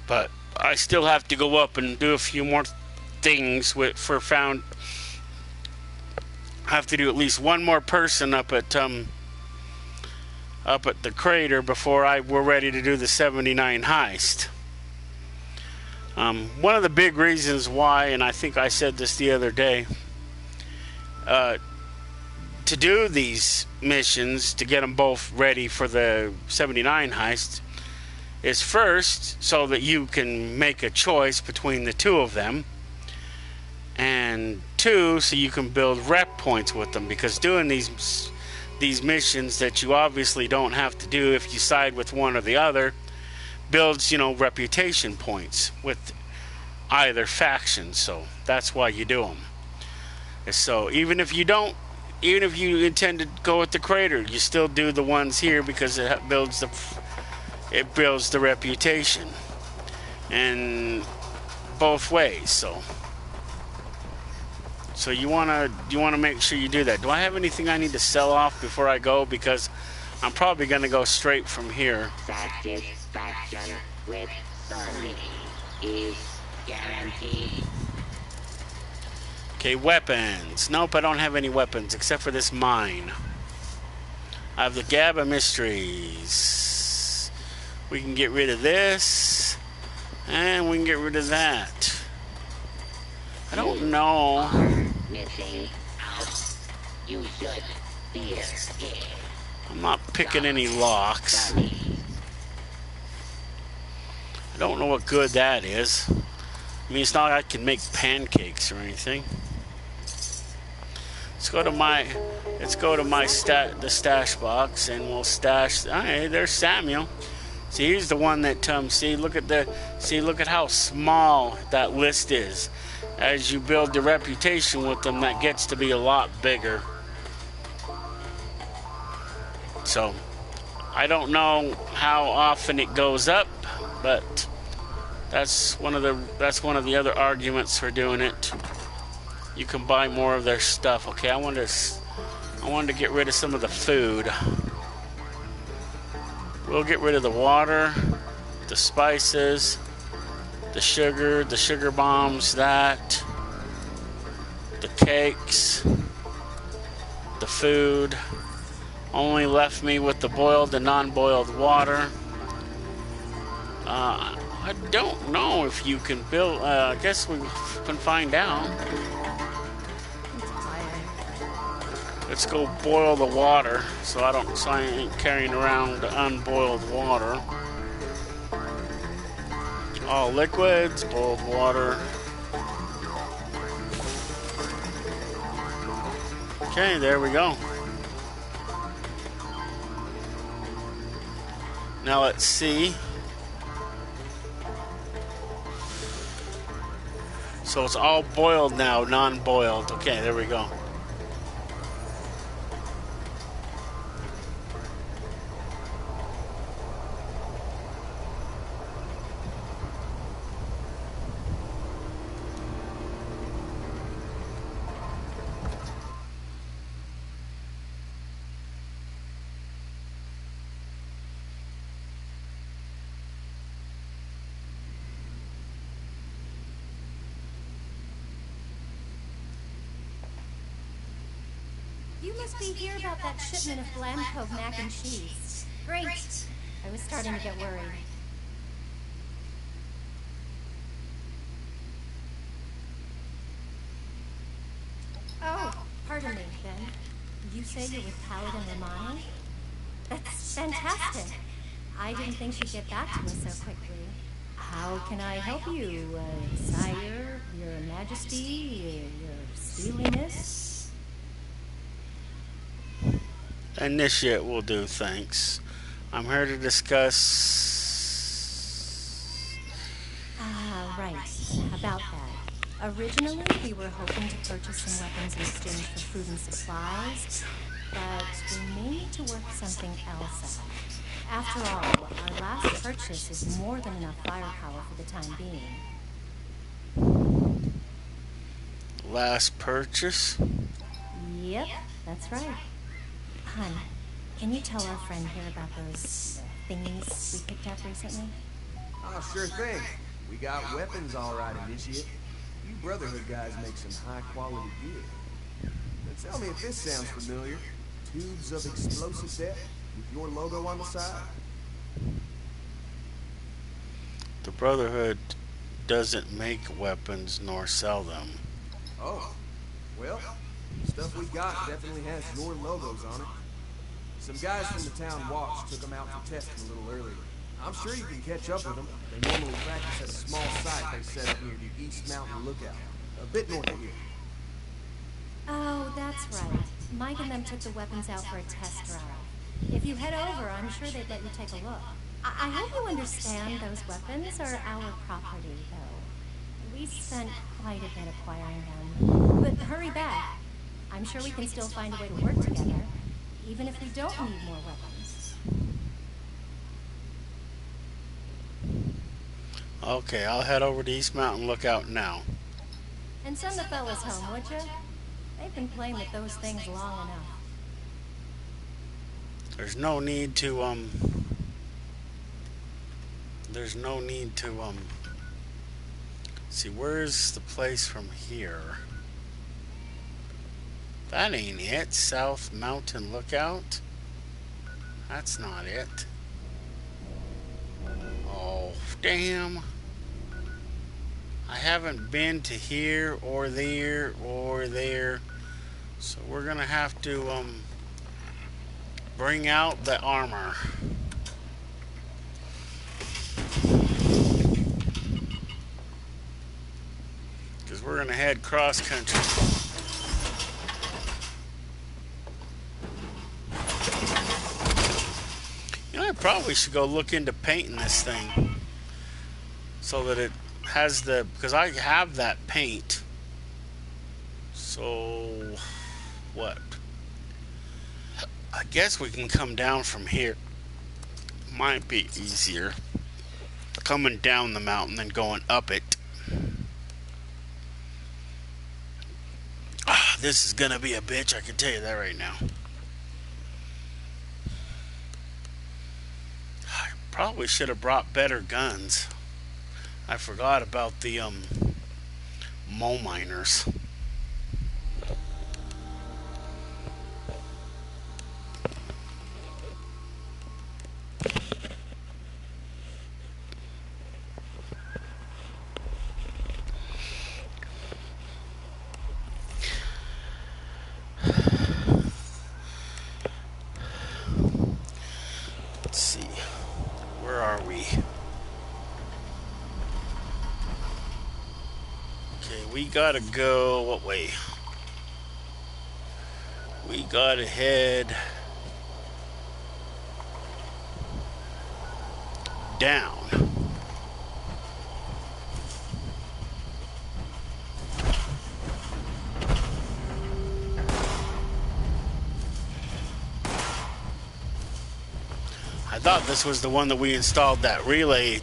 But I still have to go up and do a few more things for I have to do at least one more person up at the crater before we're ready to do the 79 heist. One of the big reasons why, and I think I said this the other day, to do these missions, to get them both ready for the 79 heist, is first so that you can make a choice between the two of them, and two, so you can build rep points with them, because doing these missions that you obviously don't have to do if you side with one or the other builds, reputation points with either faction. So that's why you do them. So even if you intend to go with the crater, you still do the ones here because it builds the reputation, and both ways. So you wanna make sure you do that. Do I have anything I need to sell off before I go? Because I'm probably gonna go straight from here. Satisfaction with Sunny is guaranteed. Okay, weapons. Nope, I don't have any weapons except for this mine. I have the GABA mysteries. We can get rid of this, and we can get rid of that. I don't know. Missing out. You should fear it. I'm not picking any locks. I don't know what good that is. I mean, it's not like I can make pancakes or anything. Let's go to the stash box, and we'll stash. Hey, there's Samuel. See, he's the one that look at how small that list is. As you build the reputation with them, that gets to be a lot bigger. So I don't know how often it goes up, but that's one of the other arguments for doing it. You can buy more of their stuff. Okay, I wanted to get rid of some of the food. We'll get rid of the water, the spices, the sugar bombs, the cakes, the food. Only left me with the boiled and non-boiled water. I don't know if you can build. I guess we can find out. Let's go boil the water, so I ain't carrying around the unboiled water. All liquids, boiled water. Okay, there we go. Now let's see. So it's all boiled now, non-boiled. Okay, there we go. You must be here about that shipment of Blanco mac and cheese. Great. I was starting to get worried. Oh, pardon me, Ben. You say you're with Paladin Romani? That's fantastic. I didn't think she'd get back to us so quickly. How can I help you, Sire, Your Majesty, Your Steeliness? Initiate will do, thanks. I'm here to discuss Originally, we were hoping to purchase some weapons in exchange for food and supplies, but we may need to work something else out. After all, our last purchase is more than enough firepower for the time being. Last purchase? Yep, that's right. Hun, can you tell our friend here about those thingies we picked up recently? Oh, sure thing. We got weapons all right, Initiate. You Brotherhood guys make some high-quality gear. Now tell me if this sounds familiar. Tubes of explosive depth with your logo on the side. The Brotherhood doesn't make weapons nor sell them. Oh, well, the stuff we got definitely has your logos on it. Some guys from the town watch took them out for testing a little earlier. I'm sure you can catch up with them. They normally practice at a small site they set up near the East Mountain Lookout, a bit north of here. Oh, that's right. Mike and them took the weapons out for a test drive. If you head over, I'm sure they'd let you take a look. I hope you understand those weapons are our property, though. We spent quite a bit acquiring them. But hurry back. I'm sure we can still find a way to work together, even if we don't need more weapons. Okay, I'll head over to East Mountain Lookout now. And send the fellas home, would you? They've been playing with those things long enough. There's no need to, see, where's the place from here? That ain't it. South Mountain Lookout? That's not it. Oh, damn. I haven't been to here or there or there. So we're gonna have to, bring out the armor. Because we're gonna head cross country. You know, I probably should go look into painting this thing so that it has the, because I have that paint. So what? I guess we can come down from here. Might be easier coming down the mountain than going up it. This is gonna be a bitch, I can tell you that right now. I probably should have brought better guns. I forgot about the mole miners. Let's see. Where are we? Okay, we gotta go, what way? We gotta head down. I thought this was the one that we installed that relay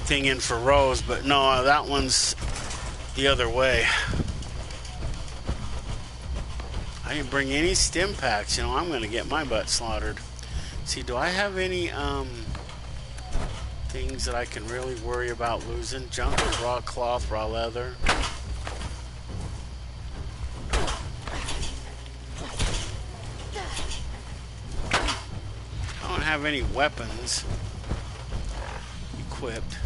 thing in for Rose, but no, that one's the other way. I didn't bring any stim packs, you know, I'm gonna get my butt slaughtered. See, do I have any things that I can really worry about losing? Junk, raw cloth, raw leather. I don't have any weapons equipped.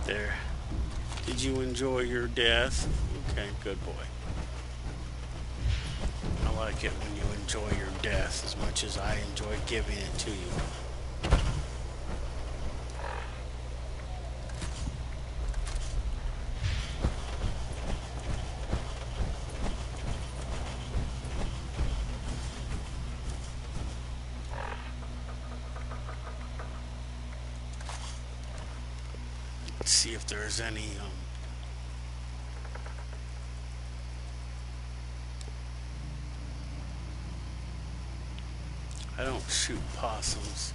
There. Did you enjoy your death? Okay, good boy. I like it when you enjoy your death as much as I enjoy giving it to you. Let's see if there's any I don't shoot possums.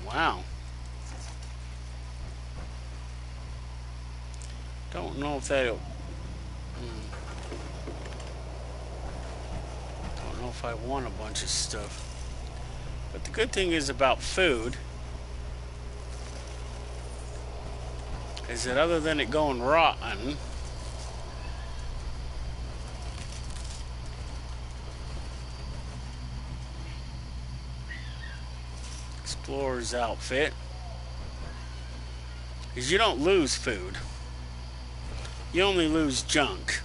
Wow. Don't know if that'll... Don't know if I want a bunch of stuff. But the good thing is about food is that other than it going rotten, explorer's outfit, is you don't lose food. You only lose junk.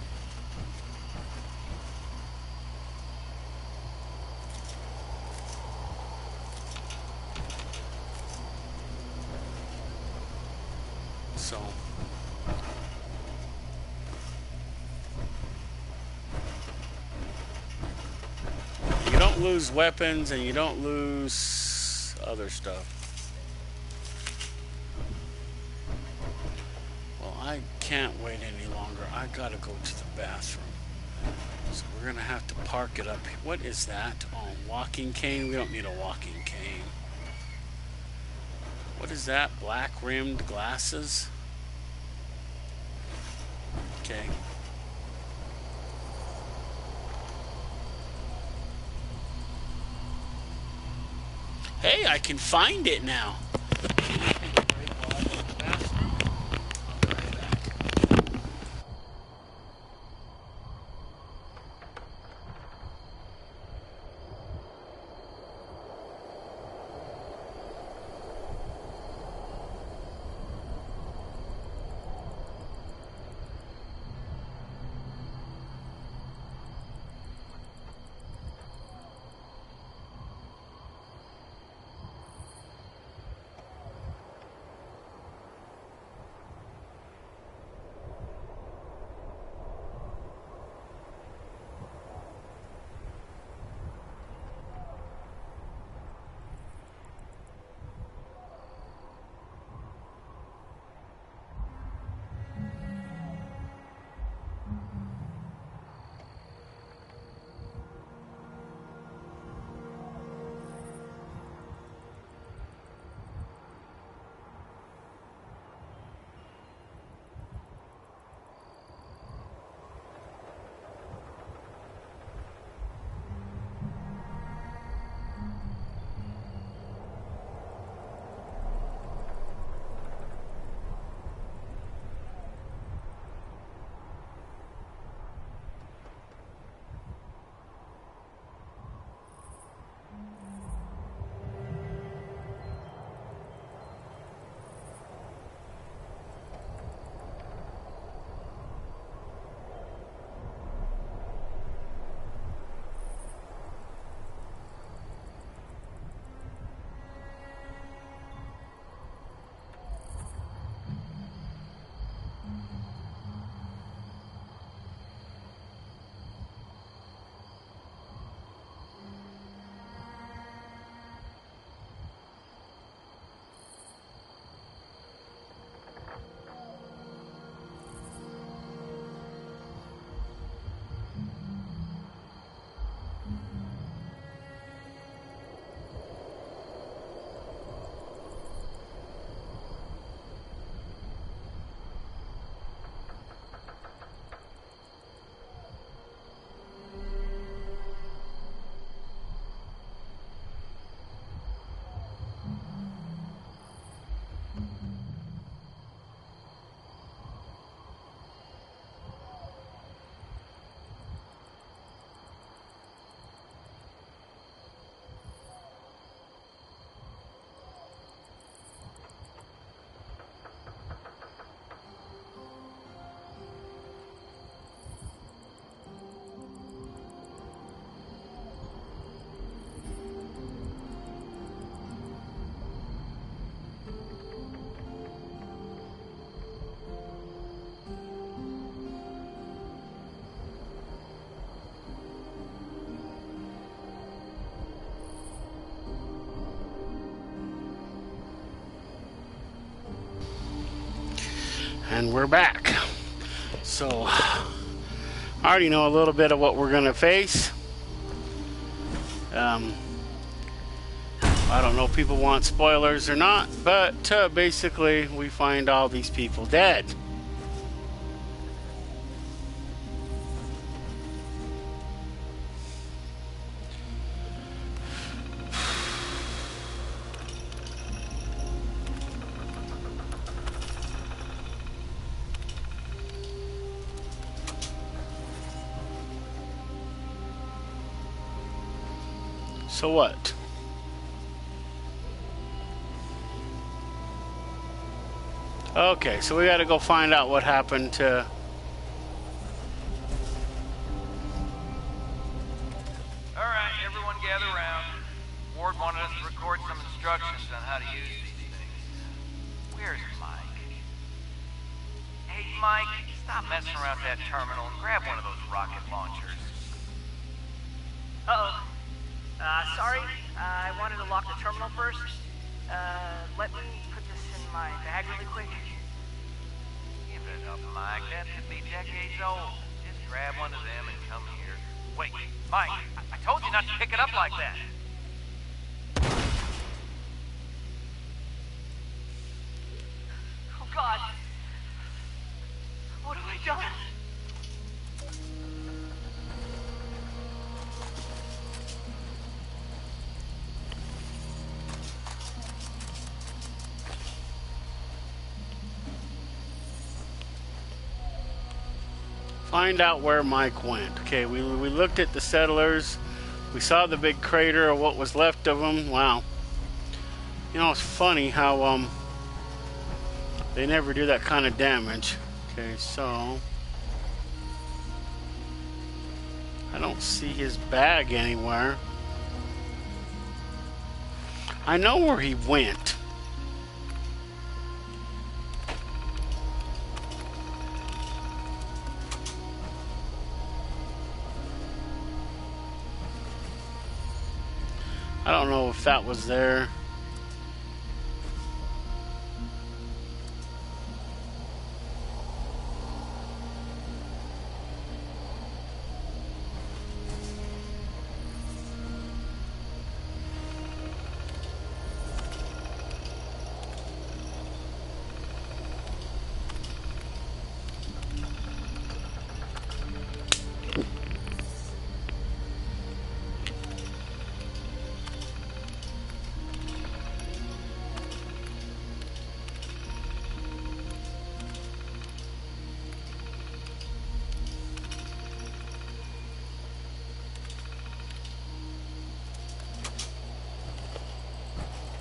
So you don't lose weapons and you don't lose other stuff. Well, I can't wait any longer. I gotta go to the bathroom. So we're gonna have to park it up. What is that? Oh, walking cane? We don't need a walking cane. What is that? Black rimmed glasses? Okay. Hey, I can find it now. And we're back. So, I already know a little bit of what we're going to face. I don't know if people want spoilers or not, but basically we find all these people dead. So what? Okay, so we gotta go find out what happened to... Alright, everyone gather around. Ward wanted us to record some instructions on how to use these things. Where's Mike? Hey, Mike, stop messing around that terminal and grab one of those rocket launchers. Uh-oh. Sorry, I wanted to lock the terminal first. Let me put this in my bag really quick. Give it up, Mike. That could be decades old. Just grab one of them and come here. Wait, Mike, I told you not to pick it up like that. Oh, God. What have I done? Find out where Mike went. Okay, we looked at the settlers. We saw the big crater of what was left of them. Wow. You know, it's funny how they never do that kind of damage. Okay, so I don't see his bag anywhere. I know where he went. I don't know if that was there.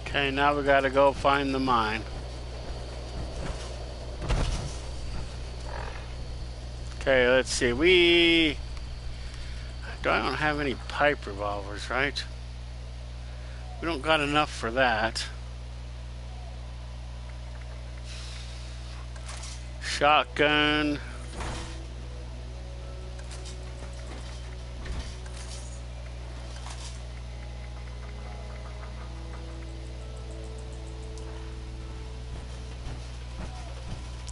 Okay, now we gotta go find the mine. Okay, let's see. I don't have any pipe revolvers, right? We don't got enough for that. Shotgun.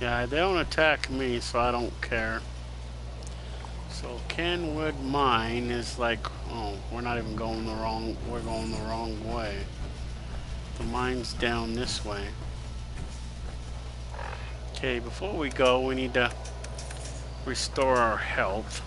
Yeah, they don't attack me, so I don't care. So Kenwood Mine is like, oh, we're not even going the wrong, we're going the wrong way. The mine's down this way. Okay, before we go, we need to restore our health.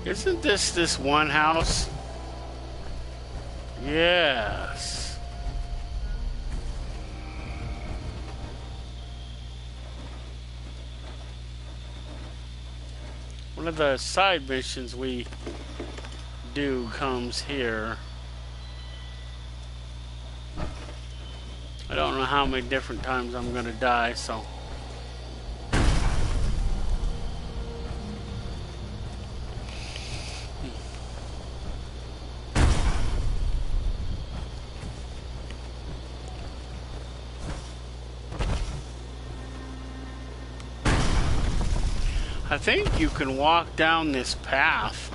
Isn't this one house? Yes. One of the side missions we do comes here. I don't know how many different times I'm gonna die, so. I think you can walk down this path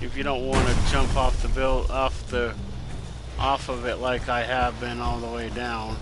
if you don't want to jump off of it like I have been all the way down.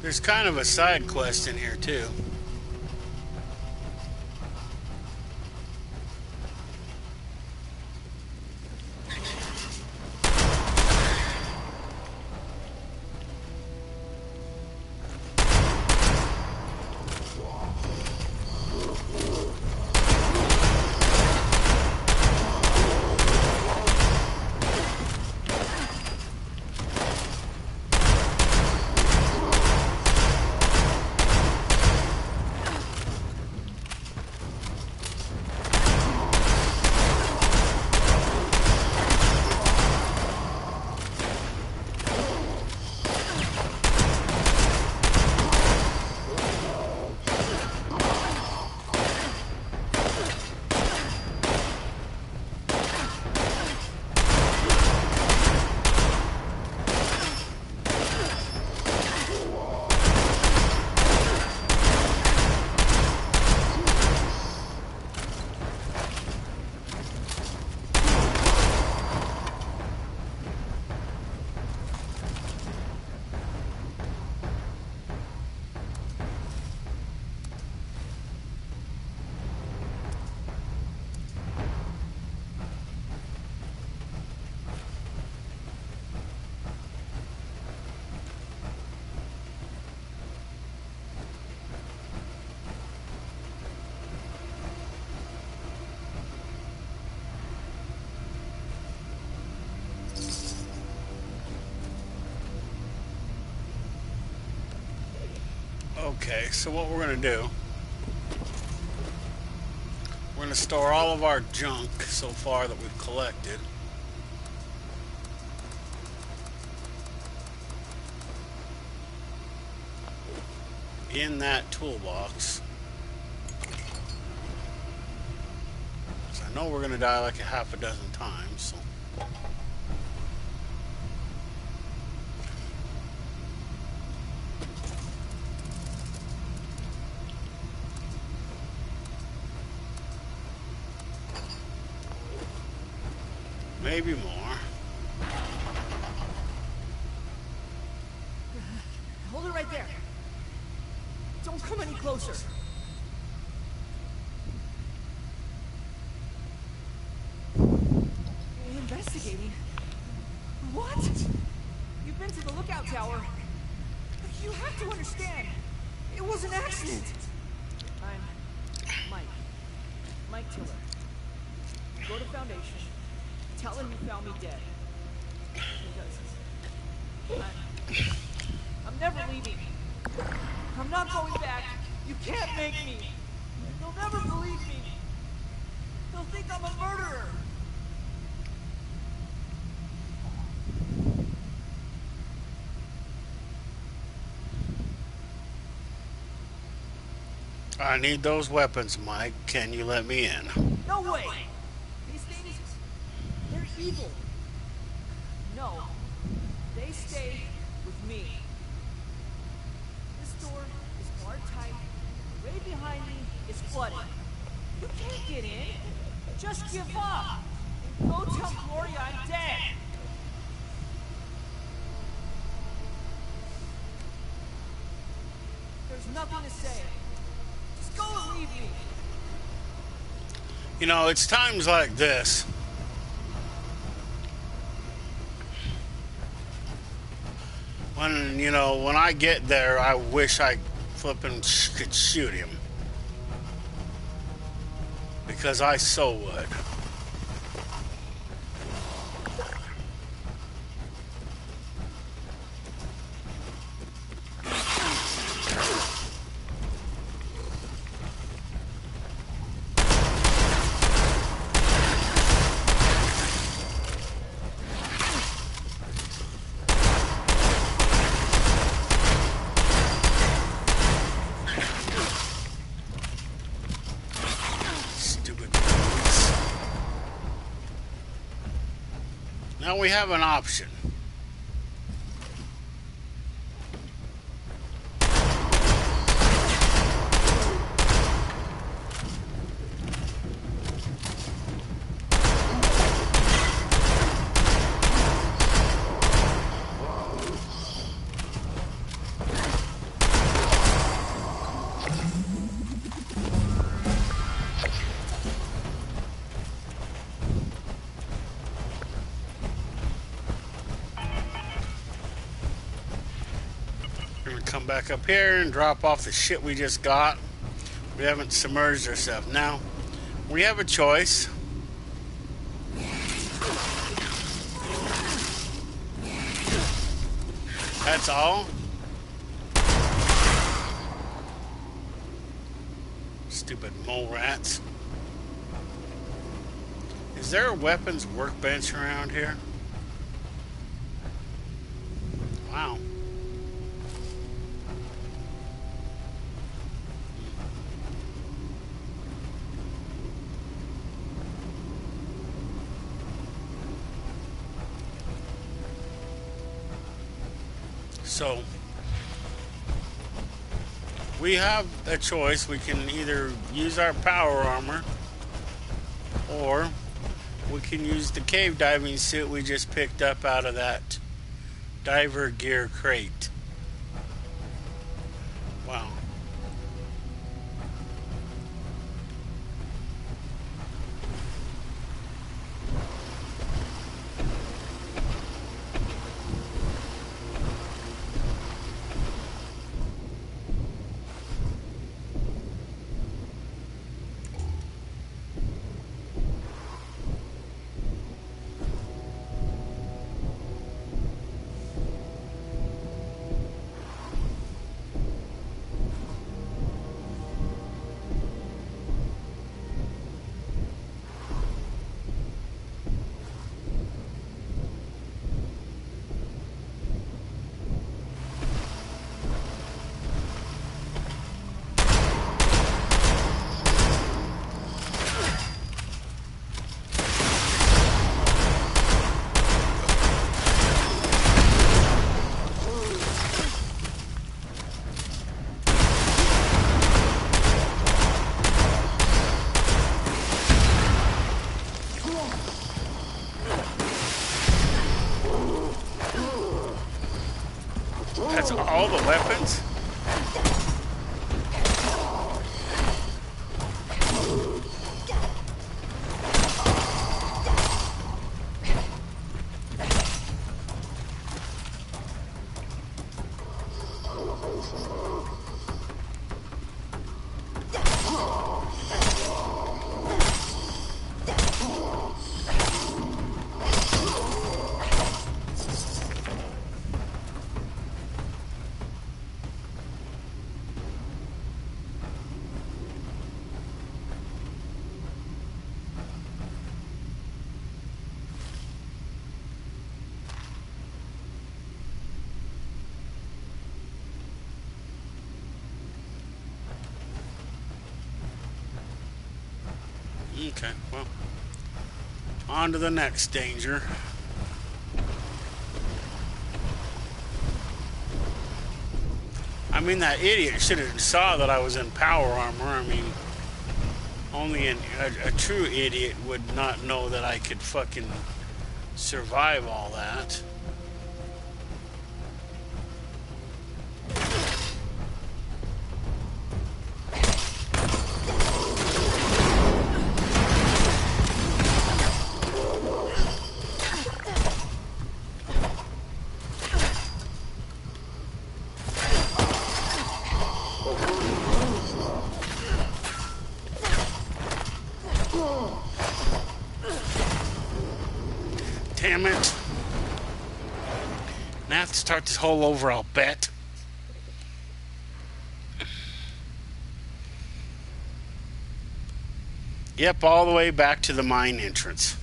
There's kind of a side quest in here too. Okay, so what we're going to do, we're going to store all of our junk so far that we've collected. In that toolbox. So I know we're going to die like a half a dozen times, so. Maybe more. Hold it right there. Don't come any closer. Investigating? What? You've been to the lookout tower. You have to understand. It was an accident. I'm Mike Tiller. Go to Foundation. Tell him you found me dead. not going back. You can't make me. They'll never believe me. They'll think I'm a murderer. I need those weapons, Mike. Can you let me in? No way! These things, they're evil. No, they stay with me. This door is barred tight. Right behind me is flooded. You can't get in. Just give up. And go tell Gloria I'm dead. There's nothing to say. Just go and leave me. You know, it's times like this when, you know, when I get there, I wish I flippin' could shoot him. Because I so would. Now we have an option. Come back up here and drop off the shit we just got. We haven't submerged ourselves. Now, we have a choice. That's all. Stupid mole rats. Is there a weapons workbench around here? Wow. So, we have a choice. We can either use our power armor, or we can use the cave diving suit we just picked up out of that diver gear crate. Wow. That's all the weapons? Okay, well, on to the next danger. I mean, that idiot should have saw that I was in power armor. I mean, only a true idiot would not know that I could fucking survive all that. Damn it. And I have to start this whole over, I'll bet. Yep, all the way back to the mine entrance.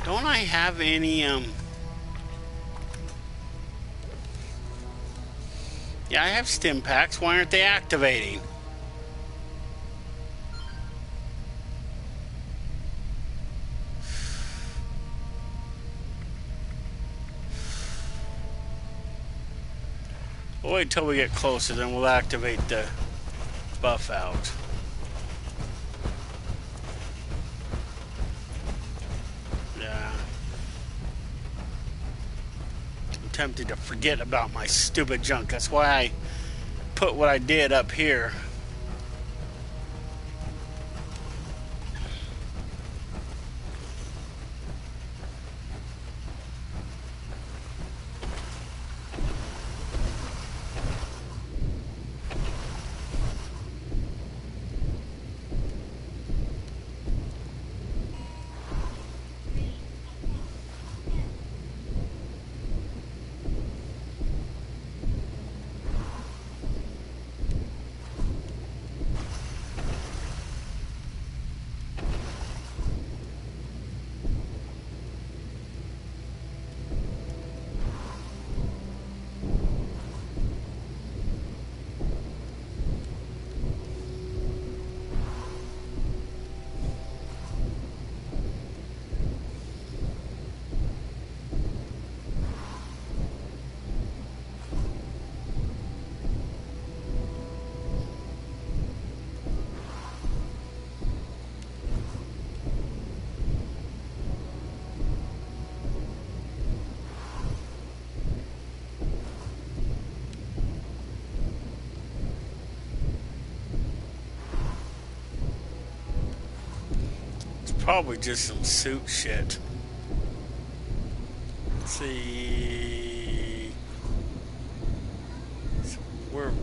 Don't I have any, Yeah, I have stim packs. Why aren't they activating? We'll wait till we get closer, then we'll activate the buff out. Yeah. I'm tempted to forget about my stupid junk. That's why I put what I did up here. Probably just some suit shit. Let's see. So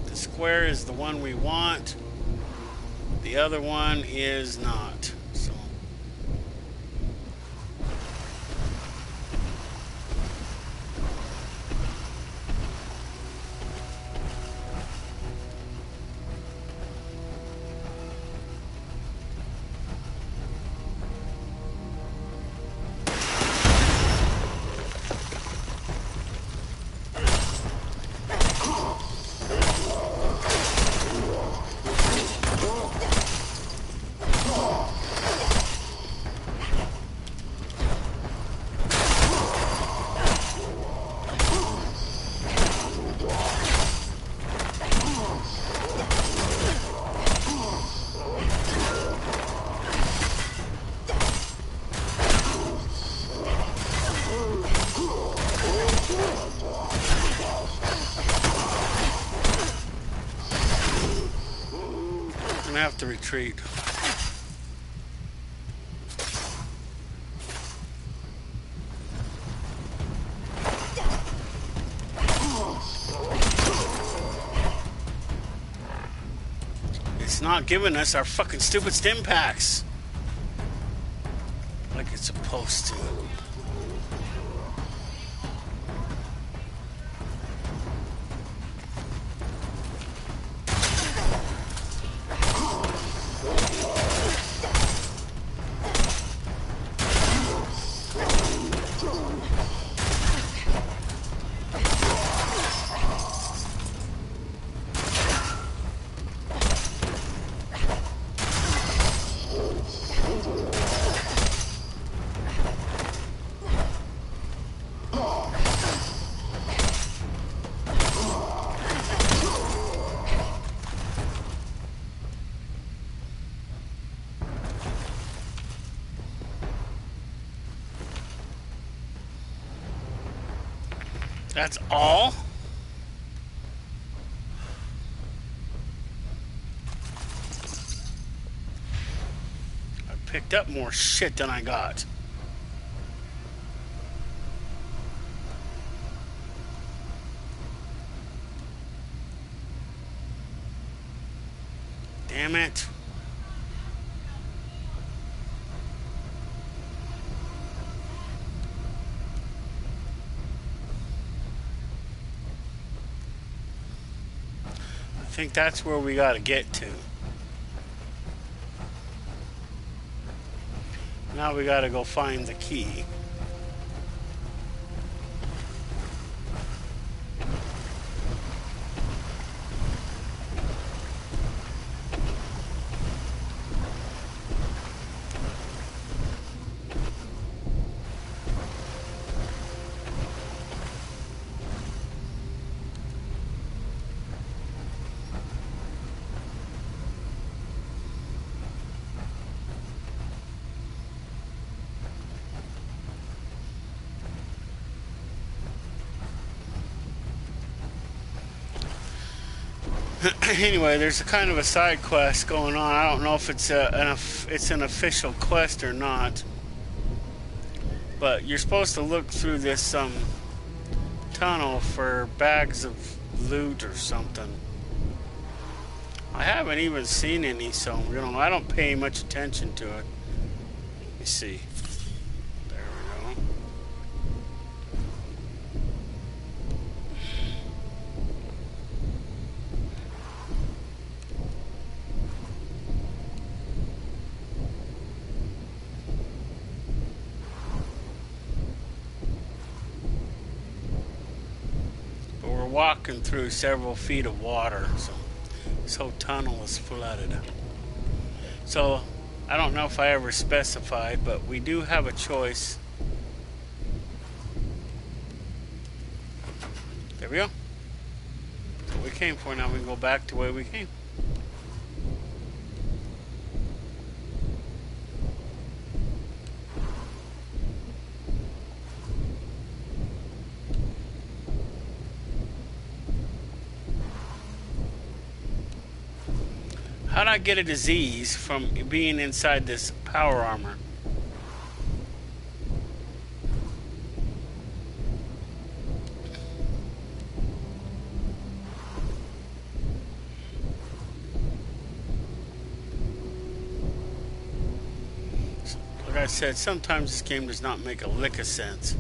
the square is the one we want. The other one is not. So. I have to retreat. It's not giving us our fucking stupid stim packs like it's supposed to. That's all? I picked up more shit than I got. Damn it. I think that's where we gotta get to. Now we gotta go find the key. Anyway, there's a kind of a side quest going on. I don't know if it's an official quest or not, but you're supposed to look through this tunnel for bags of loot or something. I haven't even seen any, so I don't pay much attention to it. Let me see. There we go. Walking through several feet of water, so this whole tunnel is flooded. So I don't know if I ever specified, but we do have a choice. There we go. That's what we came for. Now we can go back to where we came. How'd I get a disease from being inside this power armor? Like I said, sometimes this game does not make a lick of sense.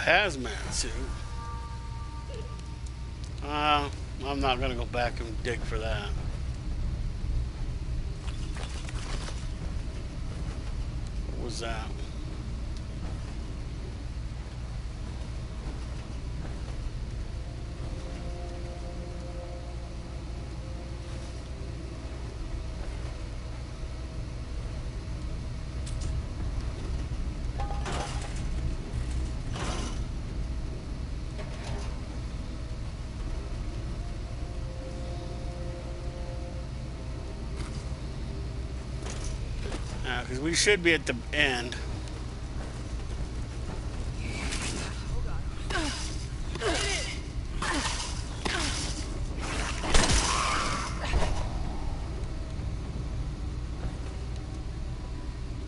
hazmat suit. I'm not gonna go back and dig for that. What was that? Because we should be at the end.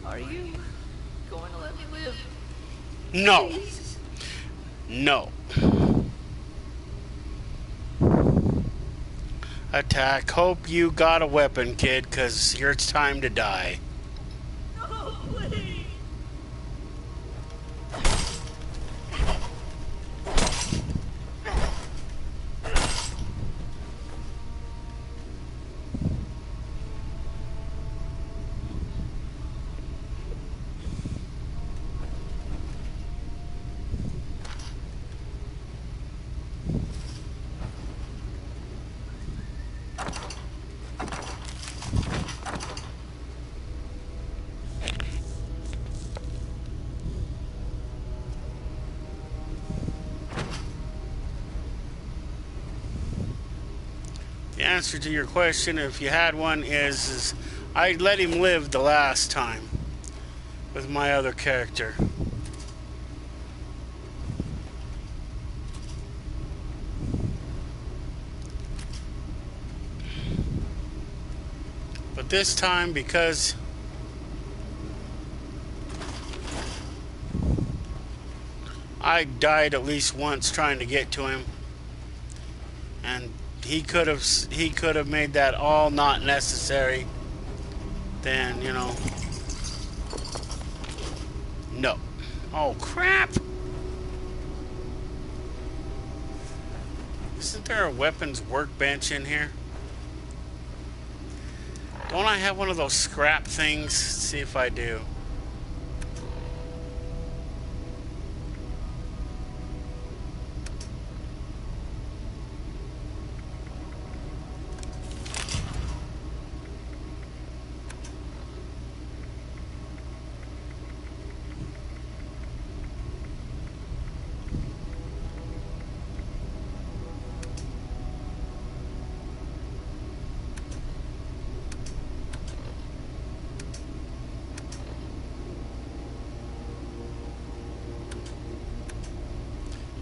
Are you going to let me live? No. Please? No. Attack. Hope you got a weapon, kid, because it's time to die. No, please. The answer to your question, if you had one, is I let him live the last time with my other character. But this time, because I died at least once trying to get to him, and he could have made that all not necessary, then, you know. No. Oh, crap! Isn't there a weapons workbench in here? Don't I have one of those scrap things? Let's see if I do.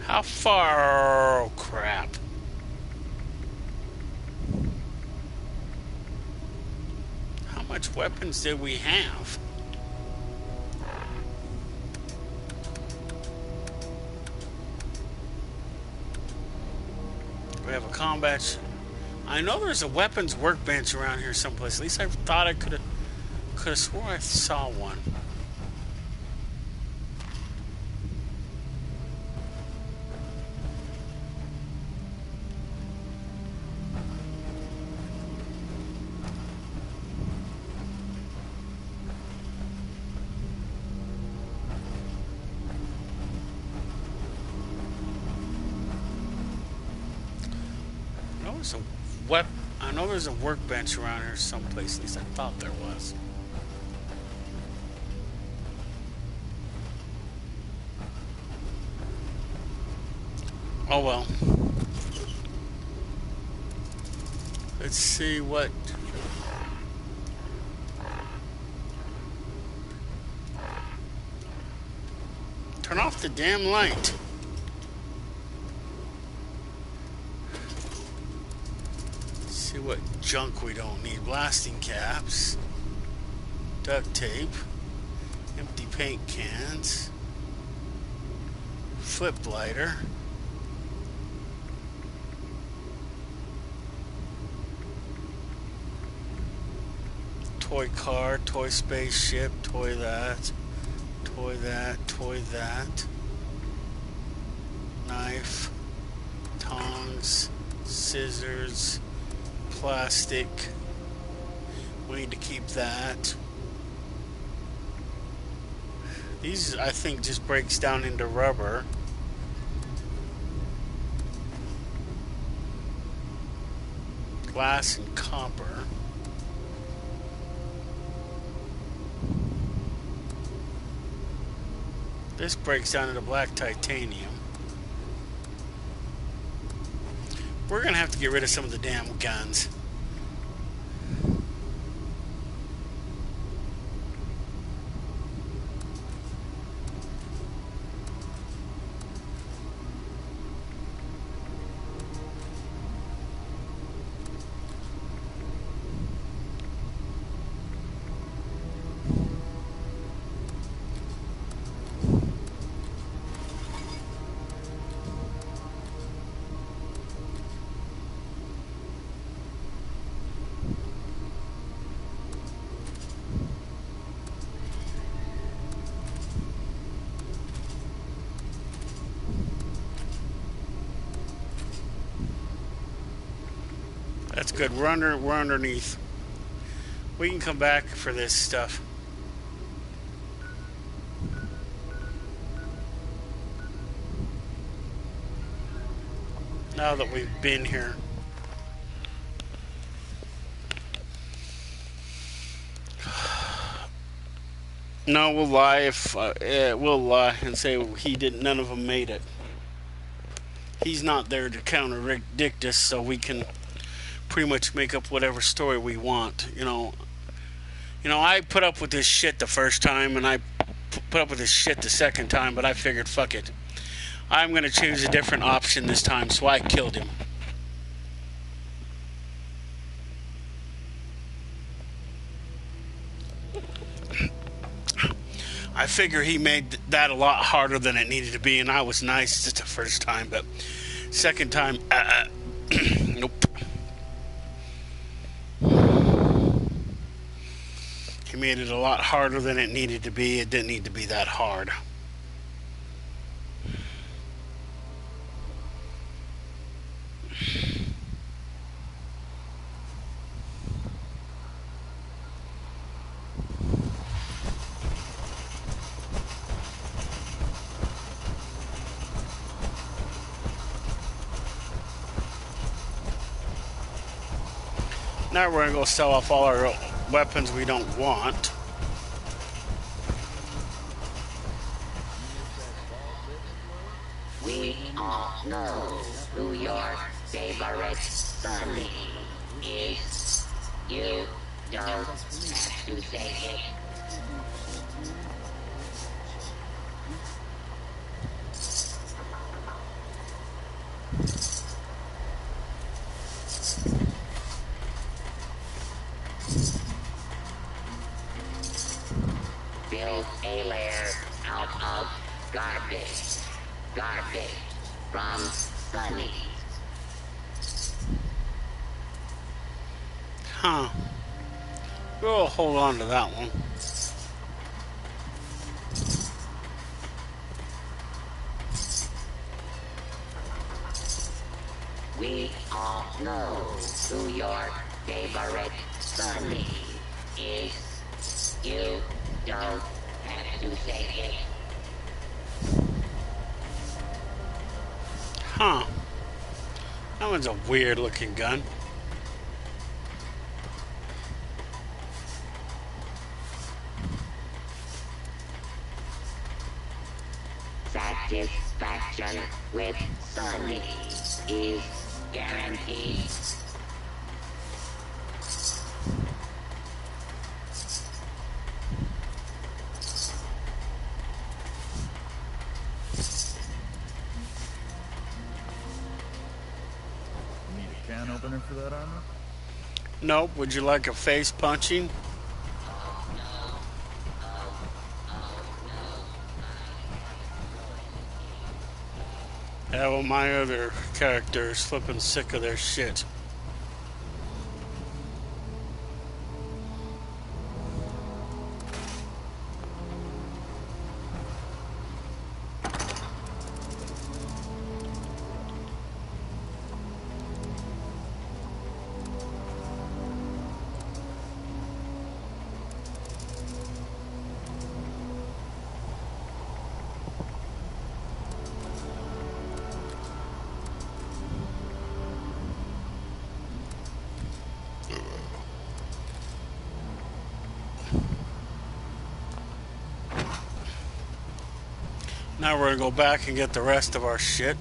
How far? Oh, crap. How much weapons did we have? We have a combat. I know there's a weapons workbench around here someplace. At least I thought I could have swore I saw one. I know there's a workbench around here someplace. At least I thought there was. Oh well. Let's see what. Turn off the damn light. See what junk we don't need. Blasting caps, duct tape, empty paint cans, flip lighter, toy car, toy spaceship, toy that, toy that, toy that. knife, tongs, scissors, plastic. We need to keep that. These, I think, just breaks down into rubber. Glass and copper. This breaks down into black titanium. We're gonna have to get rid of some of the damn guns. That's good. We're underneath. We can come back for this stuff. Now that we've been here. No, we'll lie if we'll lie and say he didn't. None of them made it. He's not there to contradict us, so we can pretty much make up whatever story we want. You know, I put up with this shit the first time, and I put up with this shit the second time. But I figured, fuck it, I'm gonna choose a different option this time. So I killed him. I figure he made that a lot harder than it needed to be, and I was nice just the first time, but second time, nope. He made it a lot harder than it needed to be. It didn't need to be that hard. Now we're gonna go sell off all our weapons we don't want. We all know who your favorite Sunny is. You don't have to say it. Build a lair out of garbage. Garbage from Sunny. Huh. We'll hold on to that one. We all know who your favorite Sunny is. You don't have to say it. Huh. That one's a weird looking gun. Satisfaction with Sunny is guaranteed. Need a can opener for that armor? Nope. Would you like a face punching? Yeah, well, my other character is flipping sick of their shit. Now we're gonna go back and get the rest of our shit.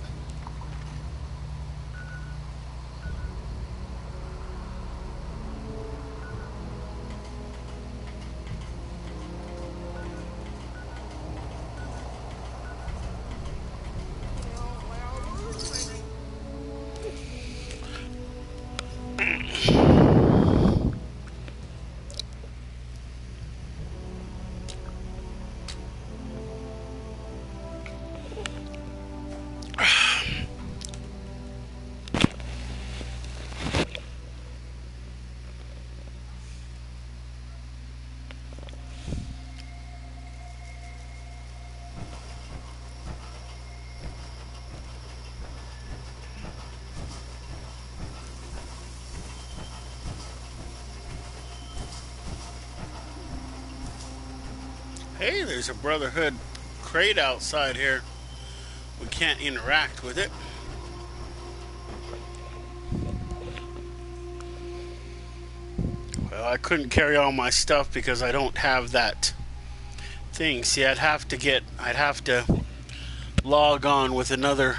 Hey, there's a Brotherhood crate outside here. We can't interact with it. Well, I couldn't carry all my stuff because I don't have that thing. See, I'd have to log on with another.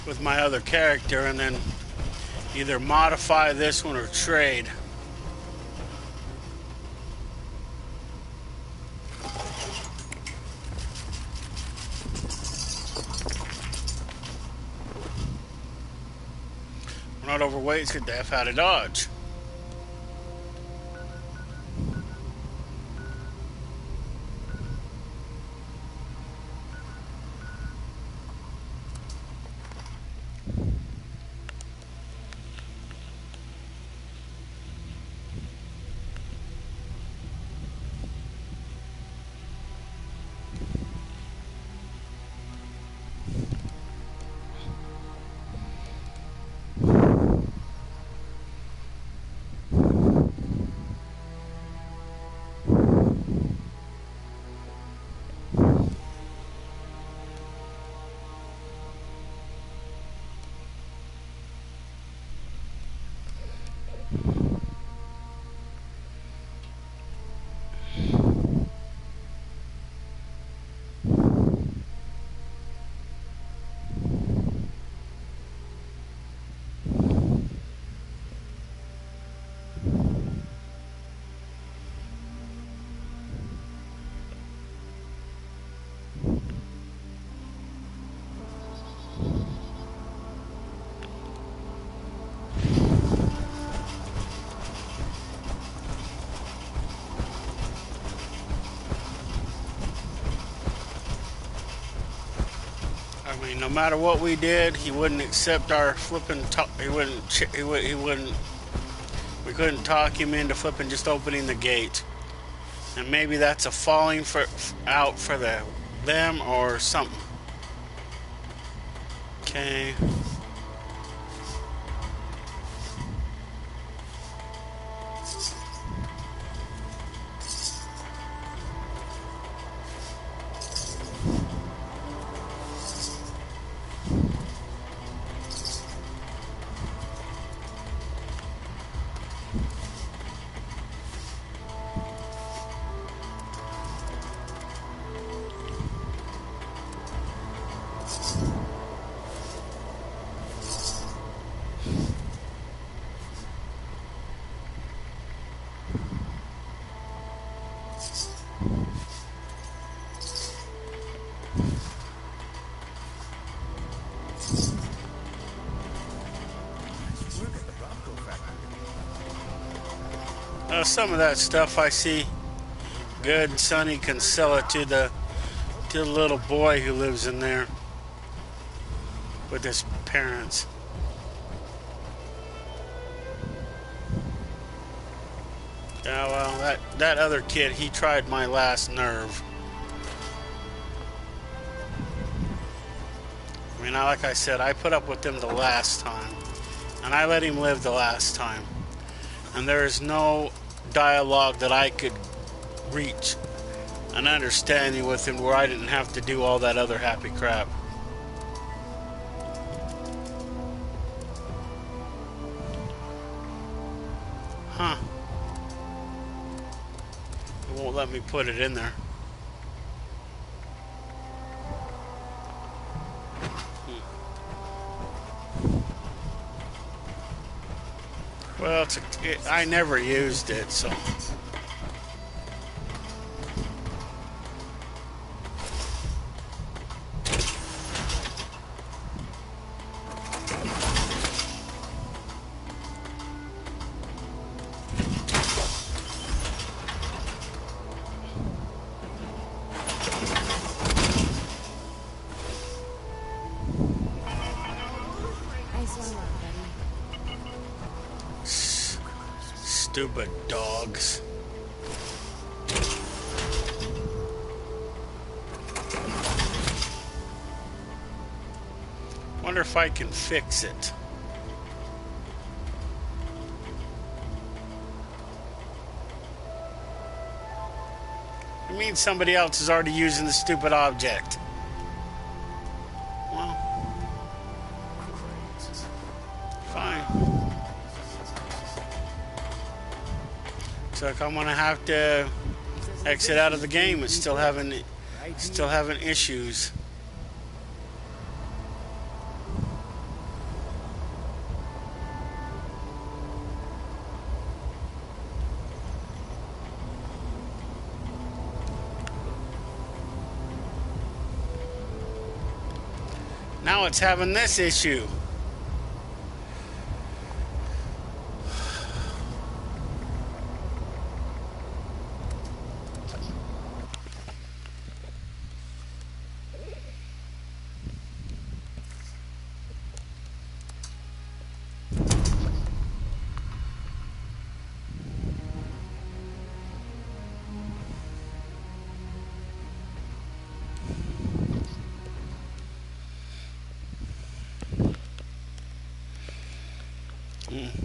With my other character, and then either modify this one or trade. We're not overweight, it's good to have had a dodge. I mean, no matter what we did, he wouldn't accept our flipping talk. He wouldn't. We couldn't talk him into flipping just opening the gate. And maybe that's a falling out for them or something. Okay. Some of that stuff I see good. Sonny can sell it to the little boy who lives in there with his parents. Yeah, well, that other kid, he tried my last nerve. I mean, like I said, I put up with him the last time, and I let him live the last time. And there is no dialogue that I could reach an understanding with him where I didn't have to do all that other happy crap. Huh. It won't let me put it in there. Well, I never used it, so... Stupid dogs. Wonder if I can fix it. It means somebody else is already using the stupid object. Well, fine. Looks like I'm gonna have to exit out of the game. It's still having issues. Now it's having this issue.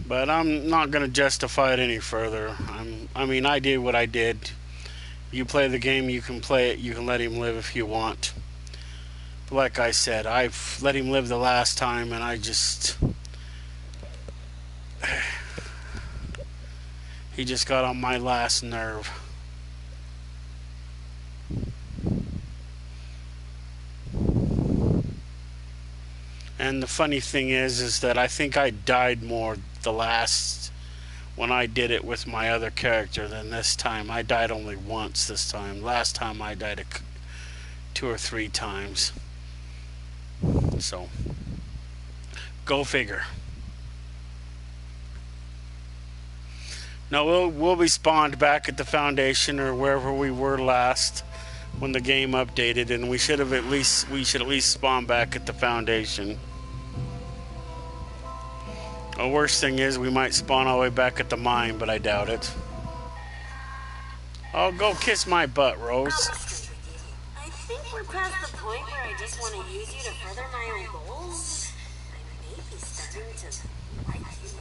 But I'm not going to justify it any further. I mean, I did what I did. You play the game, you can play it, you can let him live if you want. But like I said, I've let him live the last time, and I just... he just got on my last nerve. And the funny thing is that I think I died more the last when I did it with my other character than this time. I died only once this time. Last time I died 2 or 3 times. So, go figure. No, we'll be spawned back at the Foundation or wherever we were last when the game updated, and we should at least spawn back at the Foundation. The worst thing is we might spawn all the way back at the mine, but I doubt it. Oh, go kiss my butt, Rose. I think we're past the point where I just want to use you to further my own goals. I may be starting to like you.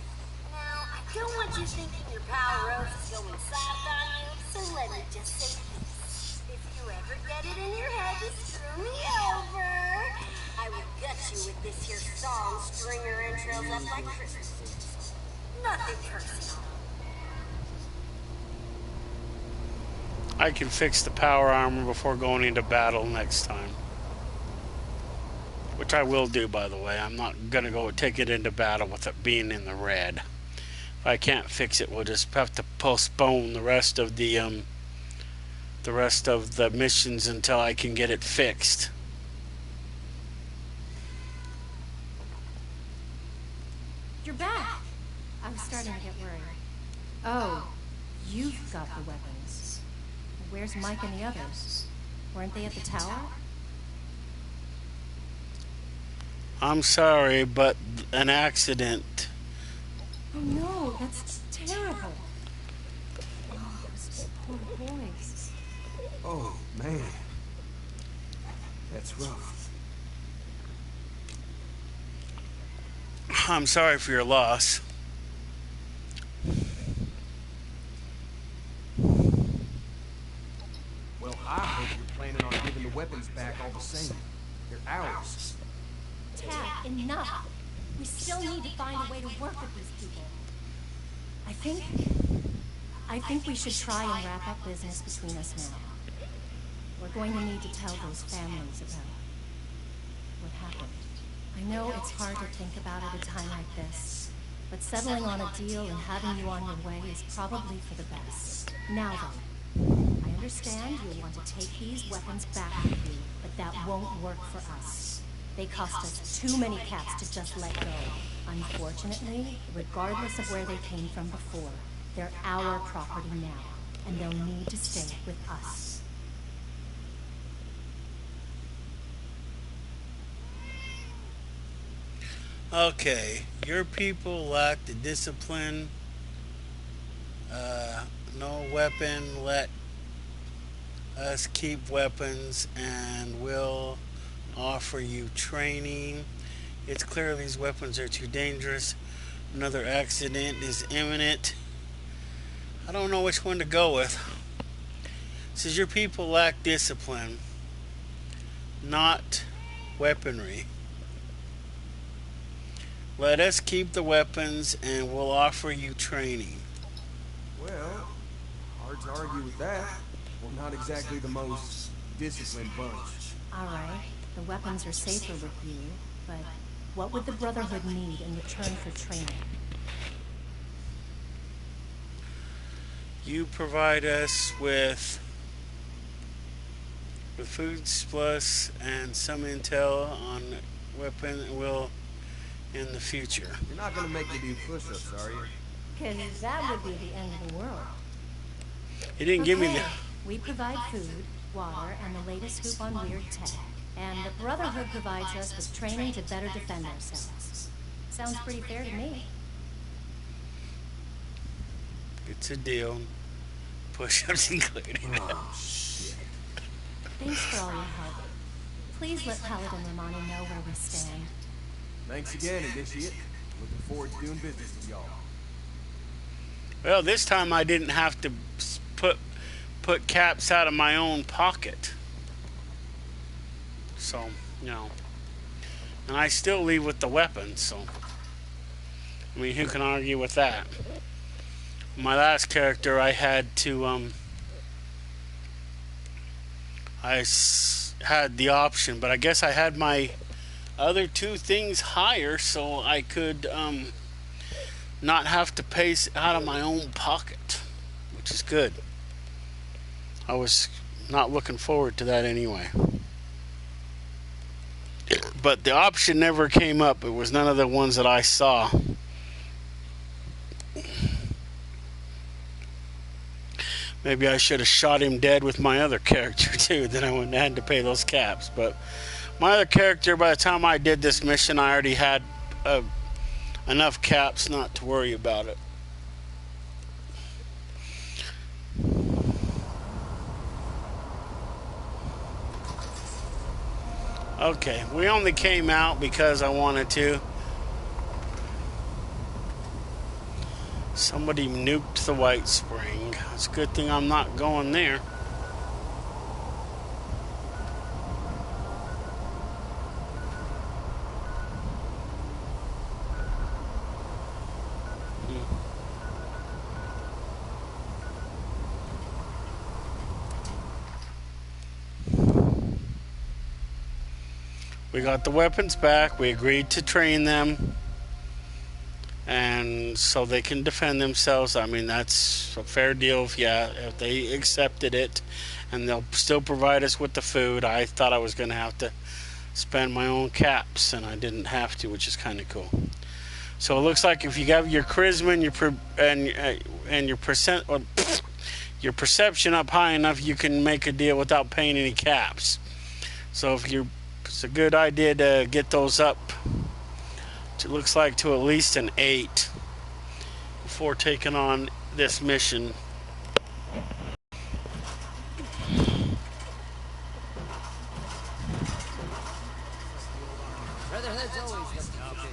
Now, I don't want you thinking your pal Rose is going soft on you, so let me just say this. If you ever get it in your head to screw me over, I will gut you with this here song, string your entrails up like Christmas. Nothing personal. I can fix the power armor before going into battle next time. Which I will do, by the way. I'm not going to go take it into battle with it being in the red. If I can't fix it, we'll just have to postpone the rest of the missions until I can get it fixed. You're back. I was starting to get worried. Oh, you've got the weapons. Where's Mike and the others? Weren't they at the tower? I'm sorry, but an accident. Oh no, that's terrible. Oh, those poor boys. Oh, man. That's rough. I'm sorry for your loss. Well, I hope you're planning on giving the weapons back all the same. They're ours. Tad, enough. We still need to find a way to work with these people. I think we should try and wrap up business between us now. We're going to need to tell those families about what happened. I know it's hard to think about at a time like this, but settling on a deal and having you on your way is probably for the best. Now then, I understand you'll want to take these weapons back with you, but that won't work for us. They cost us too many caps to just let go. Unfortunately, regardless of where they came from before, they're our property now, and they'll need to stay with us. Okay, your people lack the discipline. No weapon. Let us keep weapons, and we'll offer you training. It's clear these weapons are too dangerous. Another accident is imminent. I don't know which one to go with. It says your people lack discipline, not weaponry. Let us keep the weapons and we'll offer you training. Well, hard to argue with that. We're not exactly the most disciplined bunch. Alright, the weapons are safer with you, but what would the Brotherhood need in return for training? You provide us with food plus and some intel on weapon and will in the future. You're not gonna make me do push-ups, are you? Because that would be the end of the world. He didn't give me the... We provide food, water, and the latest scoop on weird tech. And the Brotherhood provides us with training to better defend ourselves. Sounds pretty fair to me. It's a deal. Push-ups included. Oh, shit. Thanks for all your help. Please let Paladin Romani know where we stand. Thanks again, Initiate. Looking forward to doing business with y'all. Well, this time I didn't have to put caps out of my own pocket. So, you know. And I still leave with the weapons, so. I mean, who can argue with that? My last character, I had to, had the option, but I guess I had my other two things higher so I could, not have to pay out of my own pocket, which is good. I was not looking forward to that anyway. But the option never came up. It was none of the ones that I saw. Maybe I should have shot him dead with my other character too. Then I wouldn't have had to pay those caps. But my other character, by the time I did this mission, I already had enough caps not to worry about it. Okay, we only came out because I wanted to. Somebody nuked the White Spring. It's a good thing I'm not going there. We got the weapons back. We agreed to train them. And so they can defend themselves. I mean, that's a fair deal. If they accepted it. And they'll still provide us with the food. I thought I was going to have to spend my own caps. And I didn't have to, which is kind of cool. So it looks like if you have your charisma and your perception up high enough, you can make a deal without paying any caps. So it's a good idea to get those up. It looks like to at least an 8 before taking on this mission. Brotherhood's always looking out good.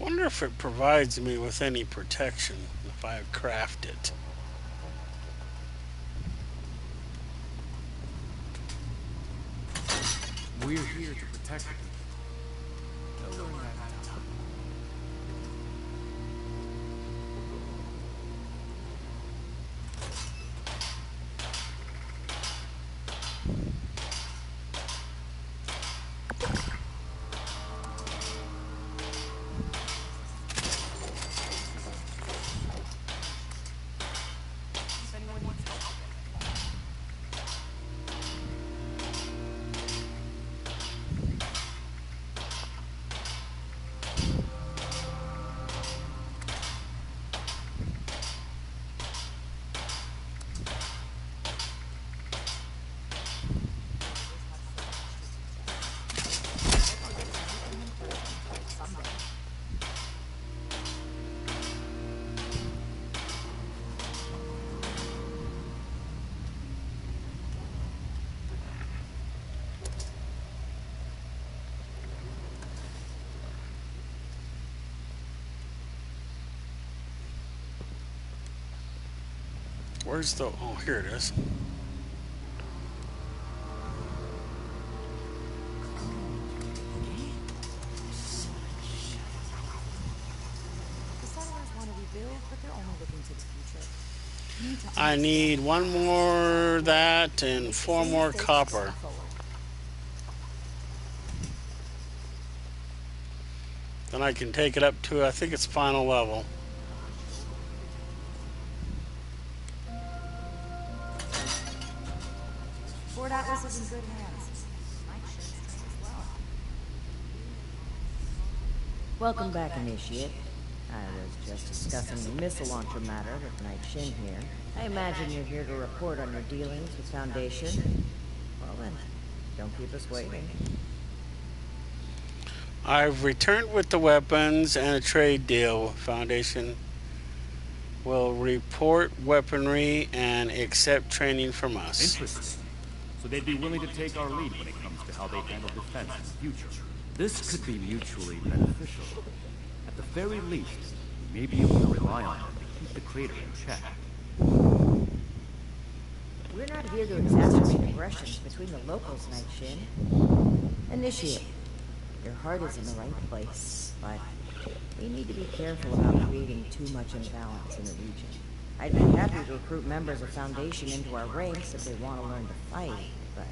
Wonder if it provides me with any protection if I craft it. We're here to protect the people. They'll learn that in time. Where's the... Oh, here it is. The settlers want to rebuild, but they're only looking to the future. I need one more of that and 4 more copper. Then I can take it up to, I think it's final level. Fort Atlas is in good hands. Mike should stay as well. Welcome back, Initiate. I was just discussing the missile launcher matter with Knight Shin here. I imagine you're here to report on your dealings with Foundation. Well then, don't keep us waiting. I've returned with the weapons and a trade deal. Foundation will report weaponry and accept training from us. Interesting. So they'd be willing to take our lead when it comes to how they handle defense in the future. This could be mutually beneficial. At the very least, we may be able to rely on them to keep the crater in check. We're not here to exacerbate aggressions between the locals, Knight Shin. Initiate. Your heart is in the right place, but we need to be careful about creating too much imbalance in the region. I'd be happy to recruit members of Foundation into our ranks if they want to learn to fight, but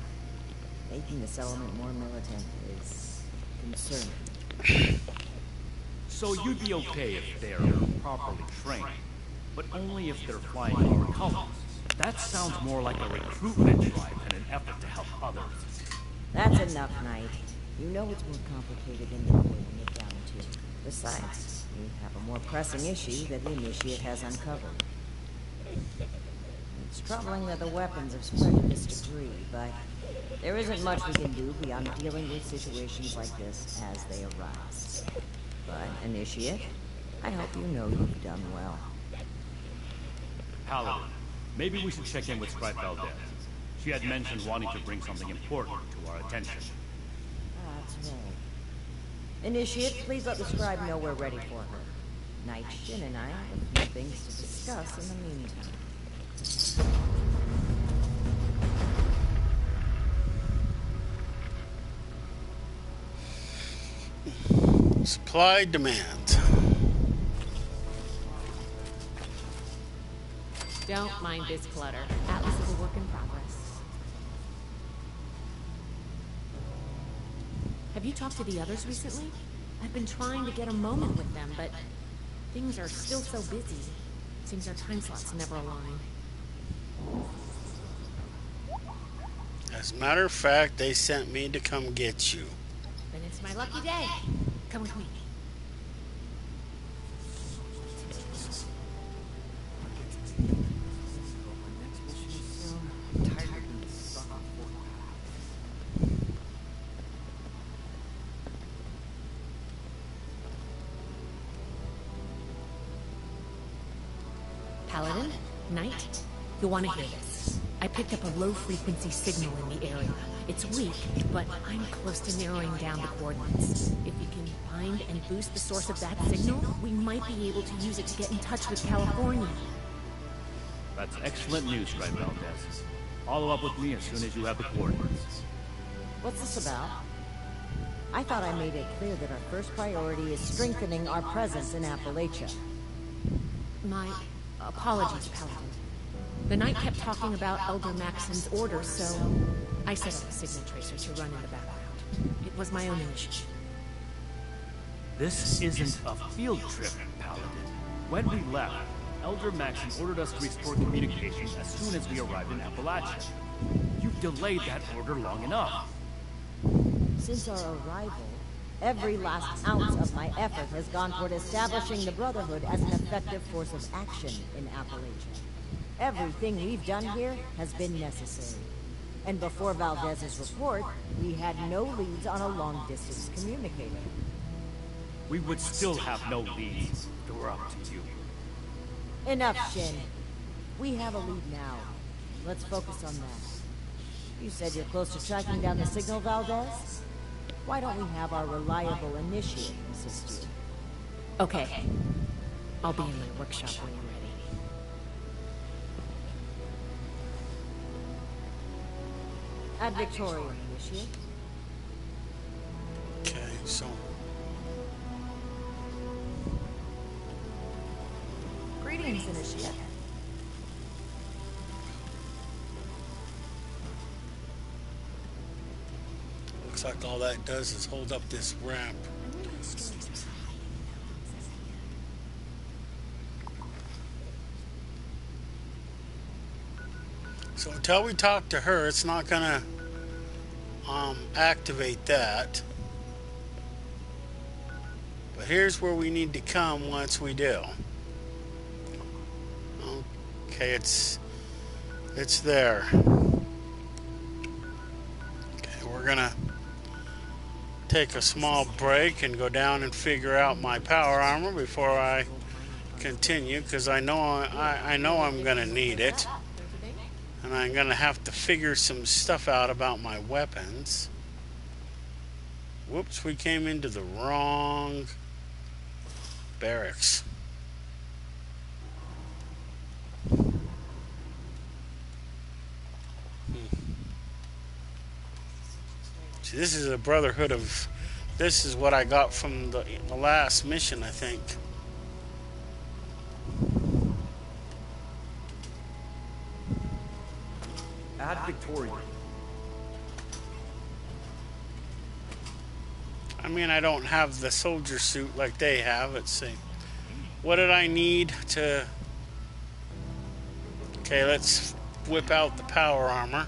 making the settlement more militant is concerning. So you'd be okay if they're properly trained, but only if they're flying our colors. That sounds more like a recruitment drive than an effort to help others. That's enough, Knight. You know it's more complicated than you're boiling it down to. Besides, we have a more pressing issue that the Initiate has uncovered. It's troubling that the weapons have spread to this degree, but there isn't much we can do beyond dealing with situations like this as they arise. But, Initiate, I hope you know you've done well. Paladin, maybe we should check in with Stripe Valdez. She had mentioned wanting to bring something important to our attention. That's right. Initiate, please let the scribe know we're ready for her. Knight Shin and I have a few things to discuss in the meantime. Supply demand. Don't mind this clutter. Atlas is a work in progress. Have you talked to the others recently? I've been trying to get a moment with them, but things are still so busy. Seems our time slots never align. As a matter of fact, they sent me to come get you. Then it's my lucky day. Come with me. Paladin, Knight, you'll want to hear this. I picked up a low-frequency signal in the area. It's weak, but I'm close to narrowing down the coordinates. If you can find and boost the source of that signal, we might be able to use it to get in touch with California. That's excellent news, right, Valdez? Follow up with me as soon as you have the coordinates. What's this about? I thought I made it clear that our first priority is strengthening our presence in Appalachia. My apologies, Paladin. The Knight kept talking about Elder Maxon's orders, so I set up a signal tracer to run in the background. It was my own initiative. This isn't a field trip, Paladin. When we left, Elder Maxon ordered us to restore communications as soon as we arrived in Appalachia. You've delayed that order long enough. Since our arrival, every last ounce of my effort has gone toward establishing the Brotherhood as an effective force of action in Appalachia. Everything we've done here has been necessary. And before Valdez's report, we had no leads on a long-distance communicator. We would still have no leads if it were up to you. Enough, Shin. We have a lead now. Let's focus on that. You said you're close to tracking down the signal, Valdez? Why don't we have our reliable initiate assist you? Okay. I'll be in my workshop when you're ready. Ad Victorium, initiate. Okay, so... Greetings, initiate. Looks like all that does is hold up this ramp. So until we talk to her, it's not gonna activate that. But here's where we need to come once we do. Okay, it's there. Okay, we're gonna take a small break and go down and figure out my power armor before I continue, because I know I'm gonna need it, and I'm gonna have to figure some stuff out about my weapons. Whoops, we came into the wrong barracks. See, this is a Brotherhood of... This is what I got from the last mission, I think. Ad Victorium. I mean, I don't have the soldier suit like they have. Let's see. What did I need to... Okay, let's whip out the power armor.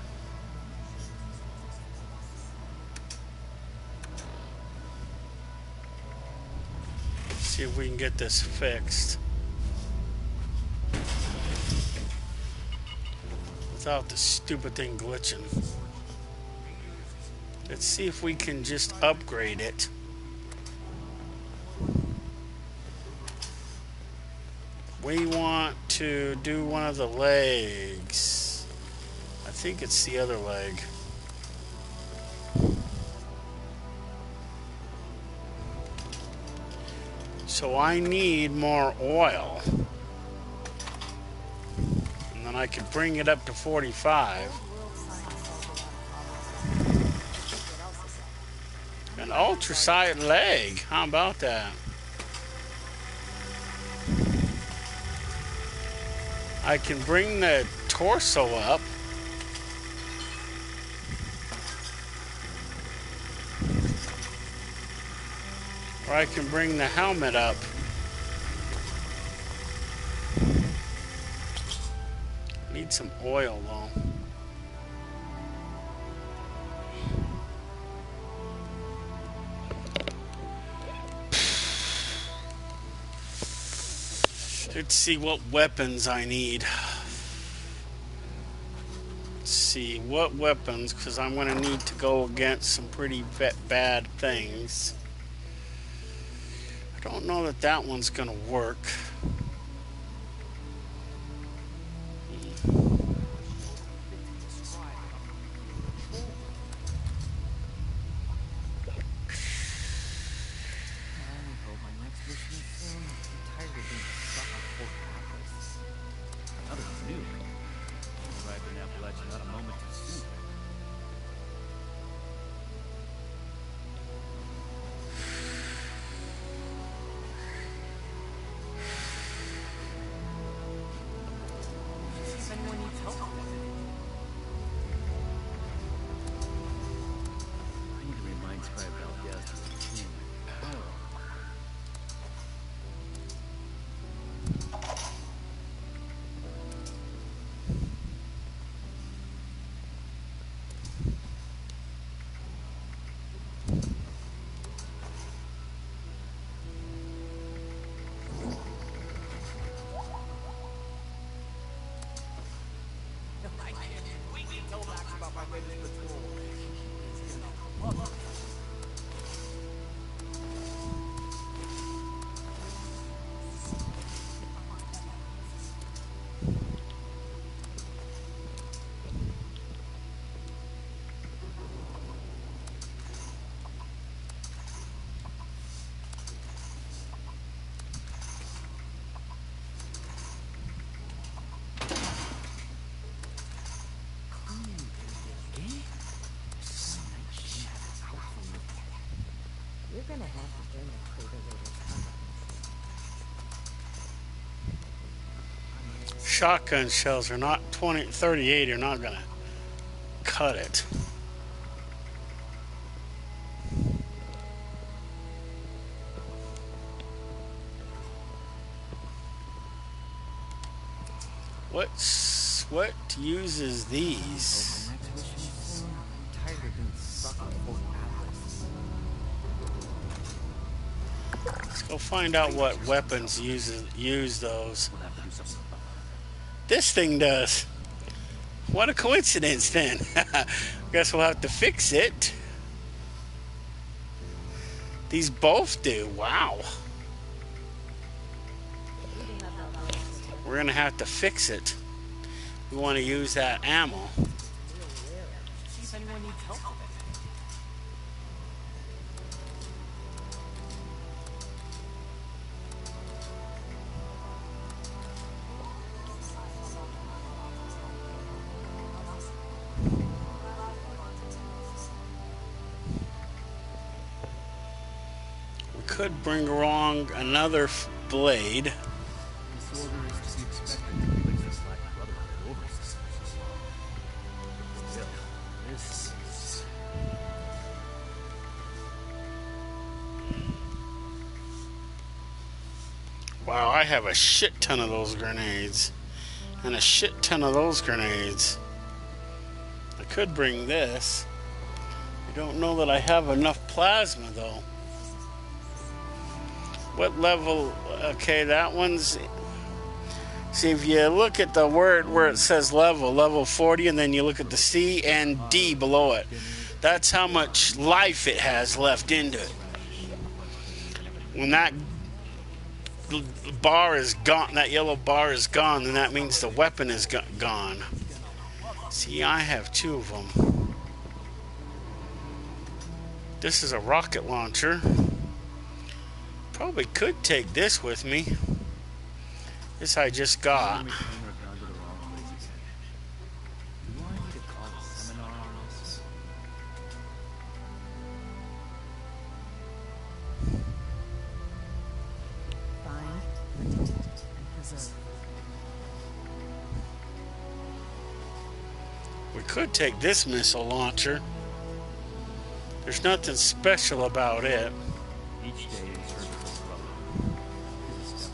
See if we can get this fixed without the stupid thing glitching. Let's see if we can just upgrade it. We want to do one of the legs. I think it's the other leg. So I need more oil. And then I could bring it up to 45. An ultrasonic leg. How about that? I can bring the torso up. Or I can bring the helmet up. Need some oil though. Let's see what weapons I need. Let's see what weapons, because I'm going to need to go against some pretty bad things. I don't know that that one's going to work. shotgun shells are not 38 are not gonna cut it. What uses these? Let's go find out what weapons use those. This thing does. What a coincidence then. Guess we'll have to fix it. These both do. Wow. We're gonna have to fix it. We want to use that ammo. See if anyone needs help with it. We could bring along another blade. This order is to be expected to place the Black Brotherhood over suspicious. Still, this is... Wow, I have a shit ton of those grenades. And a shit ton of those grenades. I could bring this. I don't know that I have enough plasma though. What level? Okay, that one's... See, if you look at the word where it says level 40, and then you look at the C and D below it, that's how much life it has left into it. When that bar is gone, that yellow bar is gone, then that means the weapon is gone. See, I have two of them. This is a rocket launcher. Probably could take this with me. This I just got. We could take this missile launcher. There's nothing special about it. Each day in service of the Brotherhood is a step.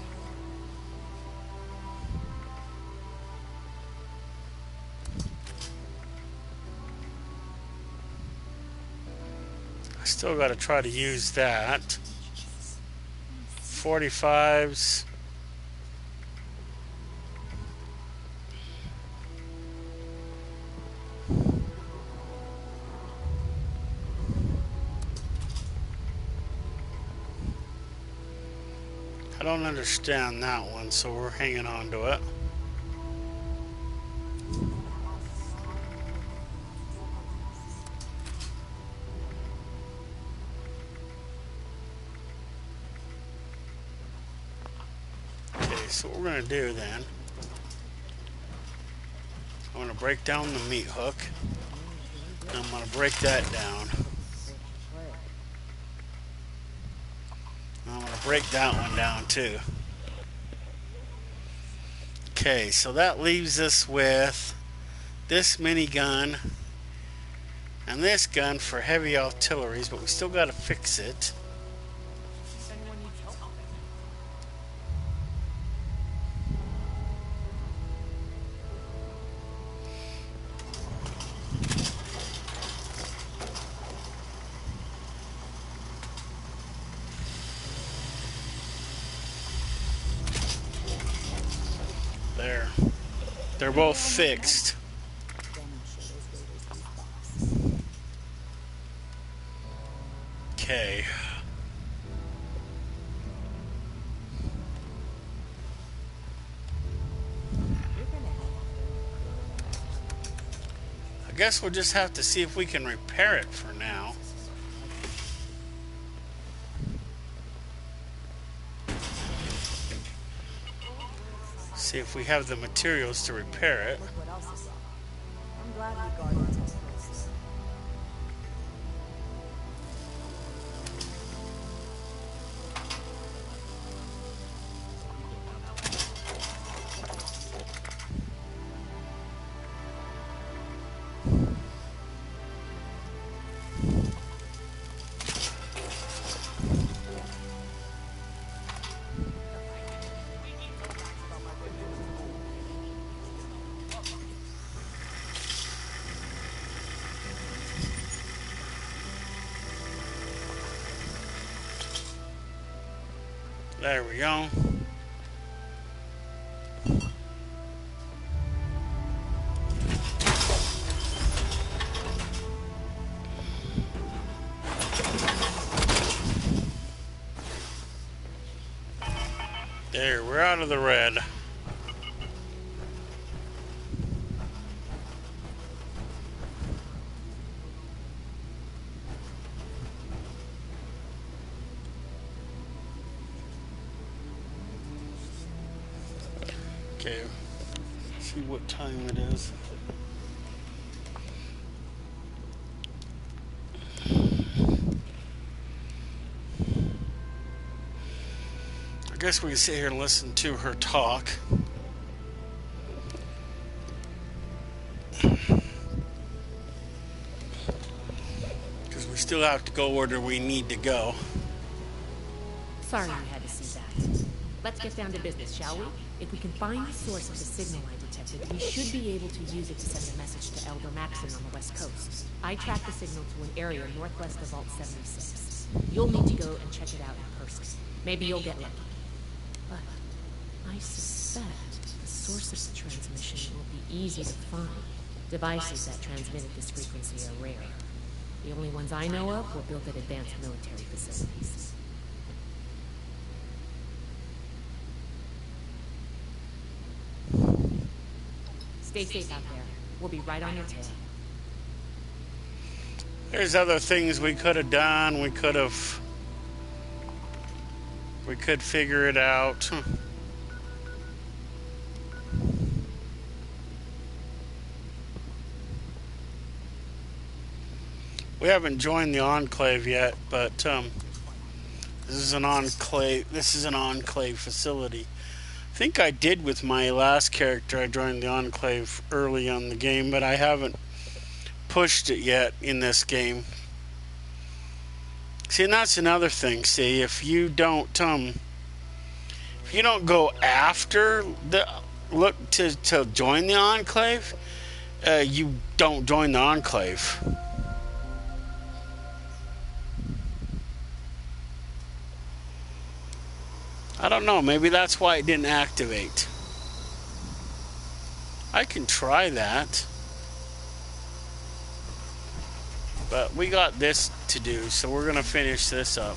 I still got to try to use that. 45s. I don't understand that one, so we're hanging on to it. Okay, so what we're going to do then, I'm going to break down the meat hook, and I'm going to break that down. I'm going to break that one down too. Okay, so that leaves us with this minigun and this gun for heavy artilleries, but we still got to fix it. See if anyone needs help with it. There. They're both fixed. Okay. I guess we'll just have to see if we can repair it for now. See if we have the materials to repair it. Look what else is up. I'm glad we guarded this place. There we go. There, we're out of the red. Okay, see what time it is. I guess we can sit here and listen to her talk. Because we still have to go where we need to go. Sorry you had to see that. Let's get down to business, shall we? If we can find the source of the signal I detected, we should be able to use it to send a message to Elder Maxon on the west coast. I tracked the signal to an area northwest of Vault 76. You'll need to go and check it out in person. Maybe you'll get lucky. But I suspect the source of the transmission will be easy to find. Devices that transmit at this frequency are rare. The only ones I know of were built at advanced military facilities. Stay safe out there. We'll be right on your tail. There's other things we could have done. We could figure it out. We haven't joined the Enclave yet, but this is an Enclave. This is an Enclave facility. I think I did with my last character. I joined the Enclave early on the game, but I haven't pushed it yet in this game. See, and that's another thing. See, if you don't go after the look to join the Enclave, you don't join the Enclave. I don't know, maybe that's why it didn't activate. I can try that. But we got this to do, so we're gonna finish this up.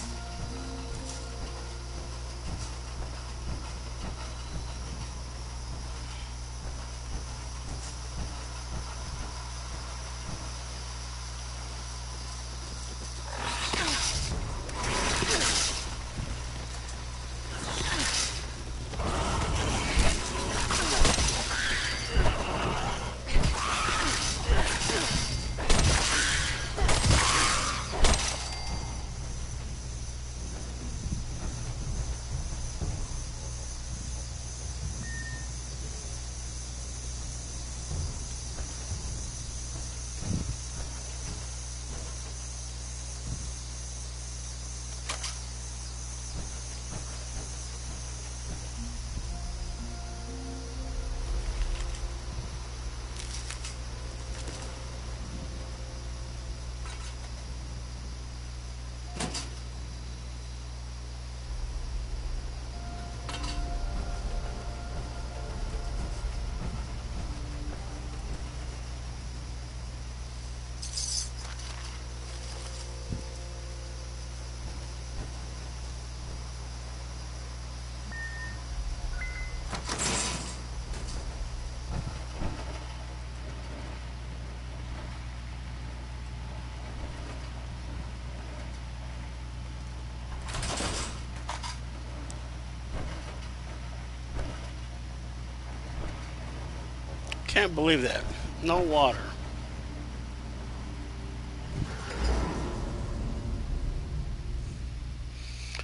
Can't believe that. No water.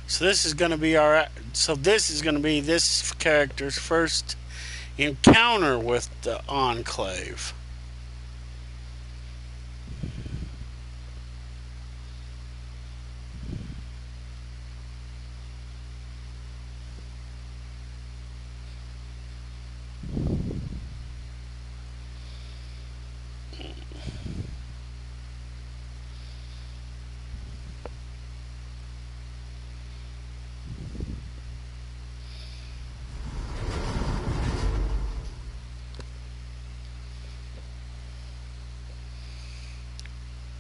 So this is going to be this character's first encounter with the Enclave.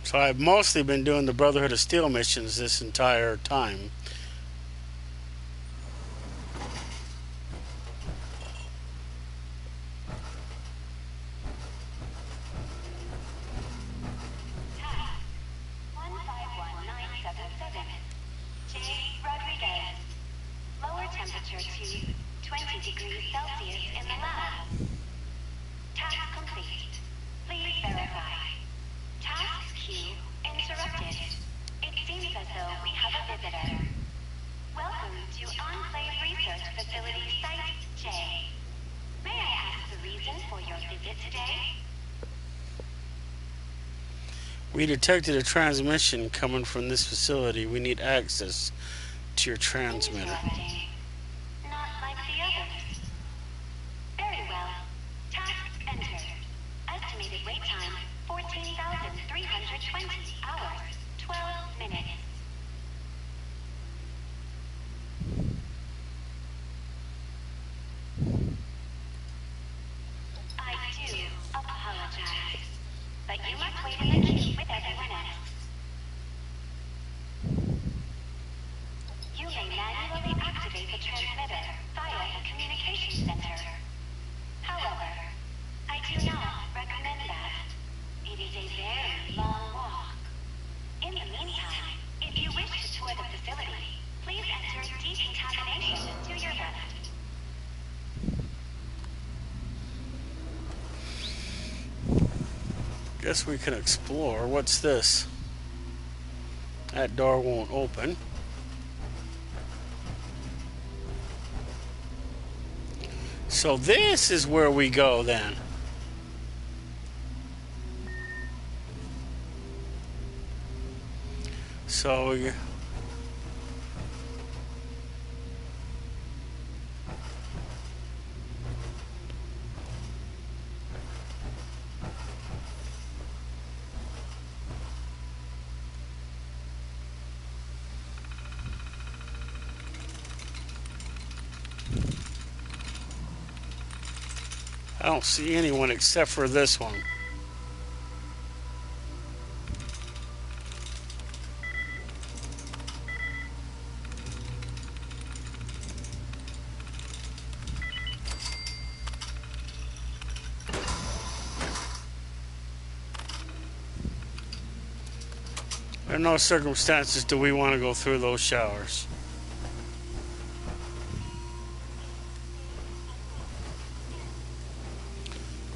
So I've mostly been doing the Brotherhood of Steel missions this entire time. Temperature to 20 degrees Celsius in the lab. Task complete. Please verify. Task queue interrupted. It seems as though we have a visitor. Welcome to Enclave Research Facility Site J. May I ask the reason for your visit today? We detected a transmission coming from this facility. We need access to your transmitter. Not like the others. Very well. Task entered. Estimated wait time, 14,320 hours, 12 minutes. I do apologize, but you must wait in the queue with everyone else. You may manually activate the transmitter via the communications center. However, I do not recommend that. It is a very long walk. In the meantime, if you wish to tour the facility, please enter decontamination to your left. Guess we can explore. What's this? That door won't open. So this is where we go then. So I don't see anyone except for this one. In no circumstances do we want to go through those showers.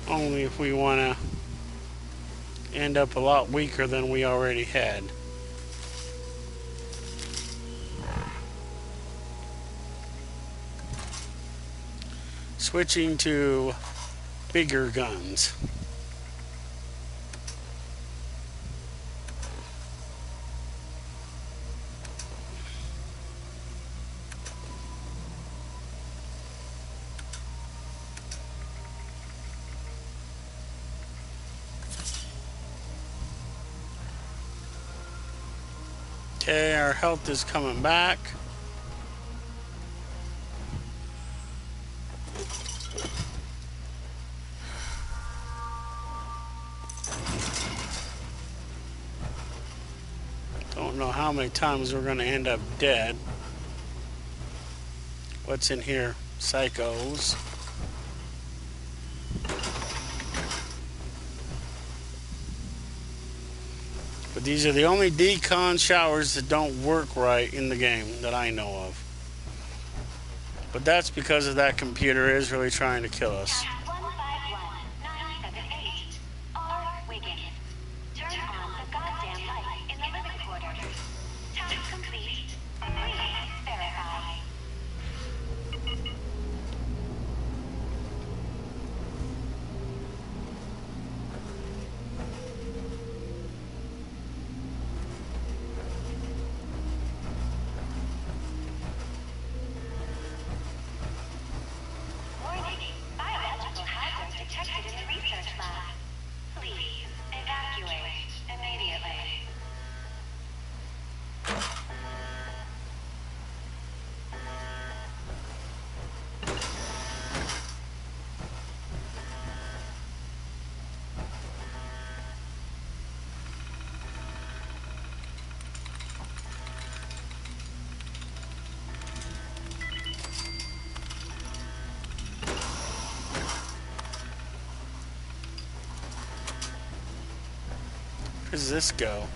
Only if we want to end up a lot weaker than we already had. Switching to bigger guns. Okay, our health is coming back. Don't know how many times we're going to end up dead. What's in here? Psychos. But these are the only decon showers that don't work right in the game that I know of. But that's because of that computer is really trying to kill us. does this go?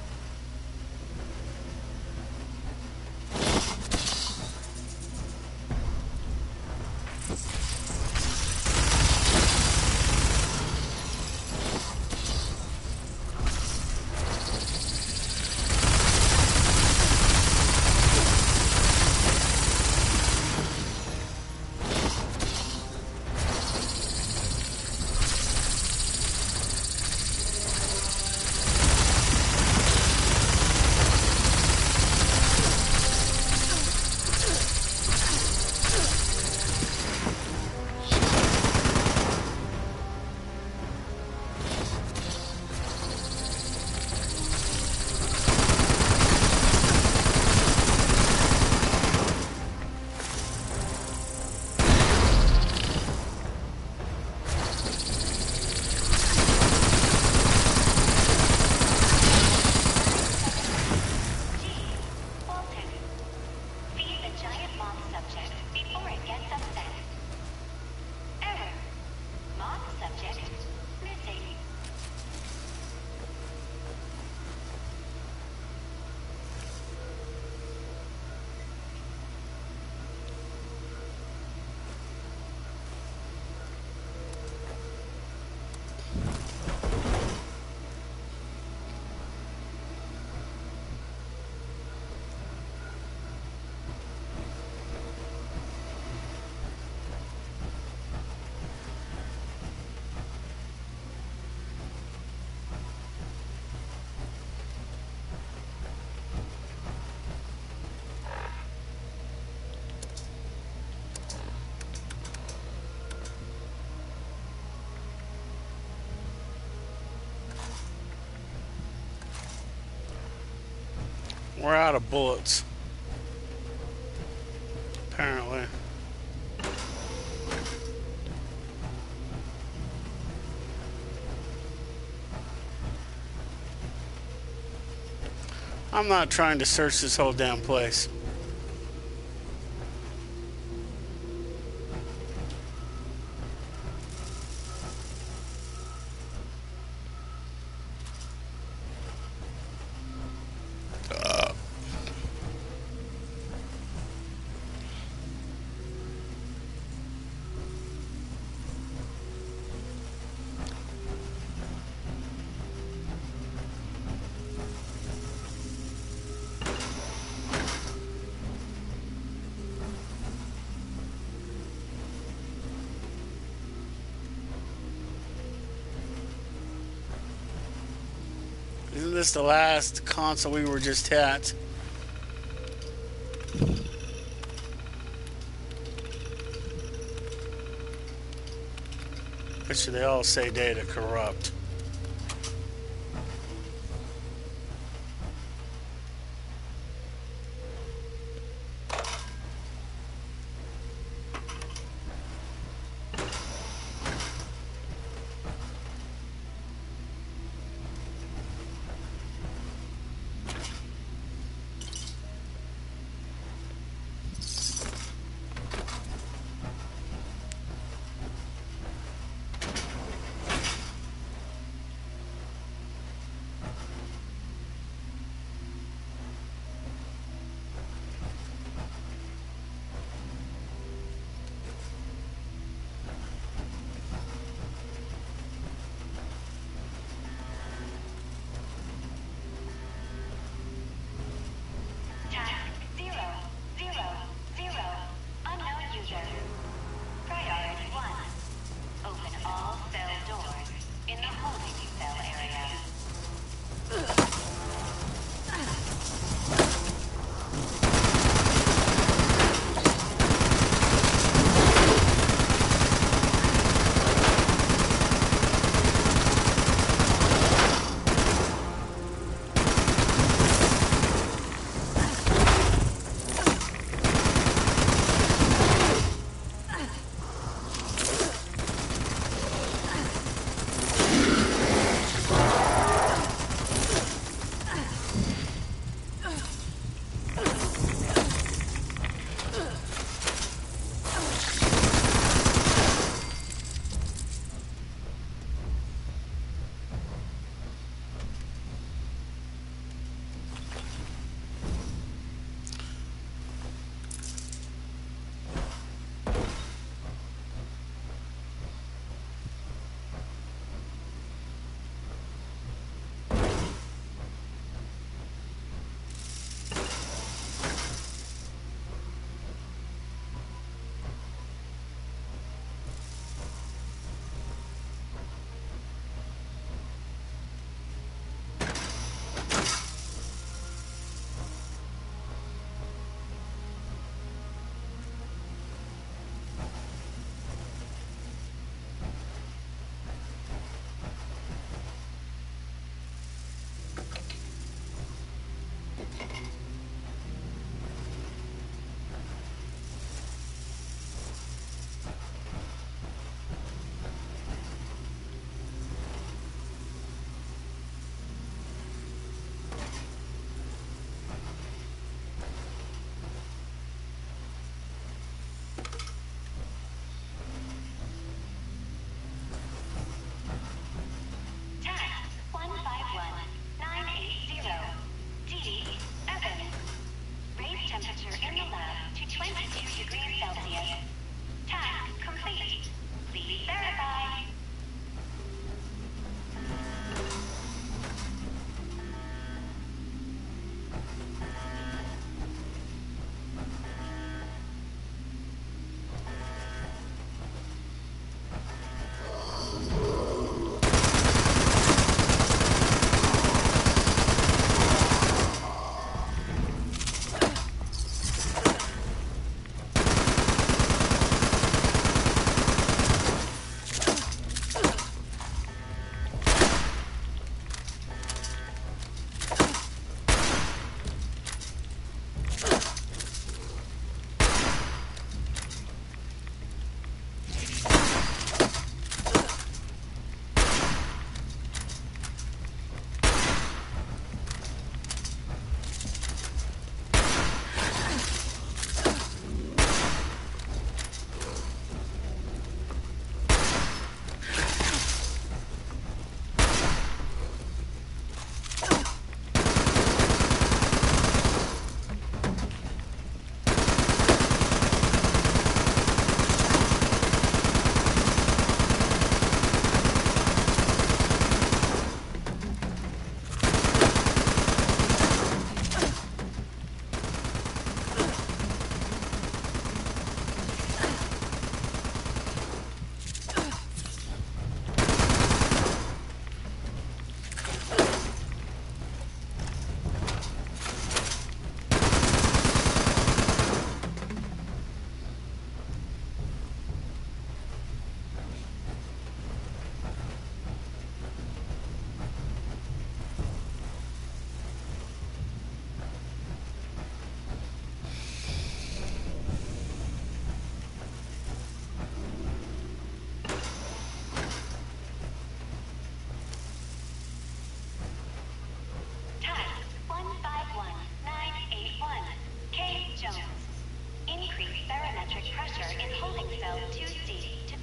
We're out of bullets. Apparently. I'm not trying to search this whole damn place. Isn't this the last console we were just at? Bet you they all say data corrupt.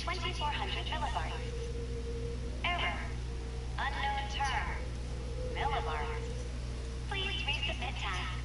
2400 millibards. Error. Unknown term. Millibards. Please resubmit task.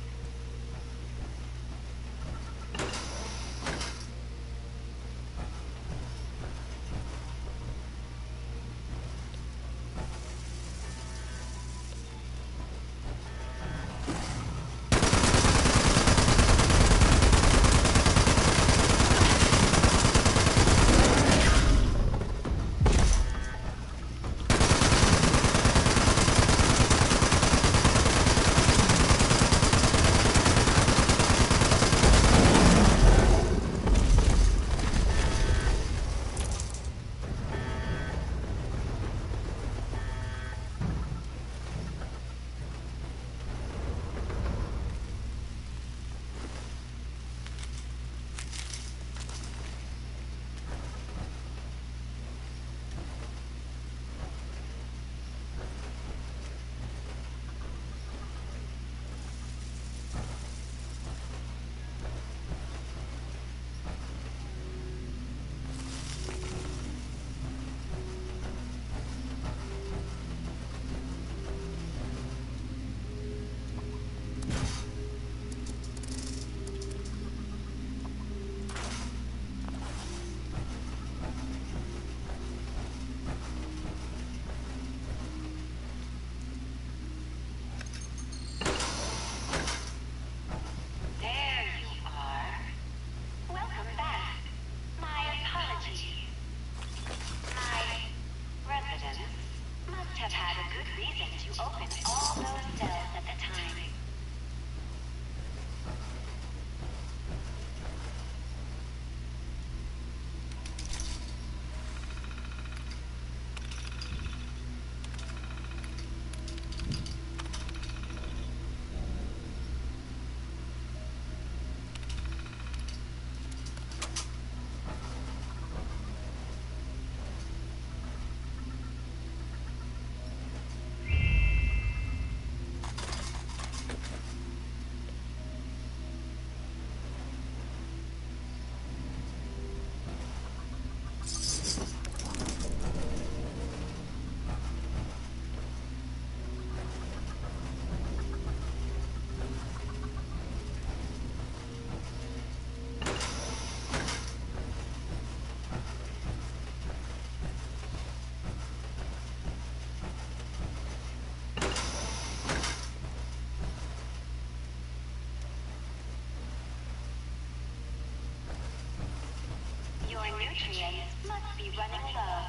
Nutrients must be running low.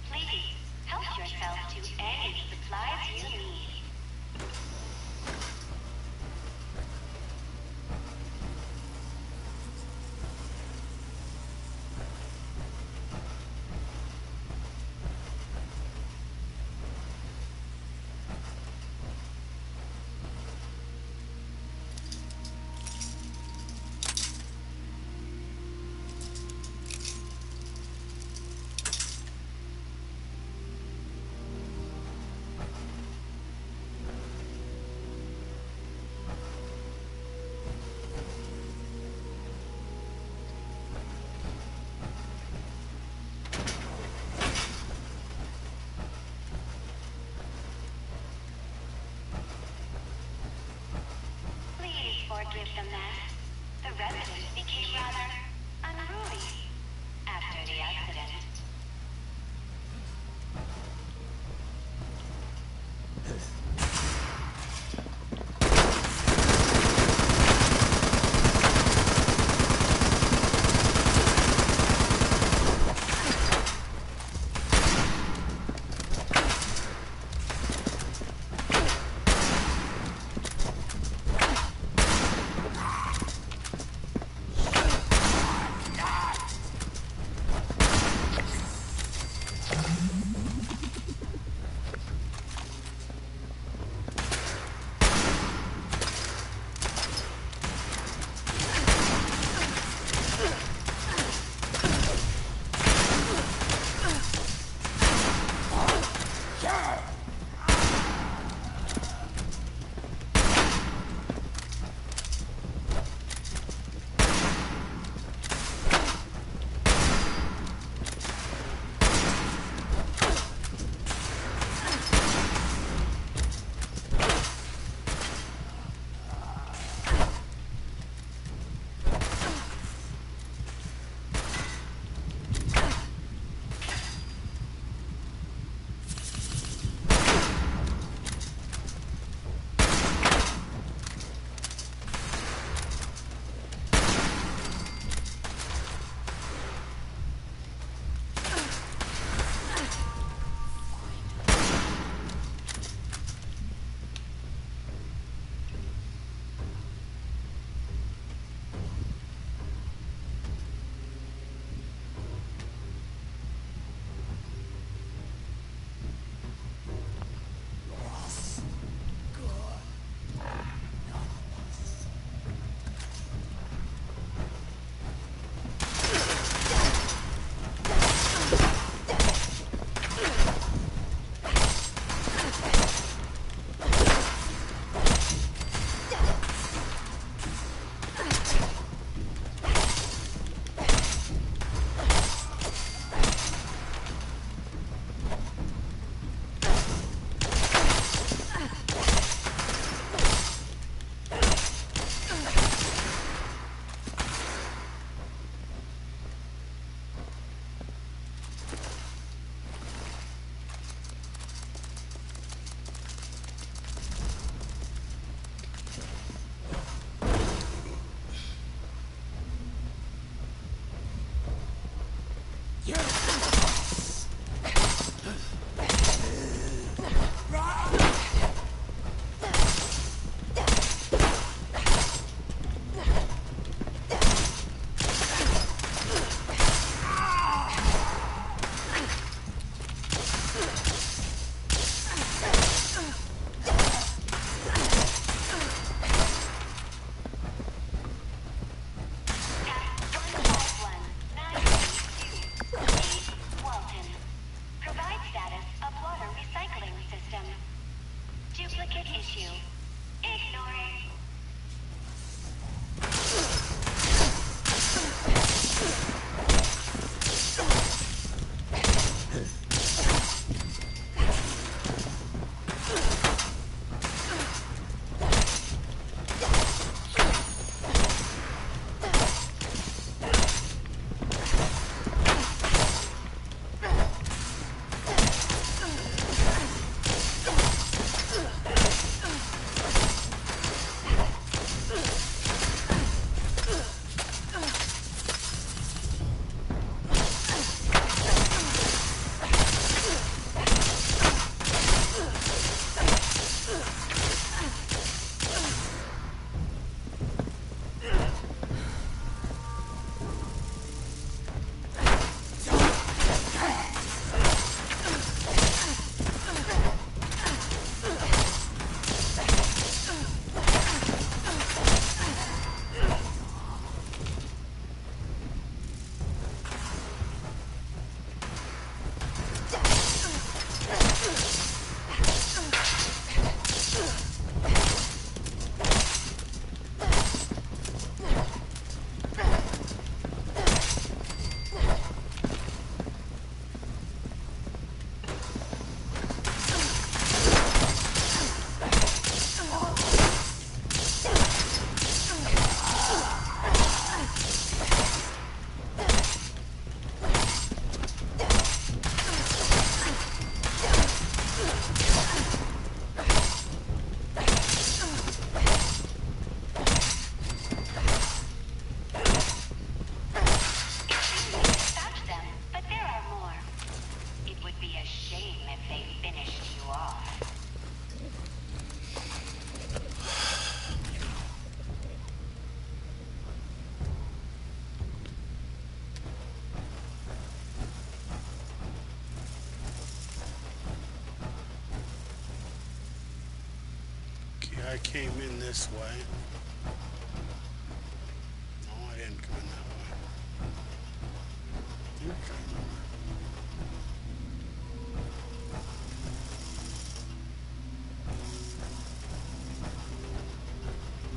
Please, help yourself to any supplies you need. Forgive the mess. The residents became rather unruly after the accident. I came in this way. No, I didn't come in that way.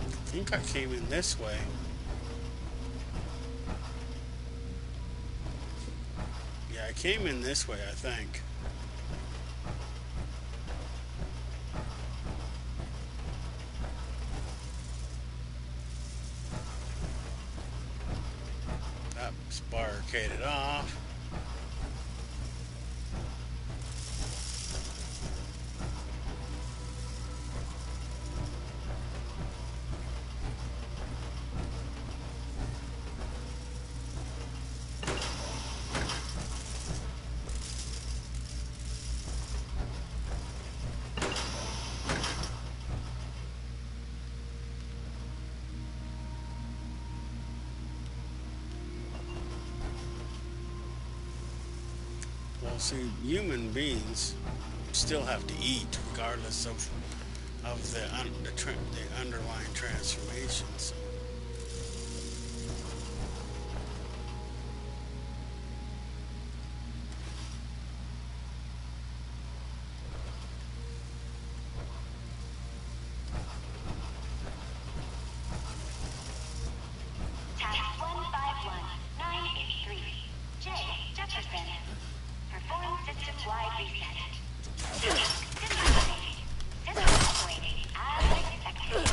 I think I came in this way. Yeah, I came in this way, I think. That's barricaded off. Well, see, human beings still have to eat, regardless of the underlying transformations. Task 151983. J. Jefferson. Perform system-wide reset. System operating as expected.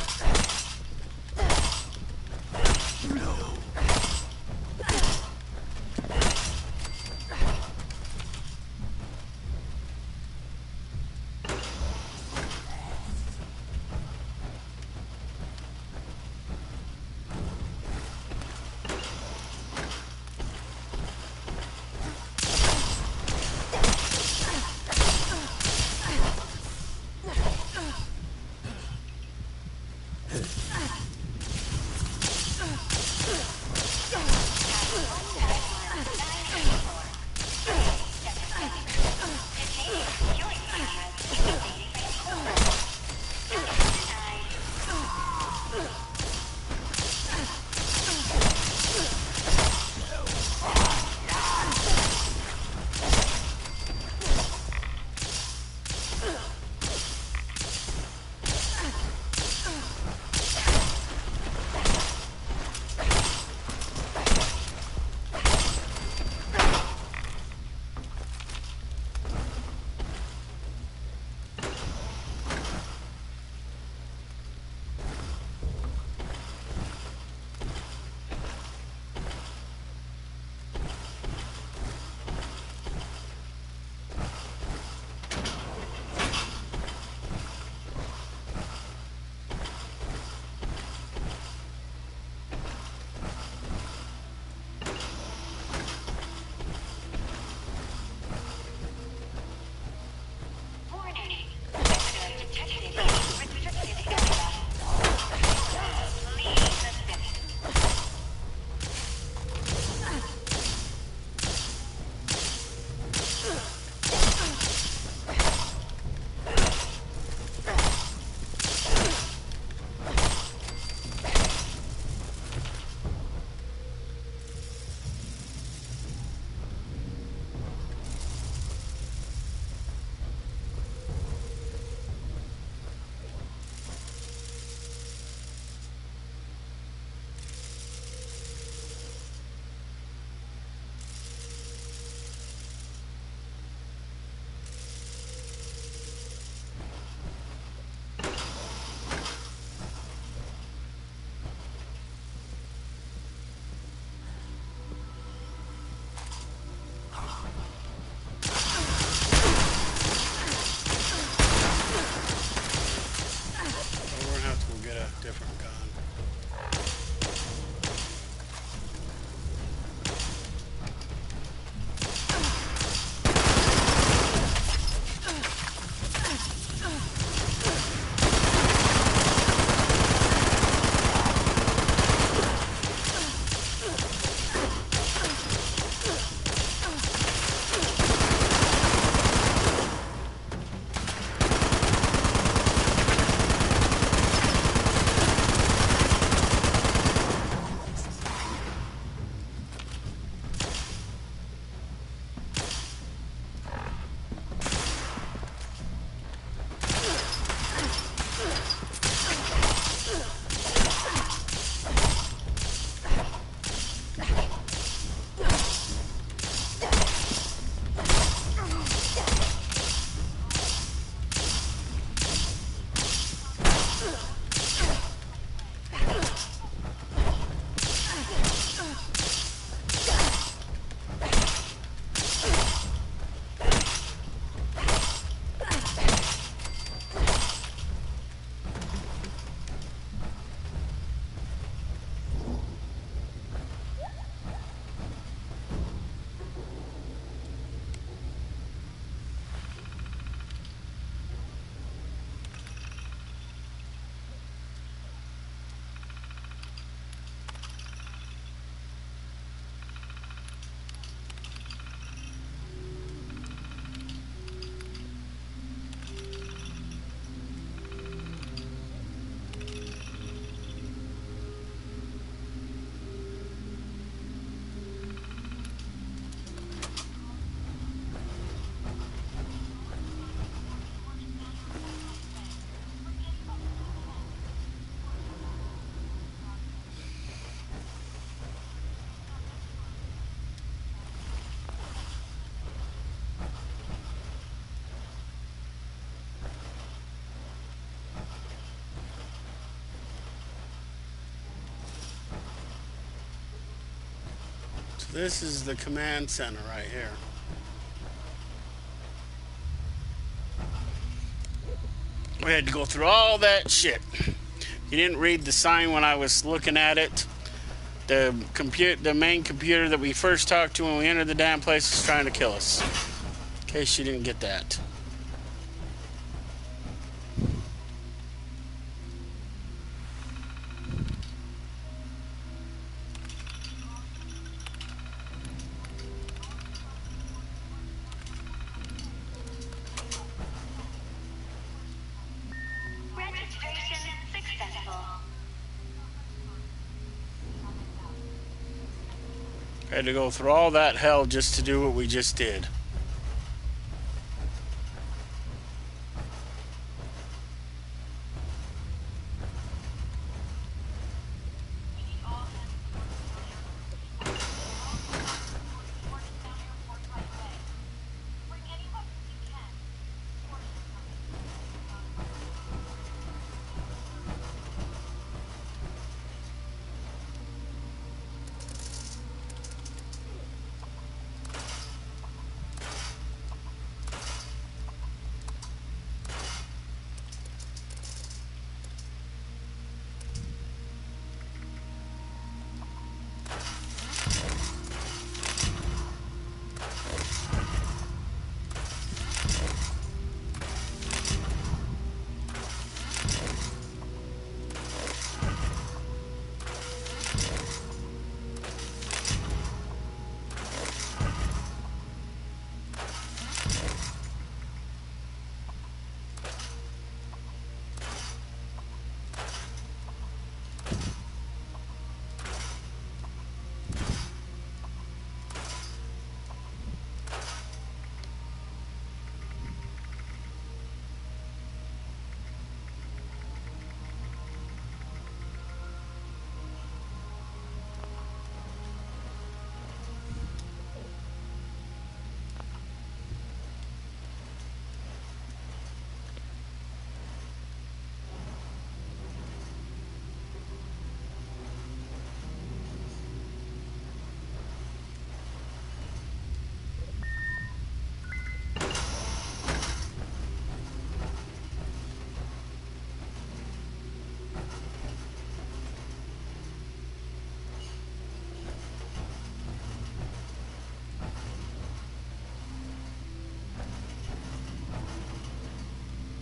This is the command center right here. We had to go through all that shit. You didn't read the sign when I was looking at it. The main computer that we first talked to when we entered the damn place is trying to kill us. In case you didn't get that. Registration successful. Had to go through all that hell just to do what we just did.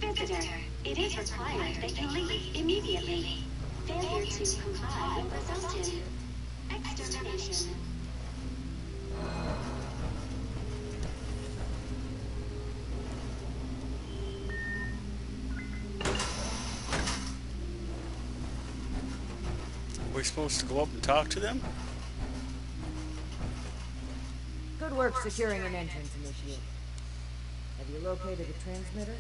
Visitor, it is required that you leave immediately. Failure to comply will result in extermination. Are we supposed to go up and talk to them? Good work securing an entrance, Initiate. Have you located a transmitter?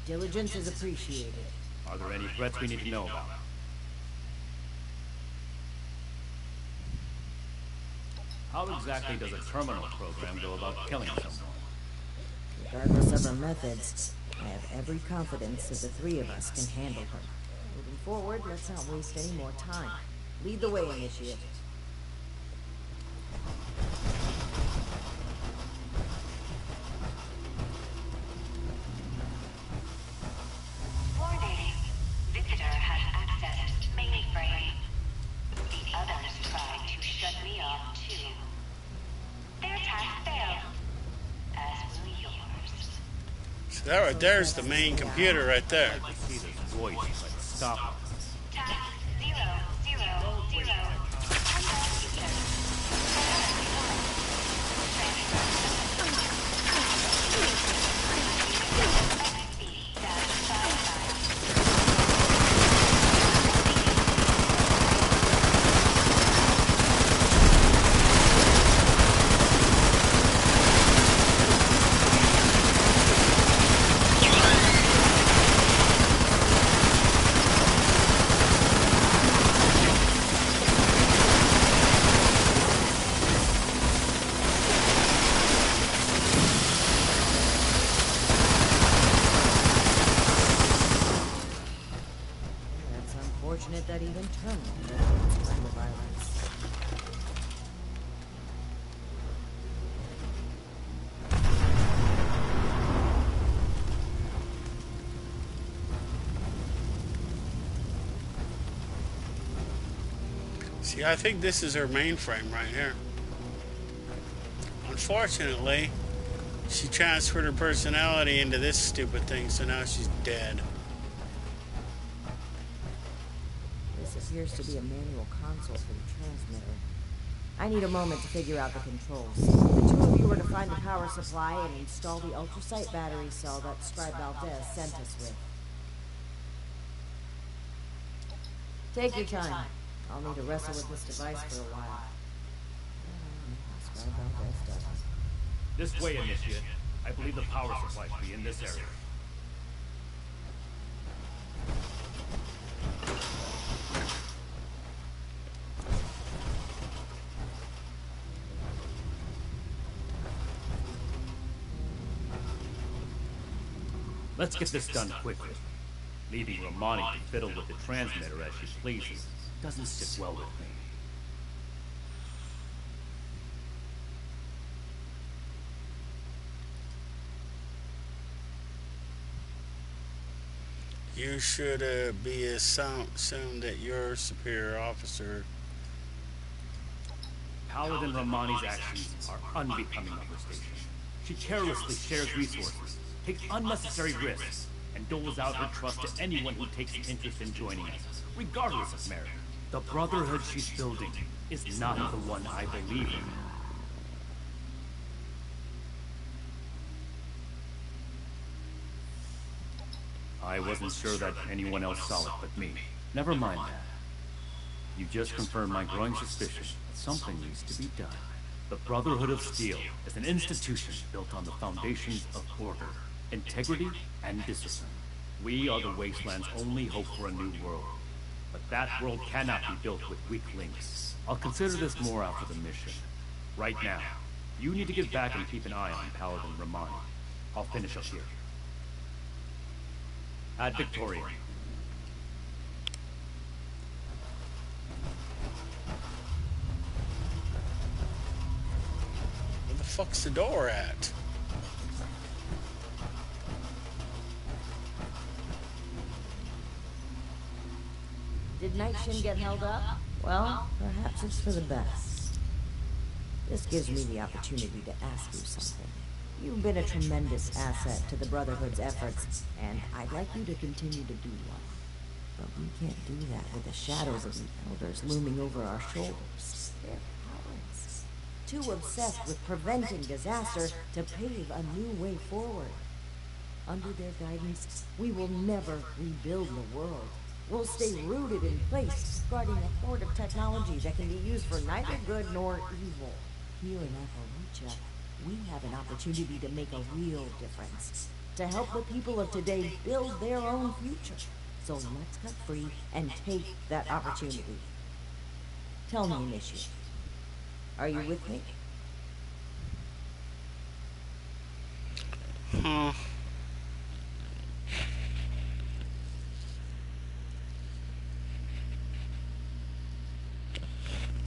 Your diligence is appreciated. Are there any threats we need to know about? How exactly does a terminal program go about killing someone? Regardless of her methods, I have every confidence that the three of us can handle her. Moving forward, let's not waste any more time. Lead the way, Initiate. Warning. Visitor has accessed mainframe. The others tried to shut me off too. Their task failed, as will yours. So that right there's the main computer right there. I see this voice, but stop. Task 000. Unknown future. See, I think this is her mainframe right here. Unfortunately, she transferred her personality into this stupid thing, so now she's dead. This appears to be a manual console for the transmitter. I need a moment to figure out the controls. The two of you are to find the power supply and install the ultrasight battery cell that Scribe Valdez sent us with. Take your time. I'll need to wrestle with this device for a while. Scribe Valdez does. This way, Initiate. I believe the power supply should be in this area. Let's get this done quickly. Leaving Romani to fiddle with the transmitter as she pleases doesn't sit well with me. You should be assumed that your superior officer. Paladin Romani's actions are unbecoming of her station. She carelessly shares resources, takes unnecessary risks, and doles out her trust to anyone who takes an interest in joining us, regardless of merit. The brotherhood she's building is not the one I believe in. I wasn't sure that anyone else saw it but me. Never mind that. You just confirmed my growing suspicion that something needs to be done. The Brotherhood of Steel is an institution built on the foundations of order, integrity, and discipline. We are the Wasteland's only hope for a new world. But that world cannot be built with weak links. I'll consider this more after the mission. Right now, you need to get back and keep an eye on Paladin Romani. I'll finish up here. Ad Victoria. Where the fuck's the door at? Did Night Shin get held up? Well, perhaps it's for the best. This gives me the opportunity to ask you something. You've been a tremendous asset to the Brotherhood's efforts, and I'd like you to continue to be one. But we can't do that with the shadows of the Elders looming over our shoulders. They're cowards. Too obsessed with preventing disaster to pave a new way forward. Under their guidance, we will never rebuild the world. We'll stay rooted in place, guarding a horde of technology that can be used for neither good nor evil. Here in Appalachia, we have an opportunity to make a real difference, to help the people of today build their own future. So let's cut free and take that opportunity. Tell me, Initiate, are you with me? Huh.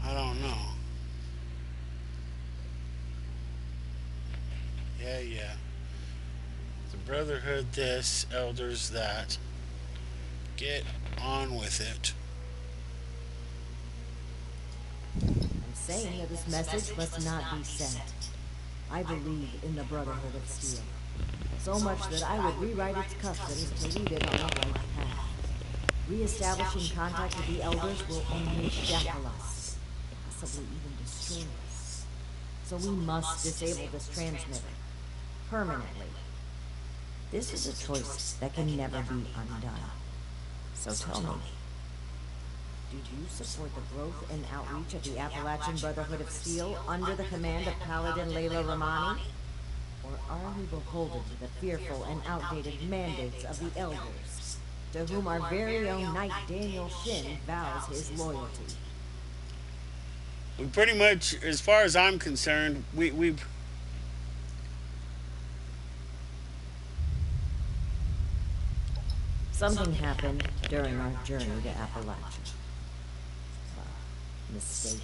I don't know. Yeah. The Brotherhood this, Elders that. Get on with it. I'm saying that this message must not be sent. I believe in the Brotherhood of Steel. So much that I would rewrite its customs to lead it on the right path. Re-establishing contact with the Elders will only shackle us, possibly even destroy us. So we must disable this transmitter. Permanently. This is a choice that can never be undone. So tell me, do you support the growth and outreach of the Appalachian Brotherhood of Steel under the command of Paladin Layla Romani? Or are we beholden to the fearful and outdated mandates of the Elders, to whom our very own Knight Daniel Shin vows his loyalty? We pretty much, as far as I'm concerned, we've... Something happened during our journey to Appalachia. A mistake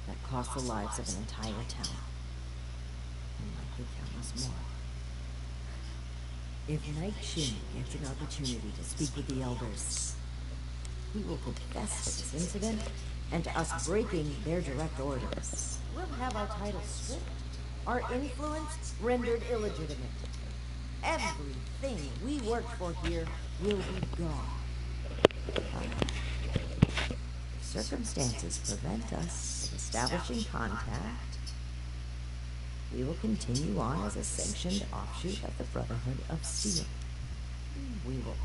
that cost the lives of an entire town. And likely countless more. If Night Shin gets an opportunity to speak with the Elders, he will confess to this incident and to us breaking their direct orders. We'll have our title stripped, our influence rendered illegitimate. Everything we worked for here will be gone. Circumstances prevent us from establishing contact. We will continue on as a sanctioned offshoot of the Brotherhood of Steel. We will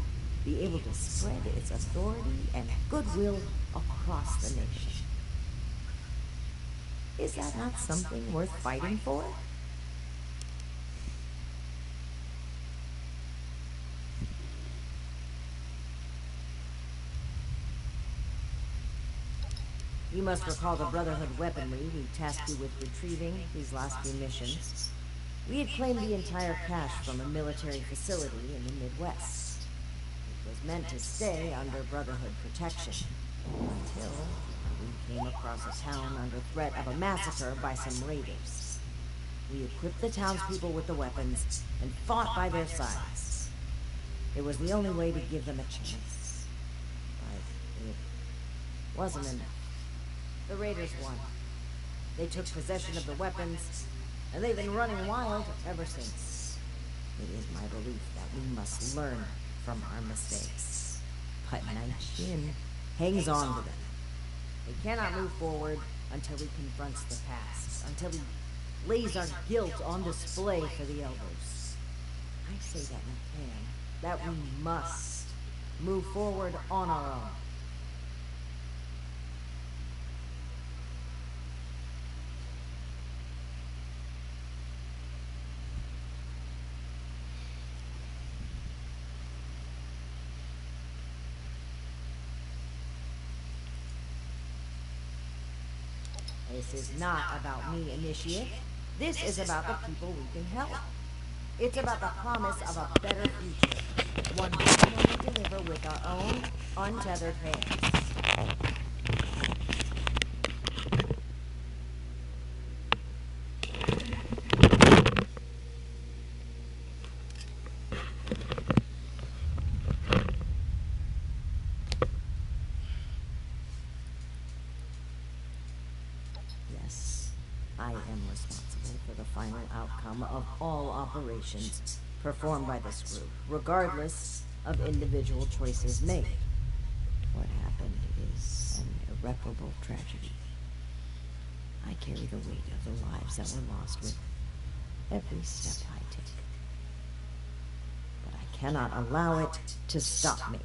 be able to spread its authority and goodwill across the nation. Is that not something worth fighting for? You must recall the Brotherhood weaponry we tasked you with retrieving these last few missions. We had claimed the entire cache from a military facility in the Midwest. It was meant to stay under Brotherhood protection, until we came across a town under threat of a massacre by some raiders. We equipped the townspeople with the weapons and fought by their sides. It was the only way to give them a chance. But it wasn't enough. The raiders won. They took possession of the weapons, and they've been running wild ever since. It is my belief that we must learn from our mistakes. But Night Shin hangs on to them. We cannot move forward until he confronts the past, until he lays our guilt on display for the elders. I say that we can, that we must move forward on our own. This is not about me, Initiate. This is about the people we can help. It's about the promise of a better future. One we can only deliver with our own, untethered hands. I am responsible for the final outcome of all operations performed by this group, regardless of individual choices made. What happened is an irreparable tragedy. I carry the weight of the lives that were lost with every step I take. But I cannot allow it to stop me.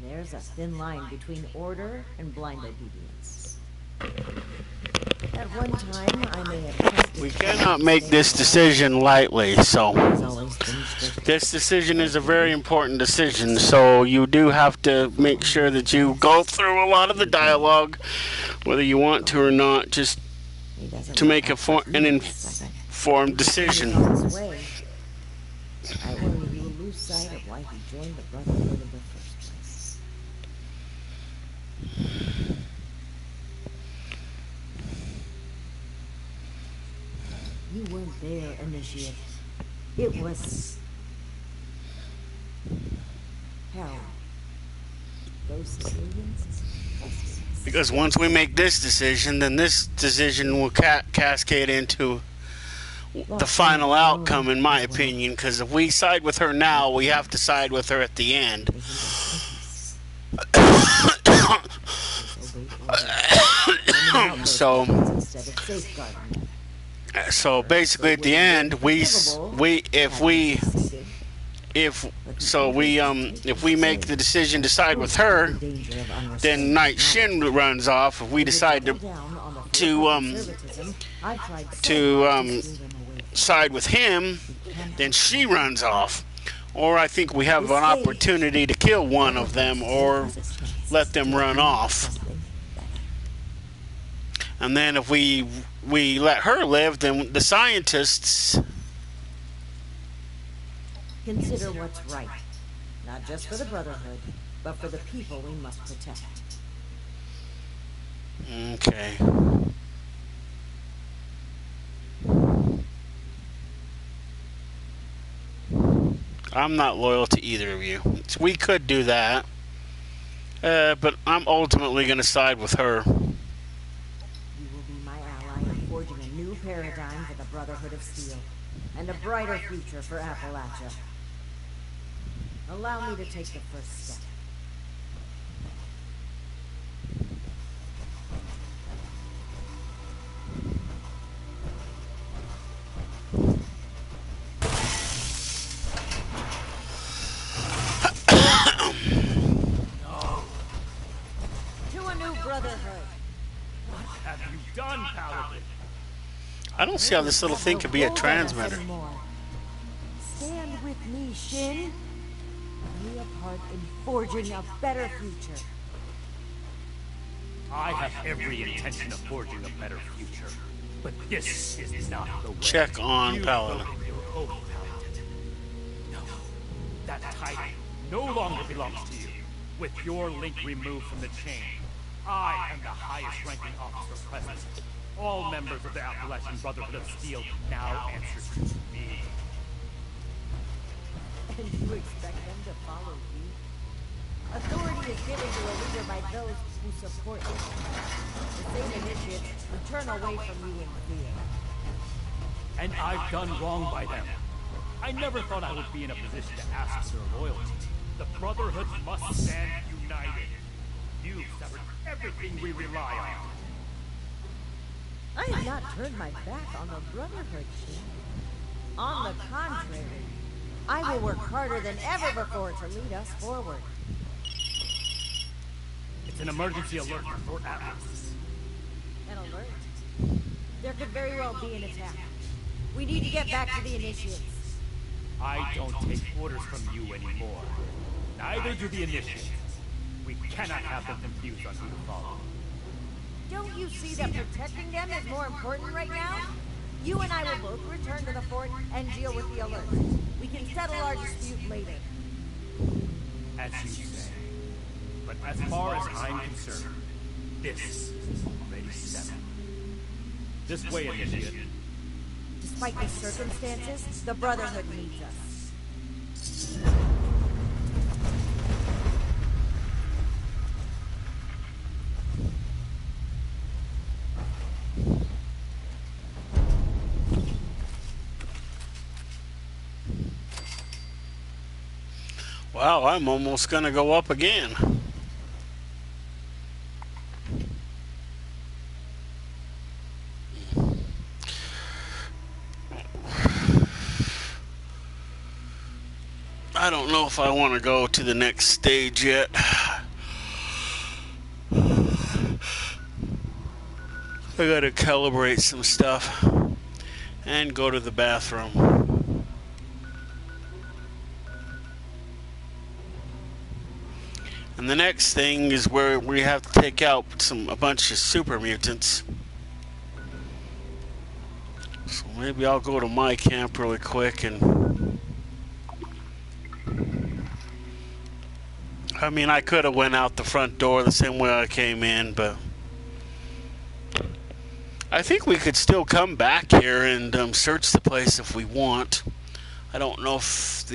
There's a thin line between order and blind obedience. At one time, I may have... We cannot make this decision lightly, so... This decision is a very important decision, so you do have to make sure that you go through a lot of the dialogue, whether you want to or not, just to make an informed decision. I worry you will lose sight of why he joined the Brotherhood in the first place. You weren't there, Initiate. It was... Harold. Those civilians? Because once we make this decision, then this decision will cascade into the final outcome, in my opinion. Because if we side with her now, we have to side with her at the end. So basically, at the end, if we make the decision to side with her, then Night Shin runs off. If we decide to side with him, then she runs off. Or I think we have an opportunity to kill one of them or let them run off. And then if we let her live, then the scientists... Consider what's right. Not just for the Brotherhood, but for the people we must protect. Okay. I'm not loyal to either of you. We could do that. But I'm ultimately going to side with her. You will be my ally in forging a new paradigm for the Brotherhood of Steel, and a brighter future for Appalachia. Allow me to take the first step. To a new Brotherhood. What have you done, Paladin? I don't see how this little thing could be a transmitter. Stand with me, Shin. Play a part in forging a better future. I have every intention of forging a better future, but this is not the way. Check on Paladin. Your own Paladin. No, that title no longer belongs to you. With your link removed from the chain, I am the highest-ranking officer present. All members of the Appalachian Brotherhood of Steel now answer to me. And you expect them to follow you? Authority is given to a leader by those who support you. The same initiates who turn away from you in fear. And I've done wrong by them. I never thought I would be in a position to ask for their loyalty. The Brotherhood must stand united. You've severed everything we rely on. I have not turned my back on the Brotherhood, Shin. On the contrary, I will work harder than ever before to lead us forward. It's an emergency alert for Fort Atlas. An alert? There could very well be an attack. We need to get back to the initiates. I don't take orders from you anymore. Neither do the initiates. We cannot have them confused on who to follow. Don't you see that protecting them is more important right now? You and I will both return to the fort and deal with the alert. We can settle our dispute later. As you say. But as far as I'm concerned, this is already settled. This way, initiate. Despite the circumstances, the Brotherhood needs us. Wow, I'm almost gonna go up again. I don't know if I want to go to the next stage yet. I gotta calibrate some stuff and go to the bathroom. And the next thing is where we have to take out a bunch of super mutants. So maybe I'll go to my camp really quick and... I mean, I could have went out the front door the same way I came in, but... I think we could still come back here and search the place if we want. I don't know if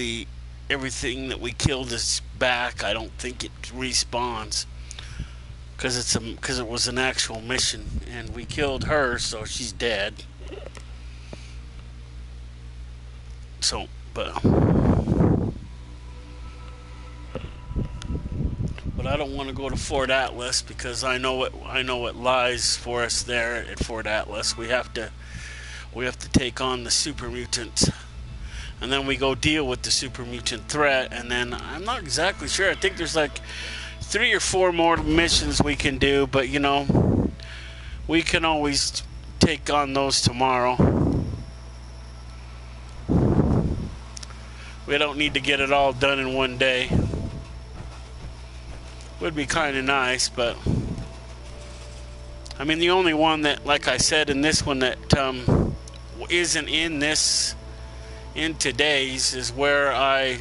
everything that we killed is back. I don't think it respawns because it was an actual mission, and we killed her, so she's dead. So, but I don't want to go to Fort Atlas because I know what lies for us there at Fort Atlas. We have to take on the super mutants, and then we go deal with the super mutant threat, and then I'm not exactly sure. I think there's like 3 or 4 more missions we can do, but you know, we can always take on those tomorrow. We don't need to get it all done in one day. Would be kind of nice, but I mean, the only one that, like I said in this one, that isn't in today's is where I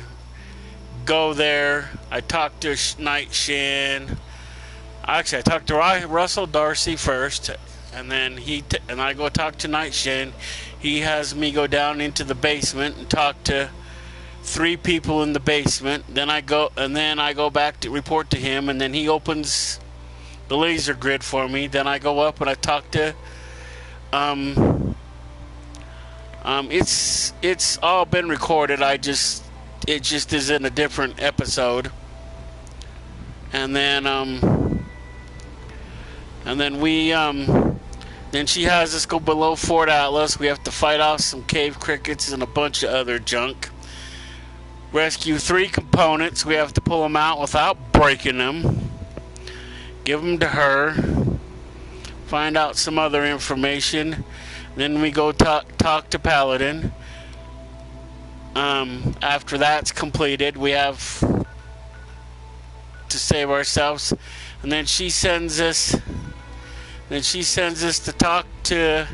go there. I talk to Night Shin. Actually, I talked to Russell Darcy first, and then I go talk to Night Shin. He has me go down into the basement and talk to 3 people in the basement. Then I go back to report to him, and then he opens the laser grid for me. Then I go up and I talk to it's all been recorded. It just is in a different episode. And then then she has us go below Fort Atlas. We have to fight off some cave crickets and a bunch of other junk. Rescue 3 components. We have to pull them out without breaking them. Give them to her. Find out some other information. Then we go talk to Paladin. After that's completed, we have to save ourselves. And then she sends us to talk to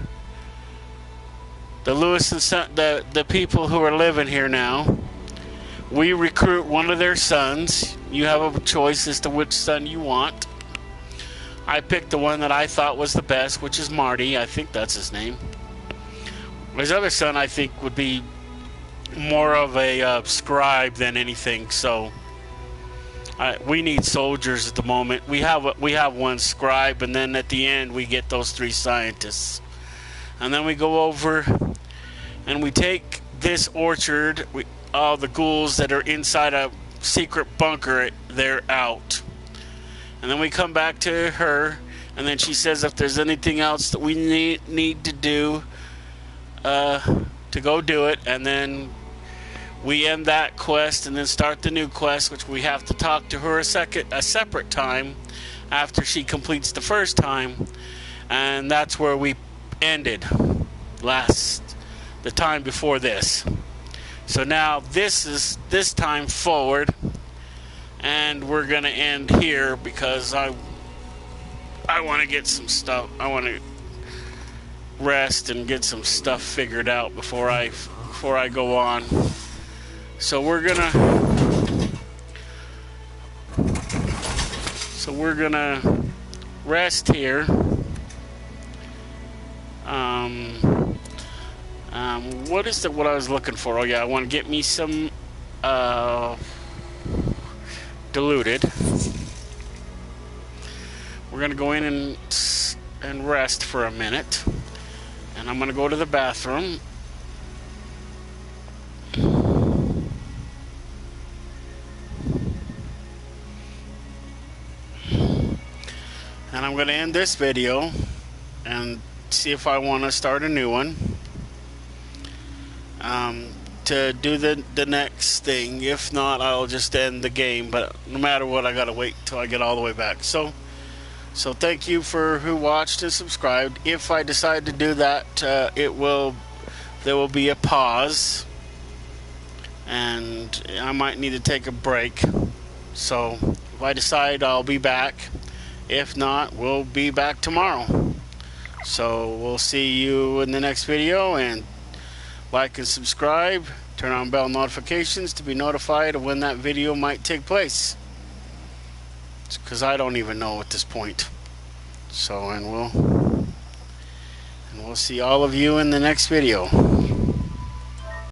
the Lewis and Son, the people who are living here now. We recruit one of their sons. You have a choice as to which son you want. I picked the one that I thought was the best, which is Marty. I think that's his name. His other son, I think, would be more of a scribe than anything. So we need soldiers at the moment. We have one scribe, and then at the end we get those 3 scientists. And then we go over and we take this orchard. All the ghouls that are inside a secret bunker, they're out. And then we come back to her, and then she says if there's anything else that we need to do, to go do it. And then we end that quest and then start the new quest, which we have to talk to her a separate time after she completes the first time. And that's where we ended the time before this. So now this is this time forward, and we're gonna end here because I want to get some stuff. I want to rest and get some stuff figured out before I go on. So we're gonna rest here. What I was looking for? Oh yeah, I want to get me some diluted. We're gonna go in and rest for a minute, and I'm gonna go to the bathroom. And I'm gonna end this video and see if I want to start a new one. To do the next thing. If not, I'll just end the game. But no matter what, I gotta wait till I get all the way back. So thank you for who watched and subscribed. If I decide to do that, there will be a pause, and I might need to take a break. So if I decide, I'll be back. If not, we'll be back tomorrow. So we'll see you in the next video, and like and subscribe, turn on bell notifications to be notified of when that video might take place. Because I don't even know at this point. So, and we'll see all of you in the next video.